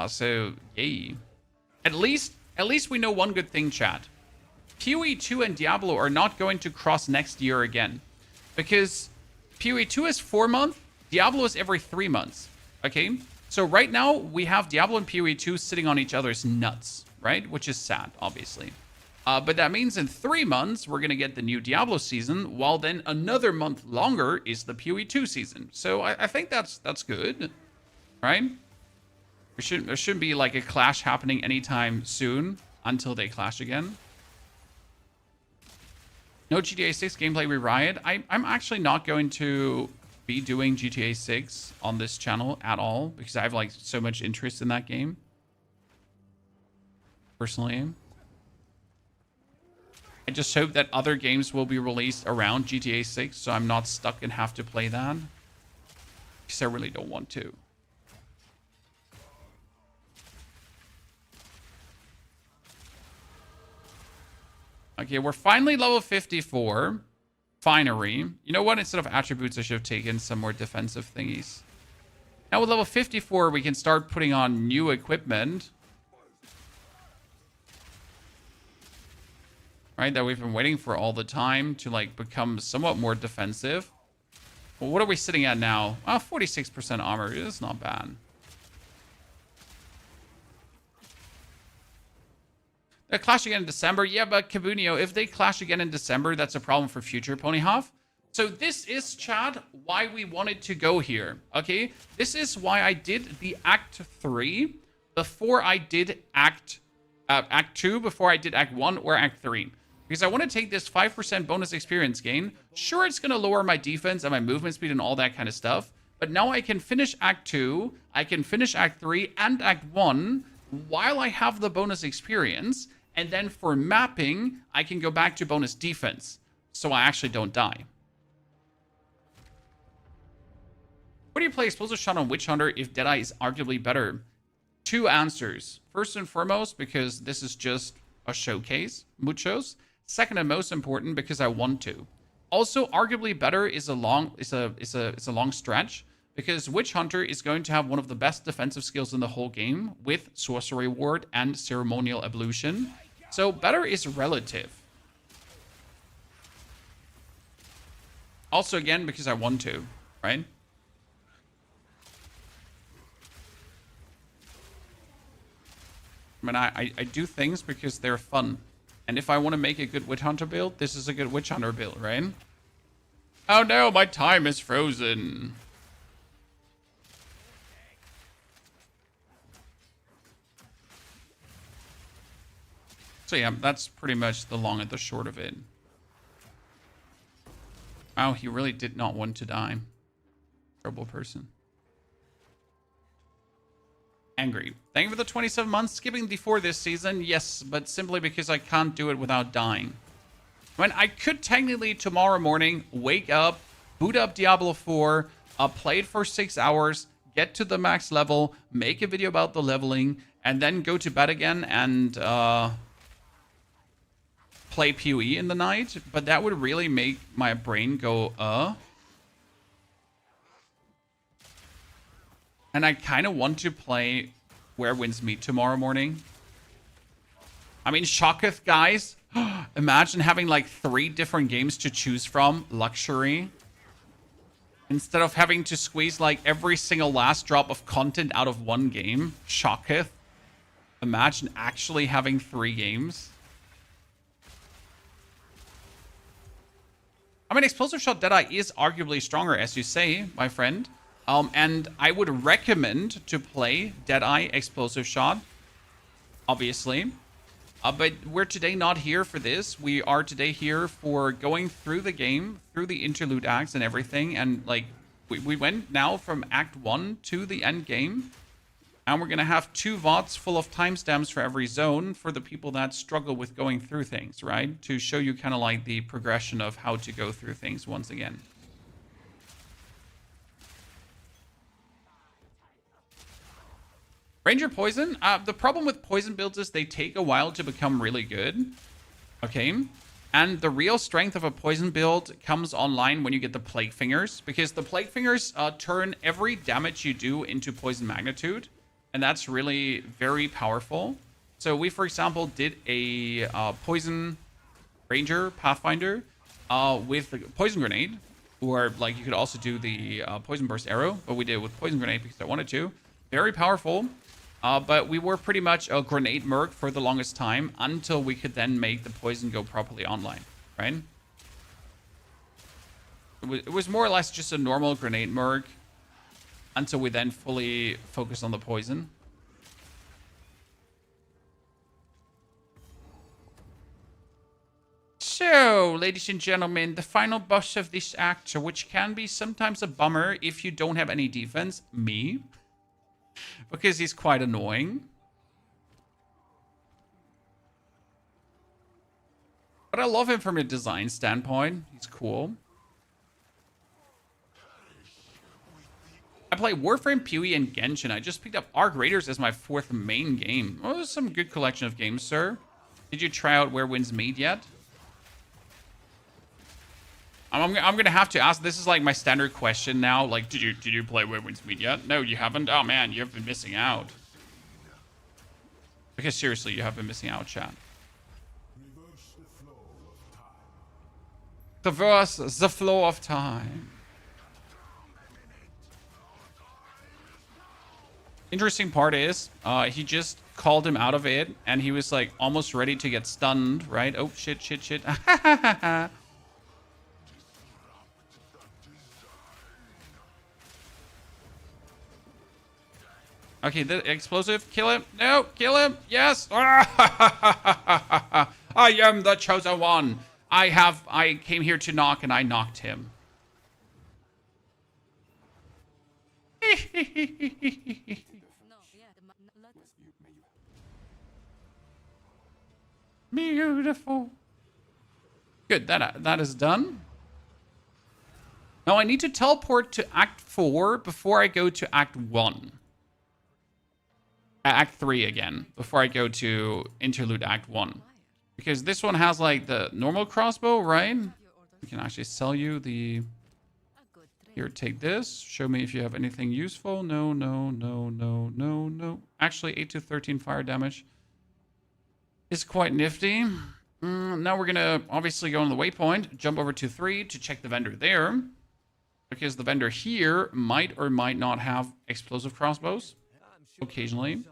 So, yay. At least we know one good thing, chat. POE 2 and Diablo are not going to cross next year again. Because POE 2 is 4 months, Diablo is every 3 months. Okay? So right now, we have Diablo and POE 2 sitting on each other's nuts, right? Which is sad, obviously. But that means in 3 months, we're going to get the new Diablo season, while then another month longer is the PoE 2 season. So I think that's good, right? There shouldn't be like a clash happening anytime soon until they clash again. No GTA 6 gameplay rewrite. I'm actually not going to be doing GTA 6 on this channel at all because I have like so much interest in that game. Personally. I just hope that other games will be released around GTA 6 so I'm not stuck and have to play that. Because I really don't want to. Okay, we're finally level 54. Finery. You know what? Instead of attributes, I should have taken some more defensive thingies. Now with level 54, we can start putting on new equipment. Right, that we've been waiting for all the time to like become somewhat more defensive. Well, what are we sitting at now? 46% armor. It's not bad. They clash again in December. Yeah, but Kabunio, if they clash again in December, that's a problem for future Ponyhoff. So this is, Chad, why we wanted to go here. Okay, this is why I did the Act 3 before I did Act 2, before I did Act 1 or Act 3. Because I want to take this 5% bonus experience gain. Sure, it's going to lower my defense and my movement speed and all that kind of stuff. But now I can finish Act 2, I can finish Act 3 and Act 1 while I have the bonus experience. And then for mapping, I can go back to bonus defense. So I actually don't die. What do you play Explosive Shot on Witch Hunter if Deadeye is arguably better? 2 answers. First and foremost, because this is just a showcase. Muchos. Second and most important, because I want to. Also, arguably better is a long stretch, because Witch Hunter is going to have one of the best defensive skills in the whole game with Sorcery Ward and Ceremonial Ablution. So better is relative. Also, again, because I want to, right? I mean, I do things because they're fun. And if I want to make a good Witch Hunter build, this is a good Witch Hunter build, right? Oh no, my time is frozen. So yeah, that's pretty much the long and the short of it. Wow, he really did not want to die. Terrible person. Angry. Thank you for the 27 months. Skipping D4 this season. Yes, but simply because I can't do it without dying. When I could technically tomorrow morning wake up, boot up Diablo 4, play it for 6 hours, get to the max level, make a video about the leveling, and then go to bed again and play PoE in the night. But that would really make my brain go, And I kind of want to play Where Winds Meet tomorrow morning. I mean, Shocketh, guys. Imagine having like 3 different games to choose from. Luxury. Instead of having to squeeze like every single last drop of content out of one game. Shocketh. Imagine actually having 3 games. I mean, Explosive Shot Deadeye is arguably stronger, as you say, my friend. And I would recommend to play Deadeye Explosive Shot, obviously. But we're today not here for this. We are today here for going through the game, through the Interlude Acts and everything. And, like, we went now from Act 1 to the end game. And we're going to have 2 VODs full of timestamps for every zone for the people that struggle with going through things, right? To show you kind of like the progression of how to go through things once again. Ranger Poison. The problem with Poison builds is they take a while to become really good. Okay. And the real strength of a Poison build comes online when you get the Plague Fingers. Because the Plague Fingers turn every damage you do into Poison Magnitude. And that's really very powerful. So we, for example, did a Poison Ranger Pathfinder with the Poison Grenade. Or like you could also do the Poison Burst Arrow. But we did it with Poison Grenade because I wanted to. Very powerful. But we were pretty much a grenade merc for the longest time until we could then make the poison go properly online, right? It was more or less just a normal grenade merc until we then fully focused on the poison. So, ladies and gentlemen, the final boss of this act, which can be sometimes a bummer if you don't have any defense, me. Because he's quite annoying. But I love him from a design standpoint. He's cool. I play Warframe, POE, and Genshin. I just picked up Arc Raiders as my 4th main game. Oh, some good collection of games, sir. Did you try out Where Winds Meet yet? I'm gonna have to ask. This is like my standard question now. Like, did you play Where Winds Meet yet? No, you haven't. Oh man, you have been missing out. Because seriously, you have been missing out, chat. Reverse the flow of time. Interesting part is, he just called him out of it, and he was like almost ready to get stunned, right? Oh shit. Okay, the explosive, kill him. No, kill him. Yes. I am the chosen one. I came here to knock, and I knocked him. Beautiful. Good, that is done. Now I need to teleport to Act 4 before I go to Act 1. Act 3 again, before I go to Interlude Act 1. Because this one has like the normal crossbow, right? We can actually sell you the... Here, take this. Show me if you have anything useful. No. Actually, 8 to 13 fire damage is quite nifty. Now we're going to obviously go on the waypoint, jump over to 3 to check the vendor there. Because the vendor here might or might not have explosive crossbows. Occasionally.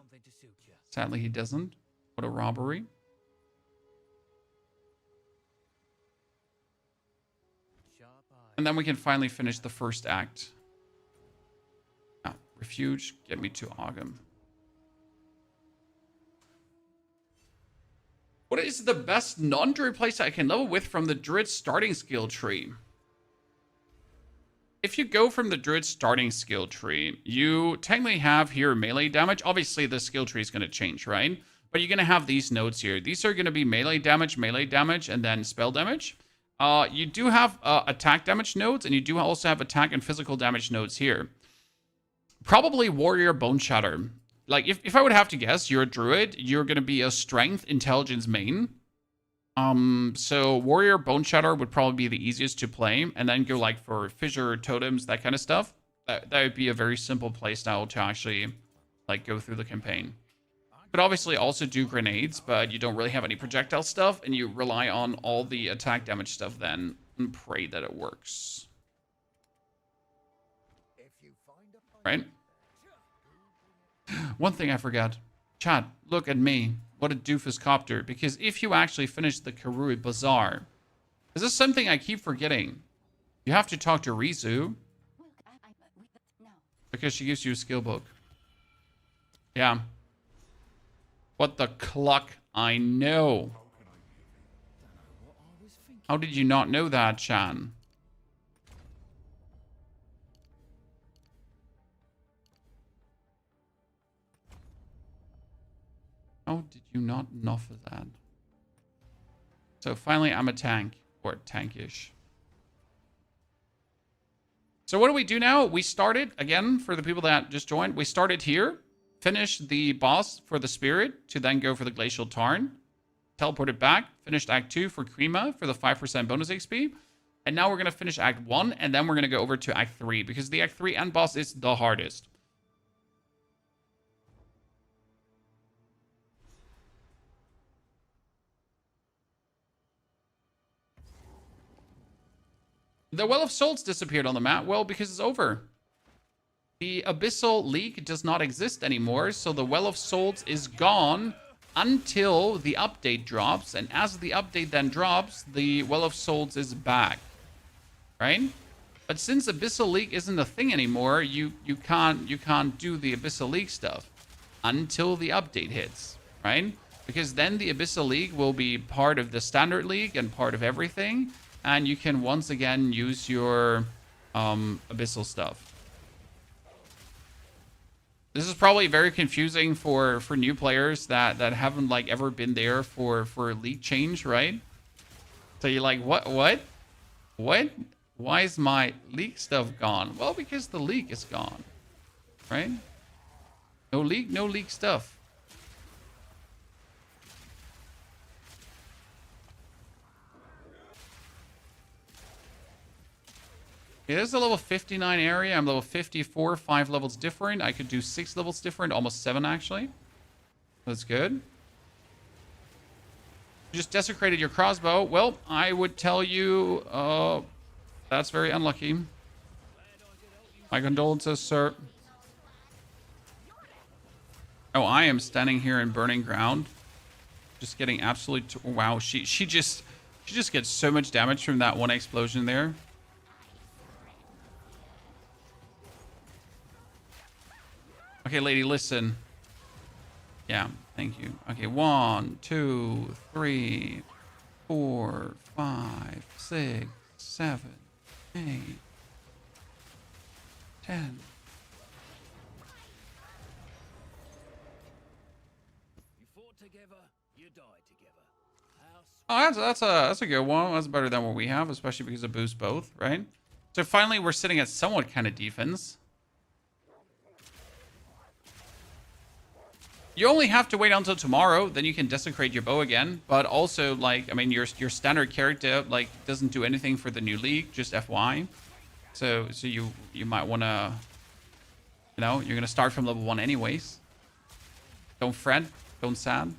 Sadly, he doesn't. What a robbery. And then we can finally finish the first act. Now, refuge, get me to Ogum. What is the best non-druid place I can level with from the druid starting skill tree? If you go from the druid starting skill tree, you technically have here melee damage. Obviously, the skill tree is going to change, right? But you're going to have these nodes here. These are going to be melee damage, and then spell damage. You do have attack damage nodes, and you do also have attack and physical damage nodes here. Probably Warrior Bone Shatter. Like, if I would have to guess, you're a druid, you're going to be a strength intelligence main. So Warrior Bone Shatter would probably be the easiest to play, and then go like for fissure, totems, that kind of stuff. That would be a very simple playstyle to actually like go through the campaign. But obviously also do grenades, but you don't really have any projectile stuff, and you rely on all the attack damage stuff then, and pray that it works. Right? One thing I forgot. Chat, look at me. What a doofus copter. Because if you actually finish the Karui Bazaar, this is something I keep forgetting. You have to talk to Rizu. Because she gives you a skill book. Yeah. What the cluck? I know. How did you not know that, Chan? How did you not know for that? So finally, I'm a tank. Or tankish. So what do we do now? We started, again, for the people that just joined, we started here. Finished the boss for the spirit to then go for the glacial tarn. Teleported back. Finished Act 2 for Qimah for the 5% bonus XP. And now we're going to finish Act 1. And then we're going to go over to Act 3. Because the Act 3 end boss is the hardest. The Well of Souls disappeared on the map. Well, because it's over. The Abyssal League does not exist anymore, so the Well of Souls is gone until the update drops, and as the update then drops, the Well of Souls is back, right? But since Abyssal League isn't a thing anymore, you can't do the Abyssal League stuff until the update hits, right? Because then the Abyssal League will be part of the Standard League and part of everything, and you can once again use your Abyssal stuff. This is probably very confusing for new players that haven't like ever been there for league change, right? So you're like, what? Why is my league stuff gone? Well, because the league is gone, right? No league stuff. It is a level 59 area. I'm level 54, 5 levels different. I could do 6 levels different, almost 7 actually. That's good. You just desecrated your crossbow. Well, I would tell you that's very unlucky. My condolences, sir. Oh, I am standing here in burning ground. Just getting absolutely... Wow, she just gets so much damage from that one explosion there. Okay, lady, listen. Yeah, thank you. Okay, 1, 2, 3, 4, 5, 6, 7, 8, 10. You fought together, you died together. Oh, that's a good one. That's better than what we have, especially because it boosts both, right? So finally, we're sitting at somewhat kind of defense. You only have to wait until tomorrow, then you can desecrate your bow again. But also, like, I mean, your standard character like doesn't do anything for the new league, just FY. So you might want to, you know, you're gonna start from level 1 anyways. Don't fret, don't sad.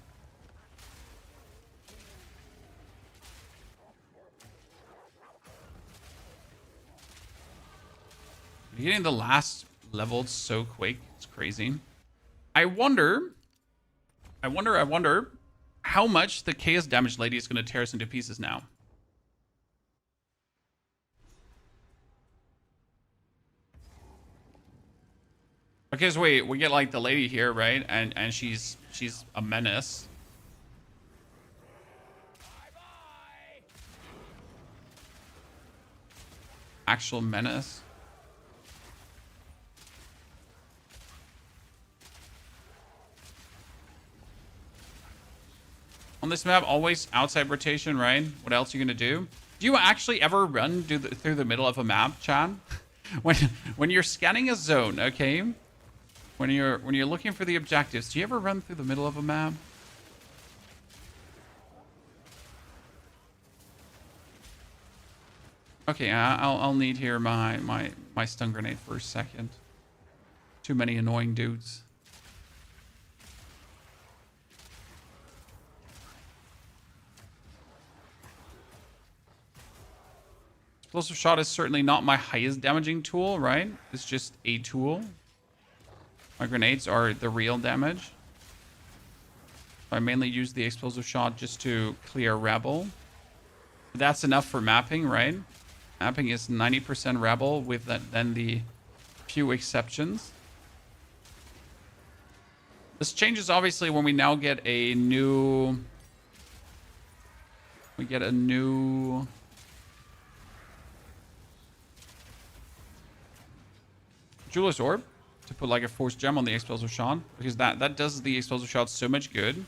You're getting the last level so quick, it's crazy. I wonder how much the Chaos Damage Lady is going to tear us into pieces now. Because wait, we get like the lady here, right? And she's a menace. Actual menace. On this map, always outside rotation, right? What else are you gonna do? Do you actually ever run through the middle of a map, Chad? when you're scanning a zone, okay? When you're looking for the objectives, do you ever run through the middle of a map? Okay, I'll need here my stun grenade for a second. Too many annoying dudes. Explosive shot is certainly not my highest damaging tool, right? It's just a tool. My grenades are the real damage. I mainly use the explosive shot just to clear rebel. That's enough for mapping, right? Mapping is 90% rebel with then the few exceptions. This changes obviously when we now get a new... We get a new... Jeweler's Orb to put like a force gem on the explosive shot, because that does the explosive shot so much good.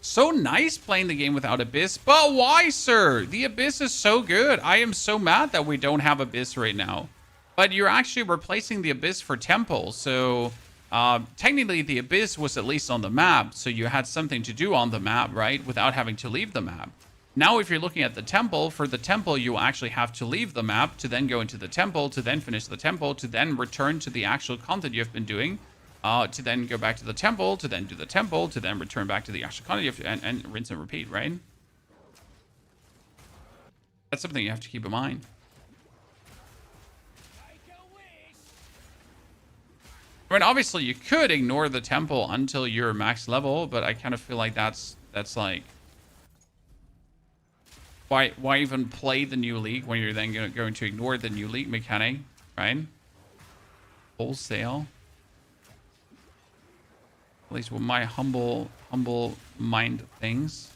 So nice playing the game without Abyss, but why, sir? The Abyss is so good. I am so mad that we don't have Abyss right now. But you're actually replacing the Abyss for Temple, so... technically, the Abyss was at least on the map, so you had something to do on the map, right? Without having to leave the map. Now, if you're looking at the temple, for the temple, you actually have to leave the map to then go into the temple, to then finish the temple, to then return to the actual content you've been doing. to then go back to the temple, to then do the temple, to then return back to the Ashikana. You have to, and rinse and repeat, right? That's something you have to keep in mind. I mean, obviously, you could ignore the temple until you're max level, but I kind of feel like that's like... Why even play the new league when you're then going to ignore the new league mechanic, right? Wholesale. At least with my humble mind things.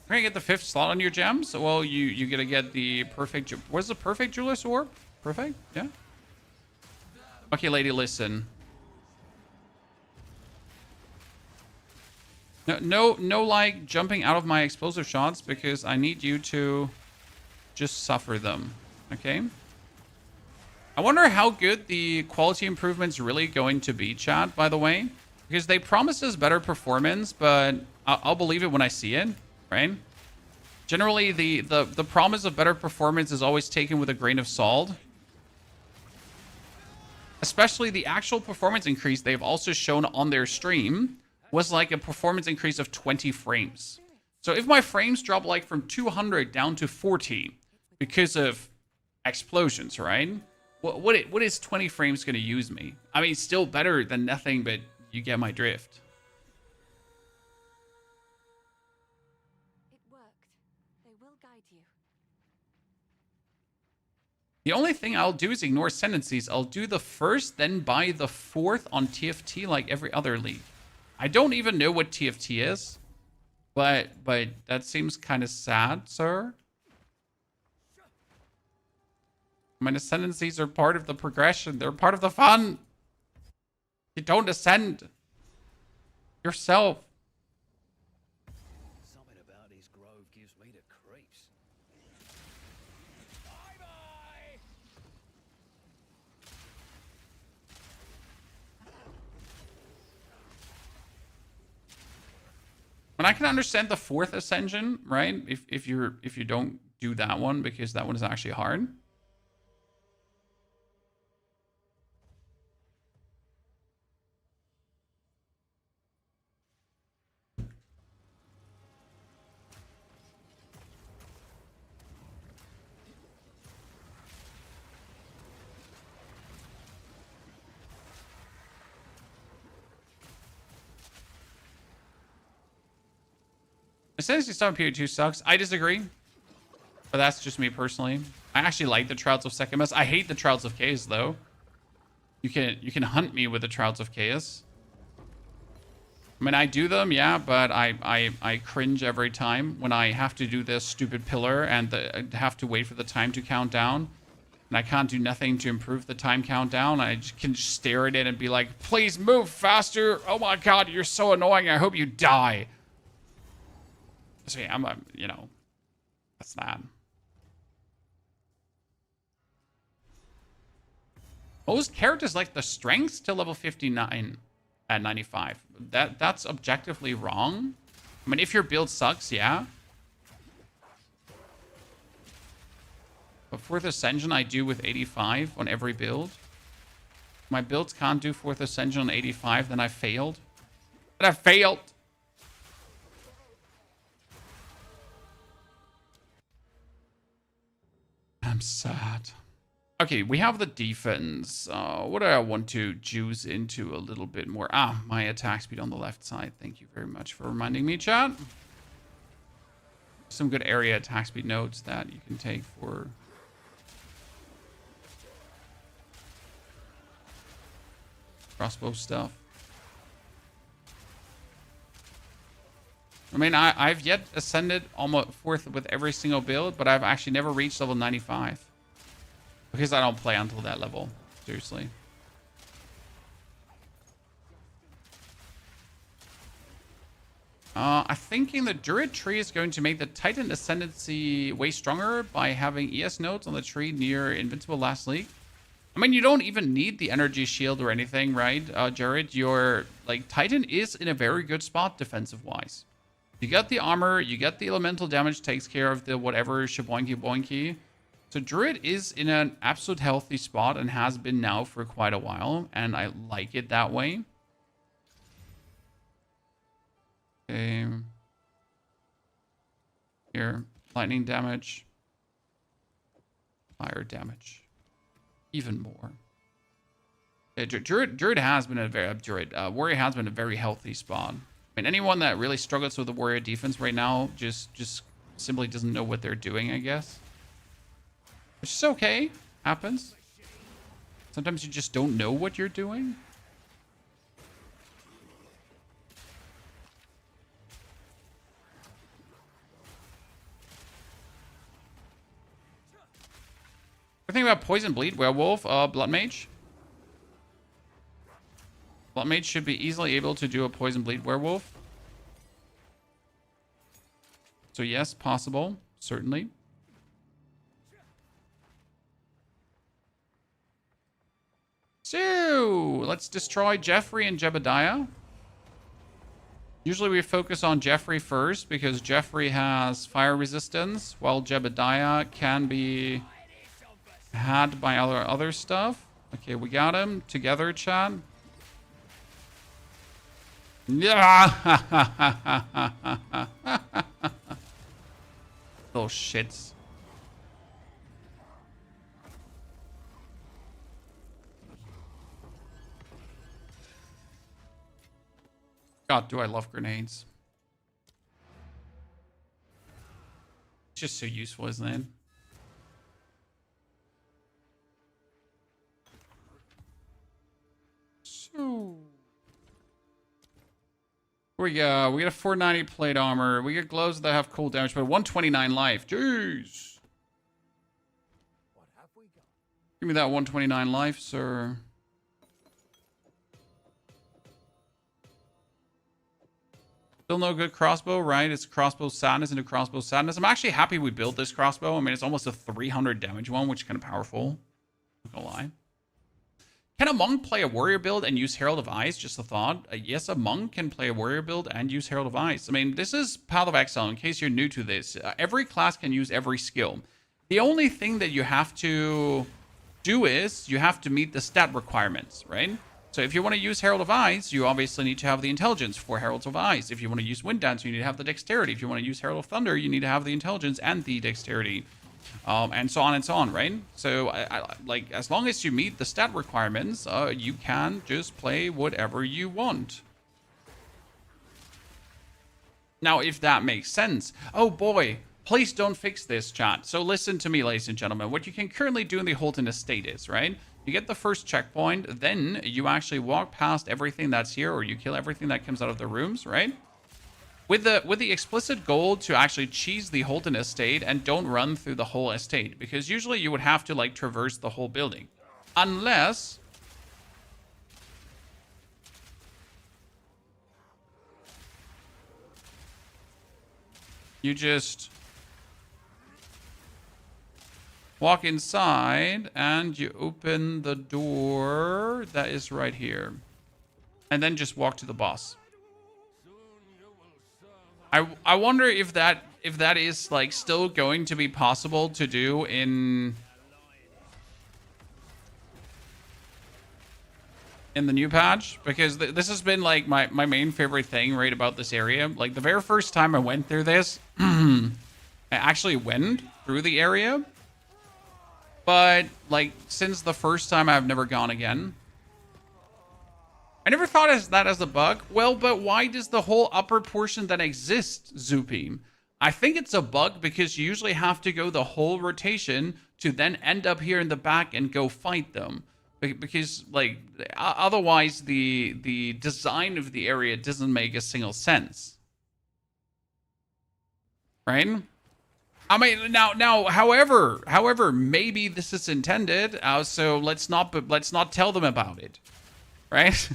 You're gonna get the 5th slot on your gems? Well, you're gonna get the perfect... What's the perfect Jeweler's Orb? Perfect? Yeah. Okay, lady, listen. No, like, jumping out of my explosive shots because I need you to just suffer them, okay? I wonder how good the quality improvement's really going to be, chat, by the way. Because they promised us better performance, but I'll believe it when I see it, right? Generally, the promise of better performance is always taken with a grain of salt. Especially the actual performance increase they've also shown on their stream was like a performance increase of 20 frames. So if my frames drop like from 200 down to 40 because of explosions, right? What is 20 frames going to use me? I mean, still better than nothing, but you get my drift. It worked. They will guide you. The only thing I'll do is ignore ascendancies. I'll do the 1st, then buy the 4th on TFT like every other league. I don't even know what TFT is, but that seems kind of sad, sir. I mean, ascendancies are part of the progression. They're part of the fun. You don't ascend yourself. Something about this grove gives me the creeps. Bye-bye! And I can understand the 4th ascension, right? If you don't do that one, because that one is actually hard. Ascendancy stuff in PO2 sucks. I disagree. But that's just me personally. I actually like the Trouts of Sekimus. I hate the Trouts of Chaos though. You can hunt me with the Trouts of Chaos. I mean, I do them, yeah, but I cringe every time when I have to do this stupid pillar and have to wait for the time to count down. And I can't do nothing to improve the time countdown. I can just stare at it and be like, please move faster. Oh my god, you're so annoying. I hope you die. So yeah, I'm you know, that's that. Most characters like the strengths to level 59 at 95. That's objectively wrong. I mean, if your build sucks, yeah. But 4th Ascension I do with 85 on every build. If my builds can't do 4th Ascension on 85, then I failed. But I failed. I'm sad. Okay, we have the defense. What do I want to juice into a little bit more? Ah, my attack speed on the left side. Thank you very much for reminding me, chat. Some good area attack speed notes that you can take for... crossbow stuff. I mean, I've yet ascended almost 4th with every single build, but I've actually never reached level 95. Because I don't play until that level. Seriously. I'm thinking the Druid tree is going to make the Titan Ascendancy way stronger by having ES nodes on the tree near Invincible Last League. I mean, you don't even need the energy shield or anything, right, Jared? Your, like, Titan is in a very good spot defensive-wise. You get the armor, you get the elemental damage, takes care of the whatever shaboinky boinky. So Druid is in an absolute healthy spot and has been now for quite a while, and I like it that way. Okay. Here, lightning damage. Fire damage. Even more. Druid has been a very warrior has been a very healthy spot. I mean, anyone that really struggles with the warrior defense right now just simply doesn't know what they're doing, I guess. Which is okay. Happens. Sometimes you just don't know what you're doing. What do you think about Poison Bleed, Werewolf, Blood Mage? Blood Mage should be easily able to do a Poison Bleed Werewolf. So yes, possible. Certainly. So, let's destroy Jeffrey and Jebediah. Usually we focus on Jeffrey first because Jeffrey has fire resistance, while Jebediah can be had by other stuff. Okay, we got him together, chat. Yeah. Little shits. God, do I love grenades. It's just so useful, isn't it? So we got a 490 plate armor. We get gloves that have cool damage, but 129 life. Jeez. What have we got? Give me that 129 life, sir. Still no good crossbow, right? It's crossbow sadness into crossbow sadness. I'm actually happy we built this crossbow. I mean, it's almost a 300 damage one, which is kind of powerful. Not gonna lie. Can a monk play a warrior build and use Herald of Ice? Just a thought. Yes, a monk can play a warrior build and use Herald of Ice. I mean, this is Path of Exile, in case you're new to this. Every class can use every skill. The only thing that you have to do is you have to meet the stat requirements, right? So if you want to use Herald of Ice, you obviously need to have the intelligence for Heralds of Ice. If you want to use Wind Dance, you need to have the dexterity. If you want to use Herald of Thunder, you need to have the intelligence and the dexterity. And so on, right? So, like, as long as you meet the stat requirements, you can just play whatever you want. Now, if that makes sense. Oh, boy. Please don't fix this, chat. So listen to me, ladies and gentlemen. What you can currently do in the Holton Estate is, right? You get the first checkpoint, then you actually walk past everything that's here, or you kill everything that comes out of the rooms, right? With the explicit goal to actually cheese the Holton Estate and don't run through the whole estate, because usually you would have to like traverse the whole building, unless you just walk inside and you open the door that is right here, and then just walk to the boss. I wonder if that is like still going to be possible to do in the new patch, because this has been like my main favorite thing right about this area. Like the very first time I went through this, I actually went through the area, but like since the first time I've never gone again. I never thought of that as a bug. Well, but why does the whole upper portion then exist, Zoopy? I think it's a bug because you usually have to go the whole rotation to then end up here in the back and go fight them. Because, like, otherwise the design of the area doesn't make a single sense. Right? I mean, now, however, maybe this is intended, so let's not tell them about it. Right?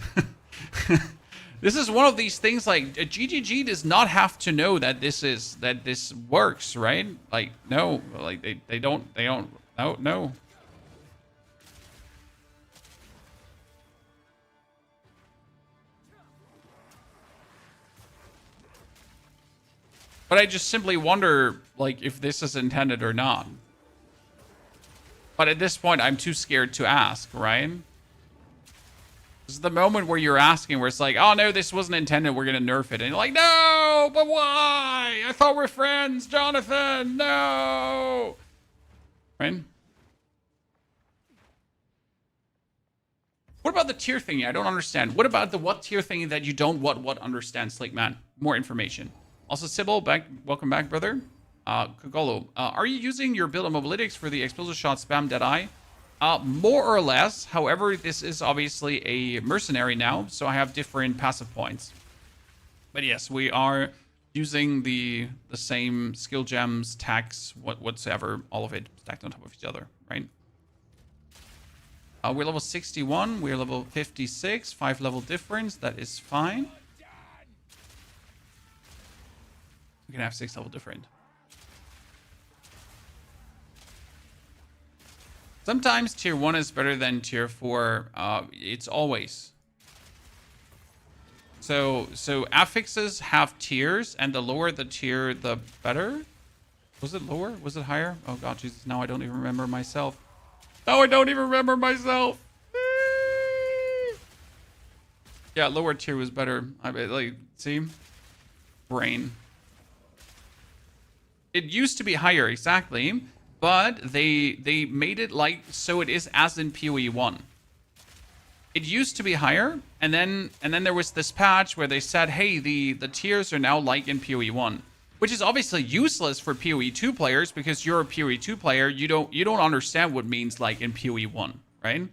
This is one of these things like GGG does not have to know that this works, right? Like no, like they don't no. But I just simply wonder, like, if this is intended or not. But at this point, I'm too scared to ask, right? This is the moment where you're asking, where it's like, oh no, this wasn't intended, we're gonna nerf it. And you're like, no, but why? I thought we're friends, Jonathan, no! Right? What about the tier thingy? I don't understand. What about the what tier thingy that you don't what understand, Slick Man? More information. Also, Sybil, welcome back, brother. Kogolo, are you using your build of mobilytics for the explosive shot spam Deadeye? More or less. However, this is obviously a mercenary now, so I have different passive points. But yes, we are using the same skill gems, tags, whatsoever, all of it stacked on top of each other, right? We're level 61, we're level 56, 5 level difference, that is fine. We can have 6 level different. Sometimes tier 1 is better than tier 4. It's always. So affixes have tiers, and the lower the tier, the better. Was it lower? Was it higher? Oh god, Jesus, now I don't even remember myself. Now I don't even remember myself. Yeah, lower tier was better. I like, see? Brain. It used to be higher, exactly. But they made it like so it is as in POE 1. It used to be higher, and then there was this patch where they said, hey, the tiers are now like in POE 1. Which is obviously useless for POE 2 players, because you're a POE 2 player, you don't understand what it means like in POE 1, right?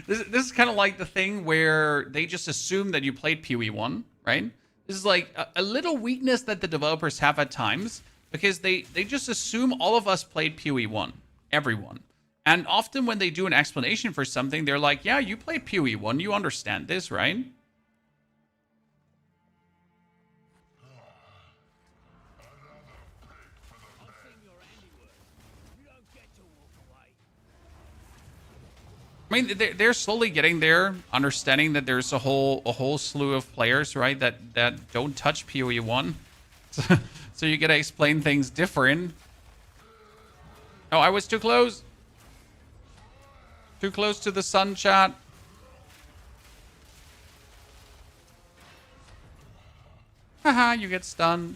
This is kind of like the thing where they just assume that you played POE 1, right? This is like a little weakness that the developers have at times, because they just assume all of us played POE 1, everyone. And often when they do an explanation for something, they're like, yeah, you played POE 1, you understand this, right? I mean, they're slowly getting there, understanding that there's a whole slew of players, right, that don't touch POE 1. So you gotta explain things different. Oh, I was too close. Too close to the sun, chat. Haha, you get stunned.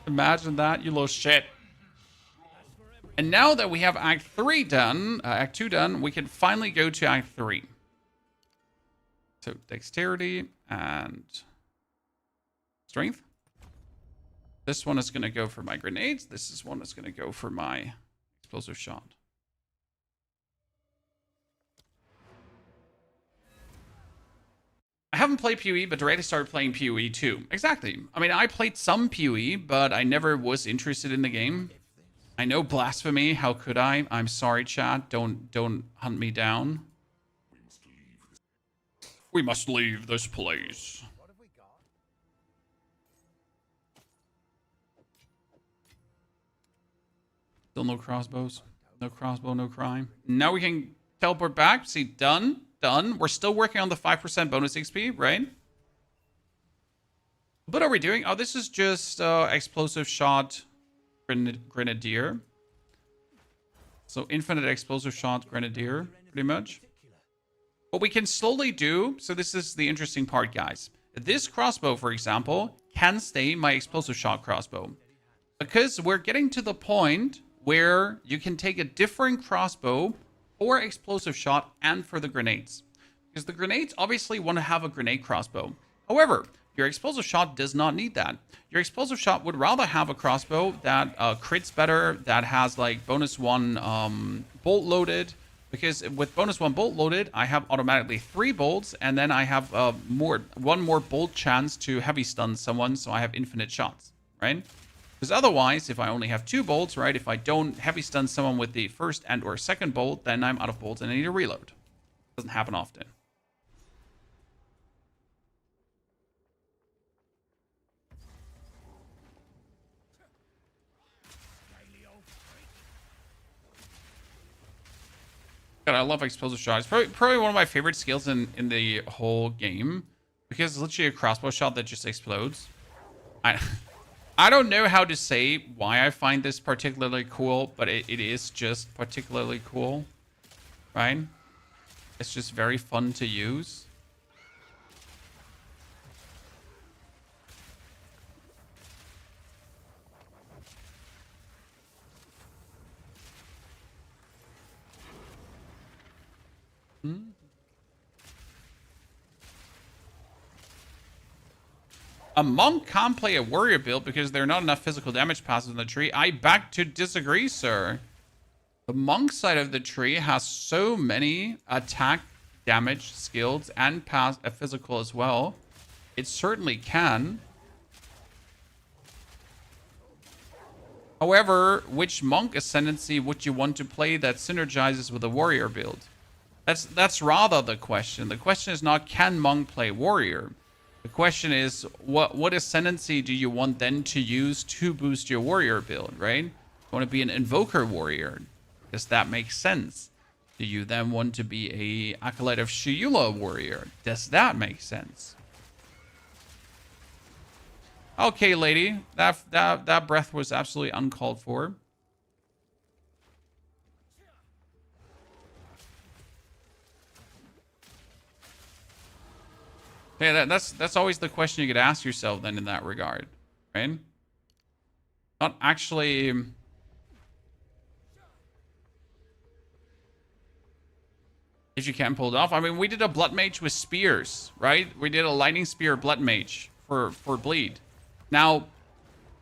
Imagine that, you little shit. And now that we have Act 3 done, Act 2 done, we can finally go to Act 3. So, Dexterity and Strength. This one is going to go for my grenades. This is one that's going to go for my explosive shot. I haven't played PoE, but directly started playing PoE too. Exactly. I mean, I played some PoE, but I never was interested in the game. I know blasphemy. How could I? I'm sorry, chat. Don't hunt me down. We must leave this place. What have we got? Still no crossbows. No crossbow, no crime. Now we can teleport back. See, done. Done. We're still working on the 5% bonus XP, right? What are we doing? Oh, this is just explosive shot grenadier. So infinite explosive shot grenadier, pretty much. What we can slowly do, so this is the interesting part, guys. This crossbow, for example, can stay my explosive shot crossbow. Because we're getting to the point where you can take a different crossbow for explosive shot and for the grenades. Because the grenades obviously want to have a grenade crossbow. However, your explosive shot does not need that. Your explosive shot would rather have a crossbow that crits better, that has like bonus 1 bolt loaded. Because with bonus 1 bolt loaded, I have automatically 3 bolts, and then I have one more bolt chance to heavy stun someone, so I have infinite shots, right? Because otherwise, if I only have 2 bolts, right, if I don't heavy stun someone with the first and or second bolt, then I'm out of bolts and I need to reload. Doesn't happen often. God, I love explosive shot. It's probably one of my favorite skills in the whole game. Because it's literally a crossbow shot that just explodes. I don't know how to say why I find this particularly cool, but it is just particularly cool, right? It's just very fun to use. A monk can't play a warrior build because there are not enough physical damage passes in the tree. I beg to disagree, sir. The monk side of the tree has so many attack damage skills and pass a physical as well. It certainly can. However, which monk ascendancy would you want to play that synergizes with a warrior build? That's rather the question. The question is not, can monk play warrior? The question is, what ascendancy do you want then to use to boost your warrior build, right? You want to be an invoker warrior. Does that make sense? Do you then want to be a Acolyte of Shuyula warrior? Does that make sense? Okay, lady. That breath was absolutely uncalled for. Yeah, that's always the question you could ask yourself then in that regard, right? Not actually... If you can pull it off. I mean, we did a Blood Mage with spears, right? We did a Lightning Spear Blood Mage for bleed. Now,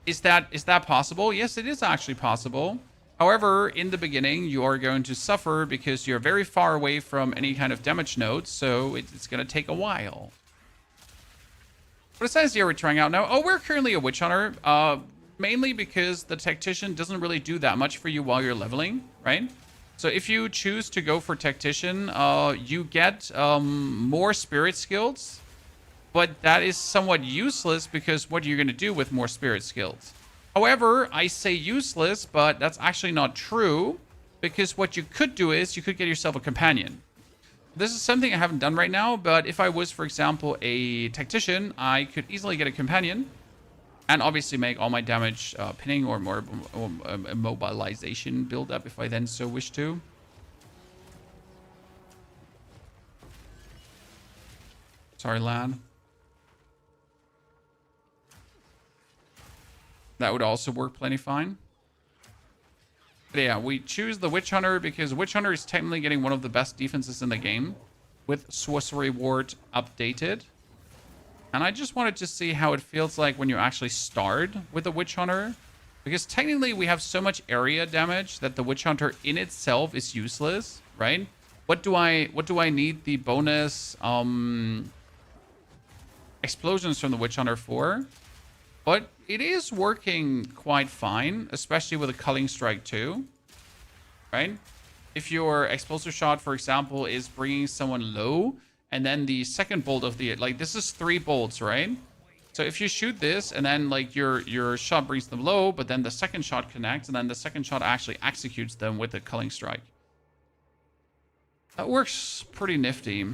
is that possible? Yes, it is actually possible. However, in the beginning, you are going to suffer because you're very far away from any kind of damage nodes, so it's going to take a while. What ascendancy are we trying out now? Oh, we're currently a Witch Hunter. Mainly because the Tactician doesn't really do that much for you while you're leveling, right? So if you choose to go for Tactician, you get more Spirit skills. But that is somewhat useless because what are you going to do with more Spirit skills? However, I say useless, but that's actually not true. Because what you could do is you could get yourself a Companion. This is something I haven't done right now, but if I was, for example, a Tactician, I could easily get a Companion. And obviously make all my damage pinning or more immobilization build up if I then so wish to. Sorry, lad. That would also work plenty fine. But yeah, we choose the Witch Hunter because Witch Hunter is technically getting one of the best defenses in the game with Sorcery Ward updated. And I just wanted to see how it feels like when you actually start with a Witch Hunter. Because technically we have so much area damage that the Witch Hunter in itself is useless, right? What do I need the bonus explosions from the Witch Hunter for? But it is working quite fine, especially with a Culling Strike too, right? If your explosive shot, for example, is bringing someone low, and then the second bolt of the, like, this is 3 bolts, right? So if you shoot this, and then, like, your shot brings them low, but then the second shot connects, and then the second shot actually executes them with a Culling Strike. That works pretty nifty.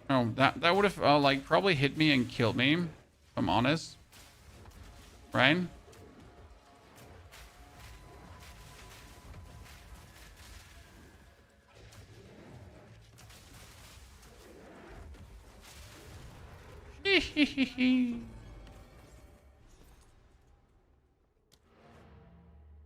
Oh, that would have, like, probably hit me and killed me, if I'm honest. Right?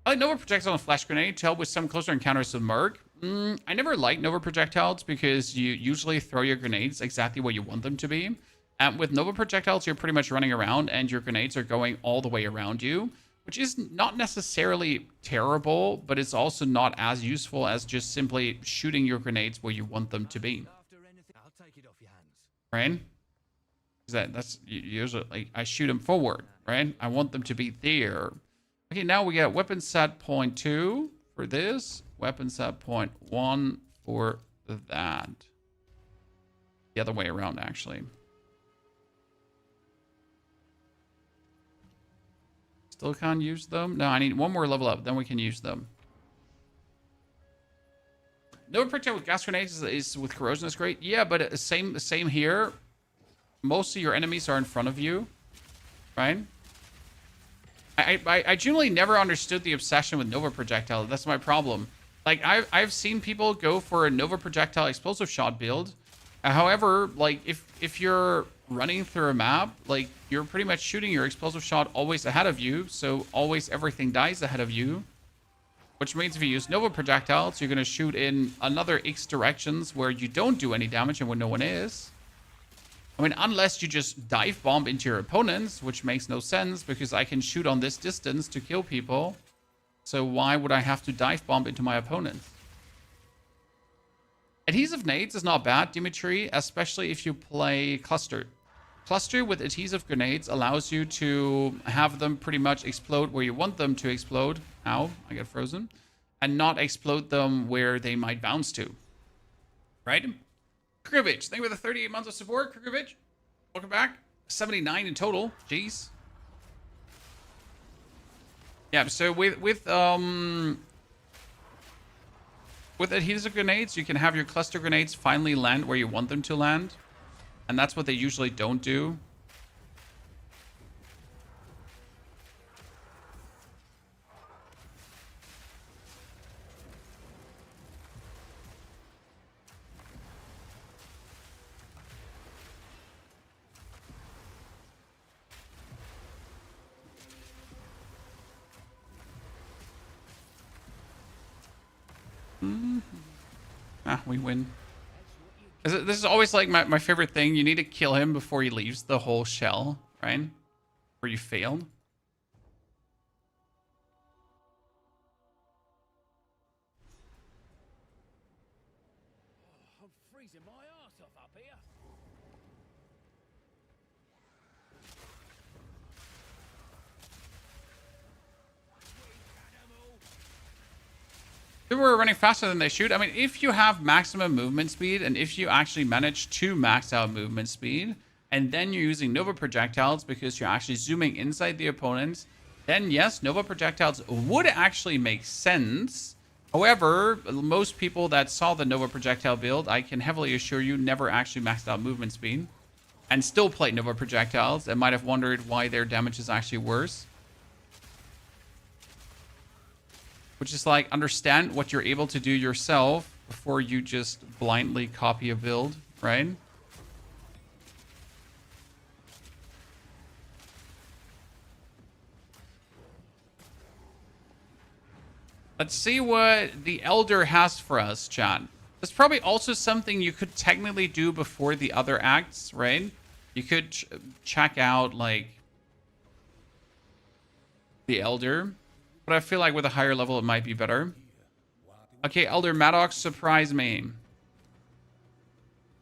I like Nova Projectile and Flash Grenade to help with some closer encounters with Merc. I never liked Nova Projectiles because you usually throw your grenades exactly what you want them to be. With Nova Projectiles, you're pretty much running around and your grenades are going all the way around you, which is not necessarily terrible, but it's also not as useful as just simply shooting your grenades where you want them to be. Right? That's usually, like, I shoot them forward, right? I want them to be there. Okay, now we get weapon set point 2 for this. Weapon set point 1 for that. The other way around, actually. Still can't use them? No, I need one more level up, then we can use them. Nova projectile with gas grenades is with corrosion is great. Yeah, but same here. Most of your enemies are in front of you, right? I genuinely never understood the obsession with Nova projectile. That's my problem. Like I've seen people go for a Nova projectile explosive shot build. However, like if you're running through a map, like you're pretty much shooting your explosive shot always ahead of you, so always everything dies ahead of you. Which means if you use Nova projectiles, you're gonna shoot in another X directions where you don't do any damage and where no one is. I mean, unless you just dive bomb into your opponents, which makes no sense because I can shoot on this distance to kill people. So why would I have to dive bomb into my opponents? Adhesive nades is not bad, Dimitri, especially if you play cluster. Cluster with adhesive grenades allows you to have them pretty much explode where you want them to explode. Ow, I got frozen. And not explode them where they might bounce to. Right? Krugovich, thank you for the 38 months of support, Krugovich. Welcome back. 79 in total. Jeez. Yeah, so with adhesive grenades, you can have your cluster grenades finally land where you want them to land. And that's what they usually don't do. We win. This is always like my favorite thing. You need to kill him before he leaves the whole shell, right? Where you failed. I'm freezing my ass off up here. People are running faster than they should. I mean, if you have maximum movement speed and if you actually manage to max out movement speed, and then you're using Nova projectiles because you're actually zooming inside the opponent, then yes, Nova projectiles would actually make sense. However, most people that saw the Nova projectile build, I can heavily assure you, never actually maxed out movement speed and still played Nova projectiles and might have wondered why their damage is actually worse. Which is like, understand what you're able to do yourself before you just blindly copy a build, right? Let's see what the Elder has for us, chat. That's probably also something you could technically do before the other acts, right? You could check out, like, the Elder. But I feel like with a higher level, it might be better. Okay, Elder Maddox, surprise me.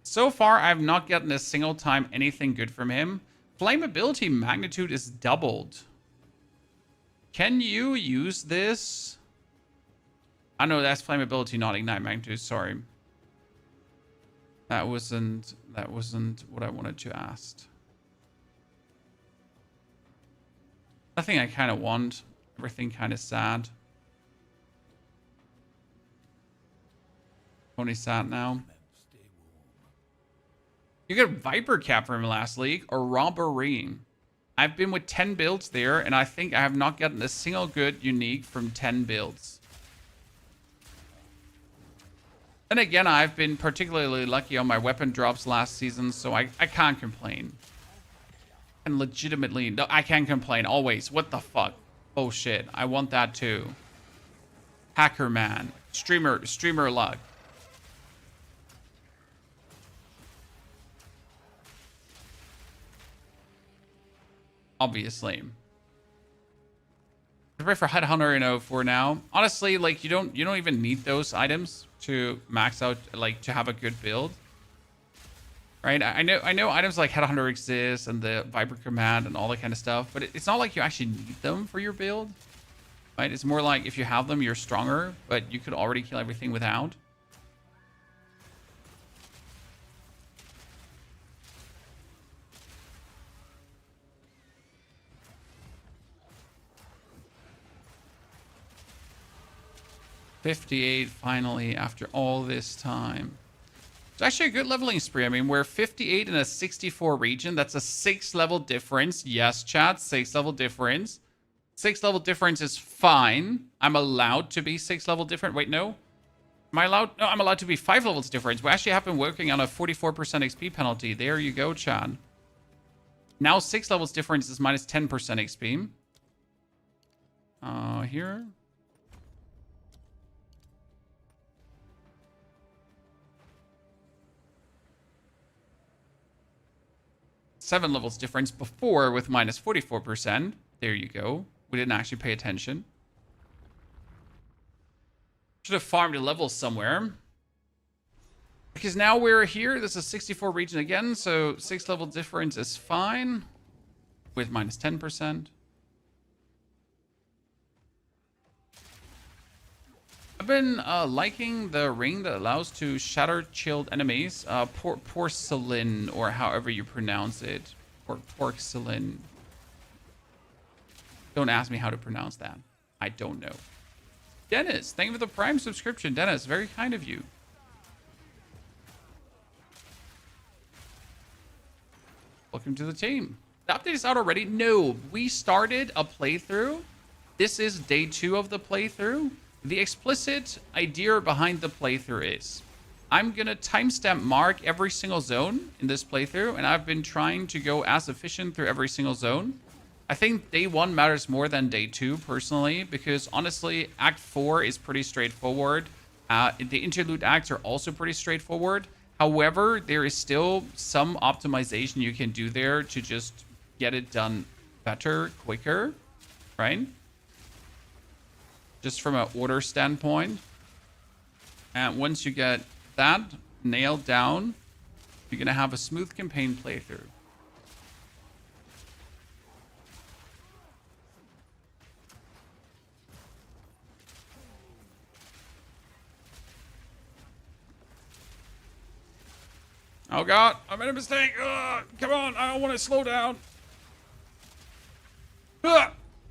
So far, I've not gotten a single time anything good from him. Flammability magnitude is doubled. Can you use this? I know that's flammability, not ignite magnitude. Sorry. That wasn't what I wanted to ask. Nothing I kind of want. Everything kind of sad. Only sad now. You got a Viper cap from last league, or robbery. I've been with 10 builds there, and I think I have not gotten a single good unique from 10 builds. Then again, I've been particularly lucky on my weapon drops last season, so I can't complain. And legitimately, no, I can complain always. What the fuck? Oh shit, I want that too. Hacker man. Streamer luck. Obviously. Prepare for Headhunter in 04 now. Honestly, like you don't even need those items to max out, like to have a good build. Right? I know items like Headhunter exist and the Viper command and all that kind of stuff, but it's not like you actually need them for your build. Right? It's more like if you have them, you're stronger, but you could already kill everything without. 58 finally after all this time. It's actually a good leveling spree. I mean, we're 58 in a 64 region. That's a 6 level difference. Yes, chat, 6 level difference. 6 level difference is fine. I'm allowed to be 6 level different. Wait, no. Am I allowed? No, I'm allowed to be 5 levels difference. We actually have been working on a 44% XP penalty. There you go, chat. Now 6 levels difference is minus 10% XP. Here. Seven levels difference before with minus 44%. There you go. We didn't actually pay attention. Should have farmed a level somewhere. Because now we're here. This is 64 region again, so 6 level difference is fine. With minus 10%. I've been liking the ring that allows to shatter chilled enemies. Porcelain, or however you pronounce it. Porcelain. Don't ask me how to pronounce that. I don't know. Dennis, thank you for the Prime subscription. Dennis, very kind of you. Welcome to the team. The update is out already? No, we started a playthrough. This is day 2 of the playthrough. The explicit idea behind the playthrough is I'm going to timestamp mark every single zone in this playthrough, and I've been trying to go as efficient through every single zone. I think day 1 matters more than day 2, personally, because honestly, Act 4 is pretty straightforward. The Interlude Acts are also pretty straightforward. However, there is still some optimization you can do there to just get it done better, quicker, right? Just from an order standpoint. And once you get that nailed down, you're going to have a smooth campaign playthrough. Oh god, I made a mistake. Come on, I don't want to slow down.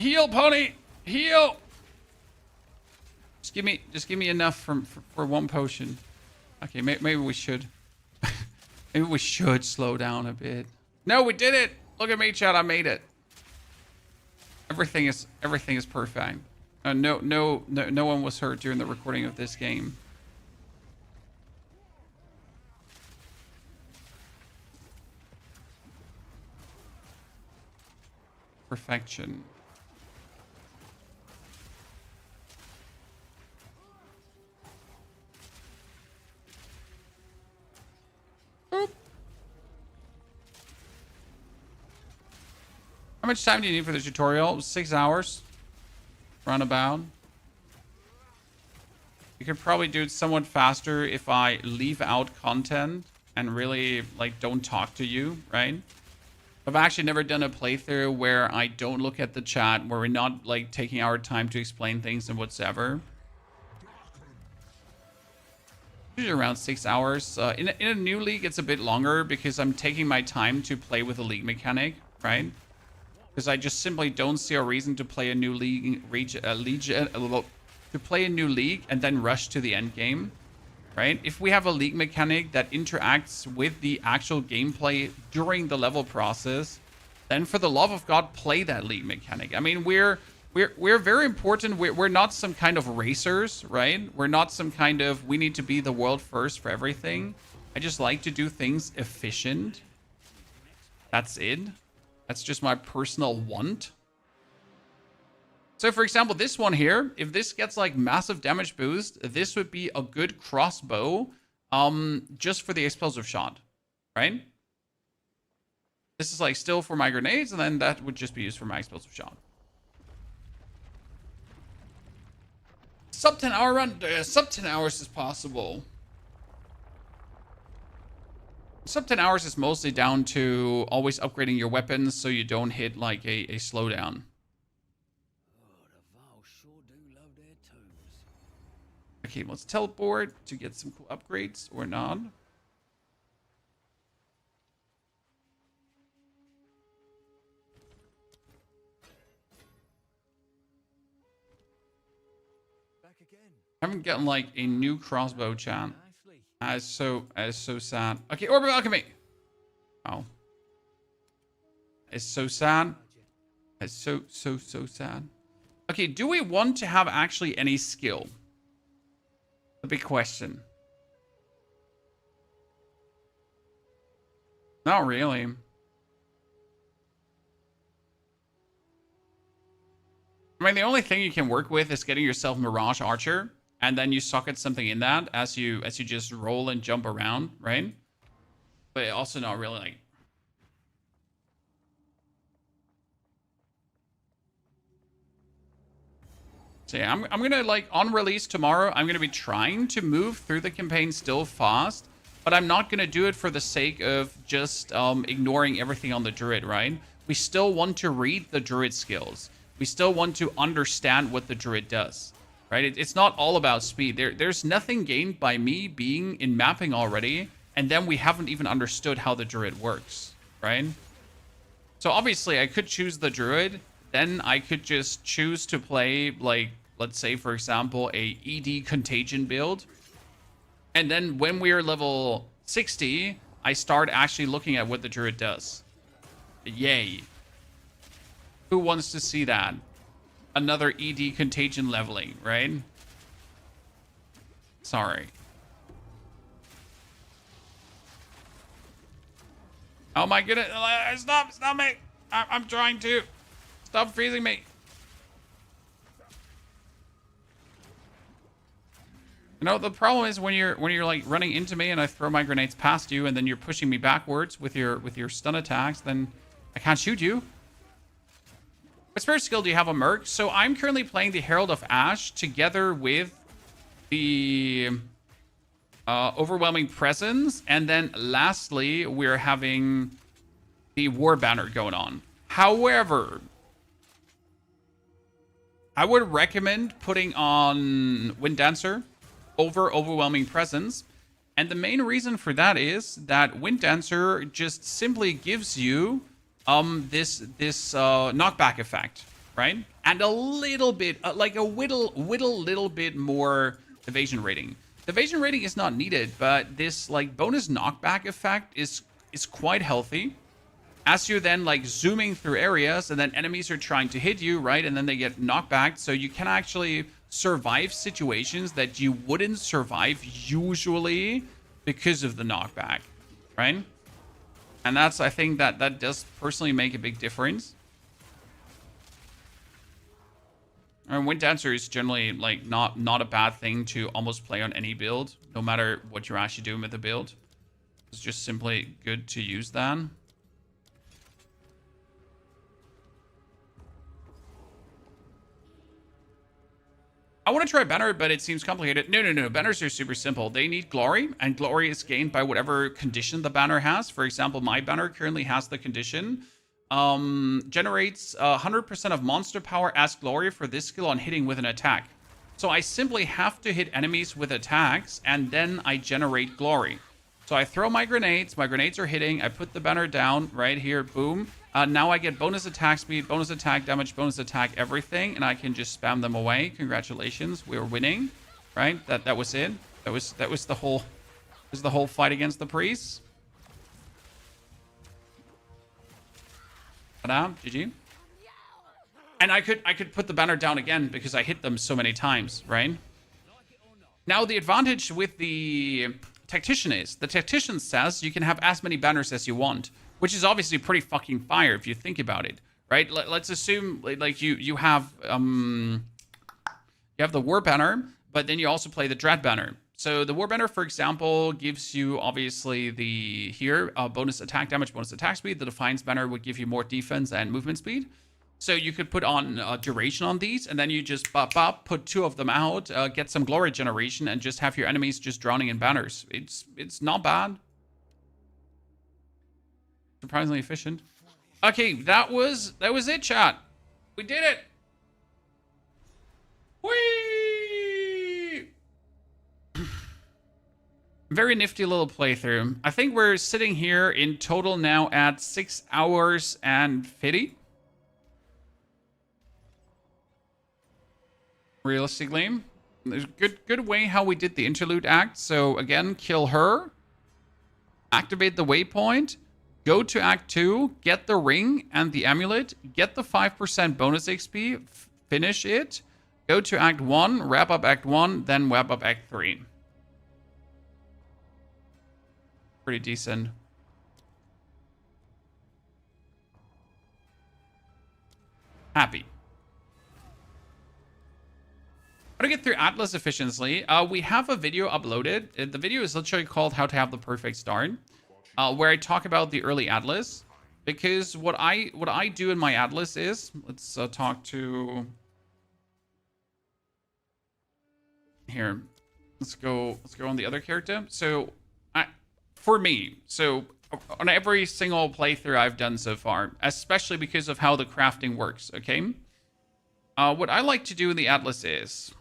Heal, pony, heal. Just give me enough for one potion. Okay, maybe we should. Maybe we should slow down a bit. No, we did it. Look at me, chat. I made it. Everything is perfect. No one was hurt during the recording of this game. Perfection. Boop. How much time do you need for the tutorial? 6 hours. Roundabout. You could probably do it somewhat faster if I leave out content and really like don't talk to you, right? I've actually never done a playthrough where I don't look at the chat, where we're not like taking our time to explain things and whatsoever. Usually around 6 hours. In a new league, it's a bit longer because I'm taking my time to play with the league mechanic, right? Because I just simply don't see a reason to play a new league, to play a new league and then rush to the end game. Right? If we have a league mechanic that interacts with the actual gameplay during the level process, then for the love of God, play that league mechanic. I mean, we're very important. We're not some kind of racers, right? We're not some kind of, we need to be the world first for everything. I just like to do things efficient. That's it. That's just my personal want. So for example, this one here, if this gets like massive damage boost, this would be a good crossbow just for the explosive shot, right? This is like still for my grenades, and then that would just be used for my explosive shot. Sub 10 hour run, sub 10 hours is possible. Sub 10 hours is mostly down to always upgrading your weapons so you don't hit like a slowdown. Okay, let's teleport to get some cool upgrades or not. Back again. How I'm getting like a new crossbow, chat. Nicely. As so sad. Okay, Orb of Alchemy. Oh. It's so sad. It's so sad. Okay, do we want to have actually any skill? The big question. Not really. I mean, the only thing you can work with is getting yourself Mirage Archer, and then you socket something in that as you just roll and jump around, right? But also not really like. So yeah, I'm gonna like on release tomorrow, I'm gonna be trying to move through the campaign still fast, but I'm not gonna do it for the sake of just ignoring everything on the Druid, right? We still want to read the Druid skills. We still want to understand what the Druid does, right? It's not all about speed. There's nothing gained by me being in mapping already, and then we haven't even understood how the Druid works, right? So obviously I could choose the Druid, then I could just choose to play, like, let's say, for example, a ED Contagion build. And then when we're level 60, I start actually looking at what the Druid does. Yay. Who wants to see that? Another ED Contagion leveling, right? Sorry. Oh my goodness. Stop me. I'm trying to. Stop freezing me. You know, the problem is when you're like running into me and I throw my grenades past you and then you're pushing me backwards with your stun attacks, then I can't shoot you. What spirit skill do you have on Merc? So I'm currently playing the Herald of Ash together with the Overwhelming Presence, and then lastly we're having the War Banner going on. However, I would recommend putting on Wind Dancer over Overwhelming Presence. And the main reason for that is that Wind Dancer just simply gives you this knockback effect, right? And a little bit, like a little bit more evasion rating. The evasion rating is not needed, but this like bonus knockback effect is quite healthy. As you're then like zooming through areas and then enemies are trying to hit you, right? And then they get knocked back. So you can actually survive situations that you wouldn't survive usually because of the knockback, right? And that's, I think that does personally make a big difference. And Wind Dancer is generally like not a bad thing to almost play on any build, no matter what you're actually doing with the build. It's just simply good to use that. I want to try Banner, but it seems complicated. No. Banners are super simple. They need glory, and glory is gained by whatever condition the banner has. For example, my banner currently has the condition. Generates 100% of monster power as glory for this skill on hitting with an attack. So I simply have to hit enemies with attacks, and then I generate glory. So I throw my grenades are hitting, I put the banner down right here, boom. Now I get bonus attack speed, bonus attack damage, bonus attack everything, and I can just spam them away. Congratulations, we're winning, right? That was it. That was the whole fight against the priests. Ta-da, GG. And I could put the banner down again because I hit them so many times, right? Now the advantage with the Tactician is, the Tactician says you can have as many banners as you want, which is obviously pretty fucking fire if you think about it, right? Let's assume like you have the War Banner, but then you also play the Dread Banner. So the War Banner, for example, gives you obviously the bonus attack damage, bonus attack speed. The Defiance Banner would give you more defense and movement speed. So you could put on duration on these, and then you just put two of them out, get some glory generation, and just have your enemies just drowning in banners. It's not bad. Surprisingly efficient. Okay, that was it, chat. We did it. Whee! Very nifty little playthrough. I think we're sitting here in total now at 6 hours and 50. Realistically, There's a good way how we did the Interlude Act. So again, kill her, activate the waypoint, go to Act 2, get the ring and the amulet, get the 5% bonus XP, finish it, go to Act 1, wrap up Act 1, then wrap up Act 3. Pretty decent. Happy. How to get through Atlas efficiently. We have a video uploaded. The video is literally called How to Have the Perfect Start, where I talk about the early Atlas. Because what I do in my Atlas is, let's talk to here. Let's go on the other character. So for me, so on every single playthrough I've done so far, especially because of how the crafting works, okay? What I like to do in the Atlas is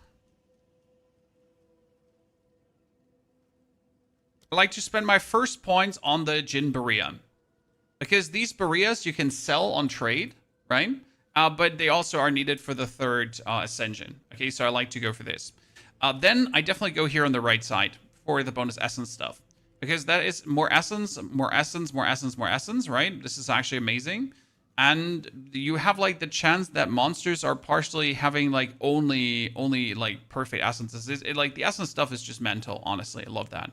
I like to spend my first points on the Jinn Berea. Because these Bereas you can sell on trade, right? But they also are needed for the third Ascension. Okay, so I like to go for this. Then I definitely go here on the right side for the bonus essence stuff. Because that is more essence, more essence, more essence, more essence, right? This is actually amazing. And you have like the chance that monsters are partially having like only like perfect essences. Like the essence stuff is just mental, honestly. I love that.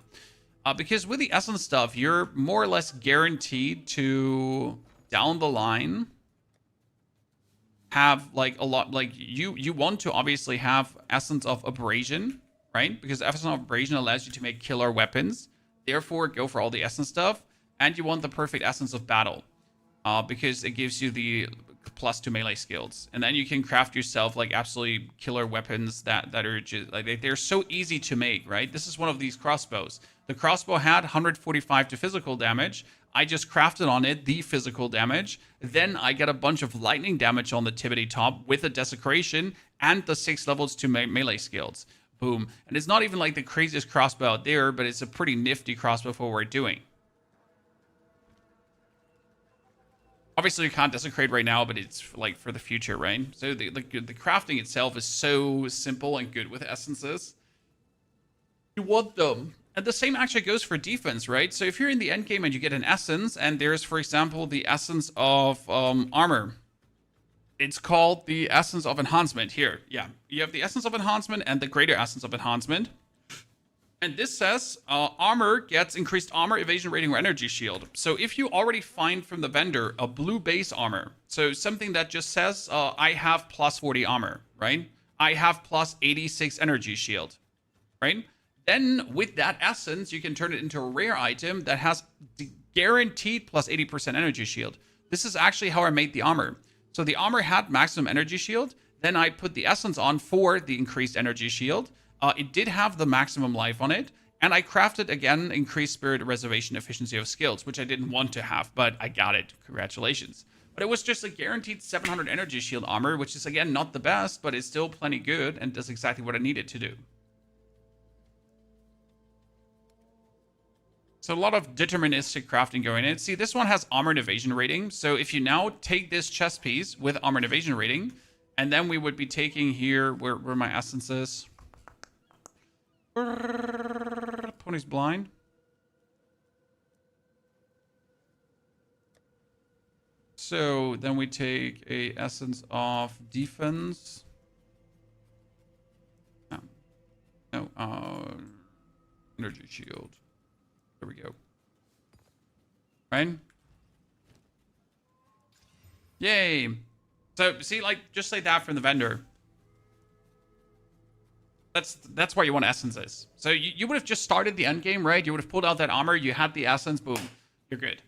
Because with the essence stuff, you're more or less guaranteed to, down the line, have like a lot, like you want to obviously have Essence of Abrasion, right? Because Essence of Abrasion allows you to make killer weapons. Therefore, go for all the essence stuff. And you want the perfect Essence of Battle, because it gives you the +2 melee skills. And then you can craft yourself like absolutely killer weapons that are just like, they're so easy to make, right? This is one of these crossbows. The crossbow had 145 to physical damage. I just crafted on it the physical damage. Then I get a bunch of lightning damage on the tippity top with a desecration and the 6 levels to melee skills. Boom. And it's not even like the craziest crossbow out there, but it's a pretty nifty crossbow for what we're doing. Obviously, you can't desecrate right now, but it's like for the future, right? So the crafting itself is so simple and good with essences. You want them. And the same actually goes for defense, right? So if you're in the endgame and you get an essence, and there's, for example, the essence of armor. It's called the essence of enhancement here. Yeah, you have the essence of enhancement and the greater essence of enhancement. And this says armor gets increased armor, evasion rating, or energy shield. So if you already find from the vendor a blue base armor, so something that just says I have +40 armor, right? I have +86 energy shield, right? Then with that essence, you can turn it into a rare item that has guaranteed +80% energy shield. This is actually how I made the armor. So the armor had maximum energy shield. Then I put the essence on for the increased energy shield. It did have the maximum life on it. And I crafted, again, increased spirit reservation efficiency of skills, which I didn't want to have, but I got it. Congratulations. But it was just a guaranteed 700 energy shield armor, which is, again, not the best, but it's still plenty good and does exactly what I needed to do. So a lot of deterministic crafting going in. See, this one has armor and evasion rating. So if you now take this chest piece with armor and evasion rating, and then we would be taking here, where my essence is. Pony's blind. So then we take a essence of defense. No, energy shield. There we go. Right? Yay! So see, like, just like that from the vendor. That's why you want essences. So you would have just started the end game, right? You would have pulled out that armor, you had the essence, boom, you're good.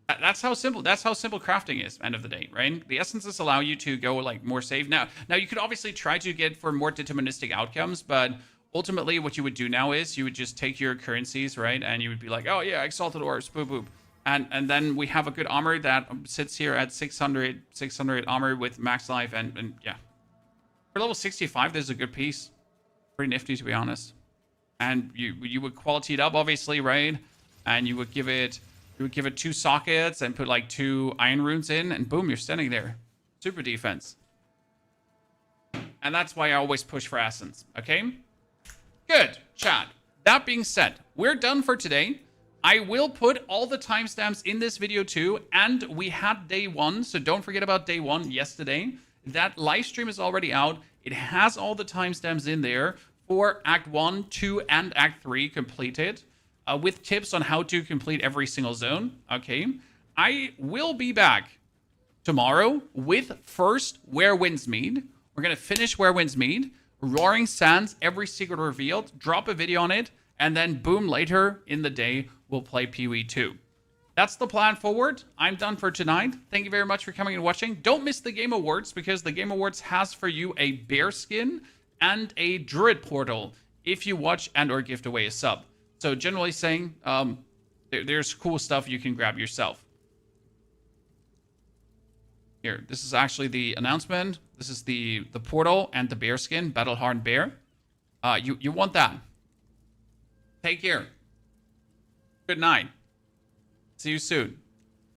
That's how simple crafting is, end of the day, right? The essences allow you to go like more safe. Now you could obviously try to get for more deterministic outcomes, but ultimately what you would do now is you would just take your currencies, right? And you would be like, oh yeah, exalted orbs, boop boop. And then we have a good armor that sits here at 600 armor with max life, and yeah. For level 65, there's a good piece. Pretty nifty, to be honest. And you would quality it up, obviously, right? And you would give it 2 sockets and put like 2 iron runes in, and boom, you're standing there. Super defense. And that's why I always push for Essence, okay? Good, chat. That being said, we're done for today. I will put all the timestamps in this video too, and we had day 1, so don't forget about day 1 yesterday. That live stream is already out. It has all the timestamps in there for Act 1, 2, and Act 3 completed, with tips on how to complete every single zone, okay? I will be back tomorrow with first Where Winds Meet. We're going to finish Where Winds Meet, Roaring Sands, every secret revealed, drop a video on it, and then boom, later in the day, we'll play POE 2. That's the plan forward. I'm done for tonight. Thank you very much for coming and watching. Don't miss the Game Awards, because the Game Awards has for you a bear skin and a Druid portal if you watch and or gift away a sub. So generally saying, there's cool stuff you can grab yourself. Here, this is actually the announcement. This is the portal and the bear skin, Battlehardened Bear. You want that. Take care. Good night. See you soon.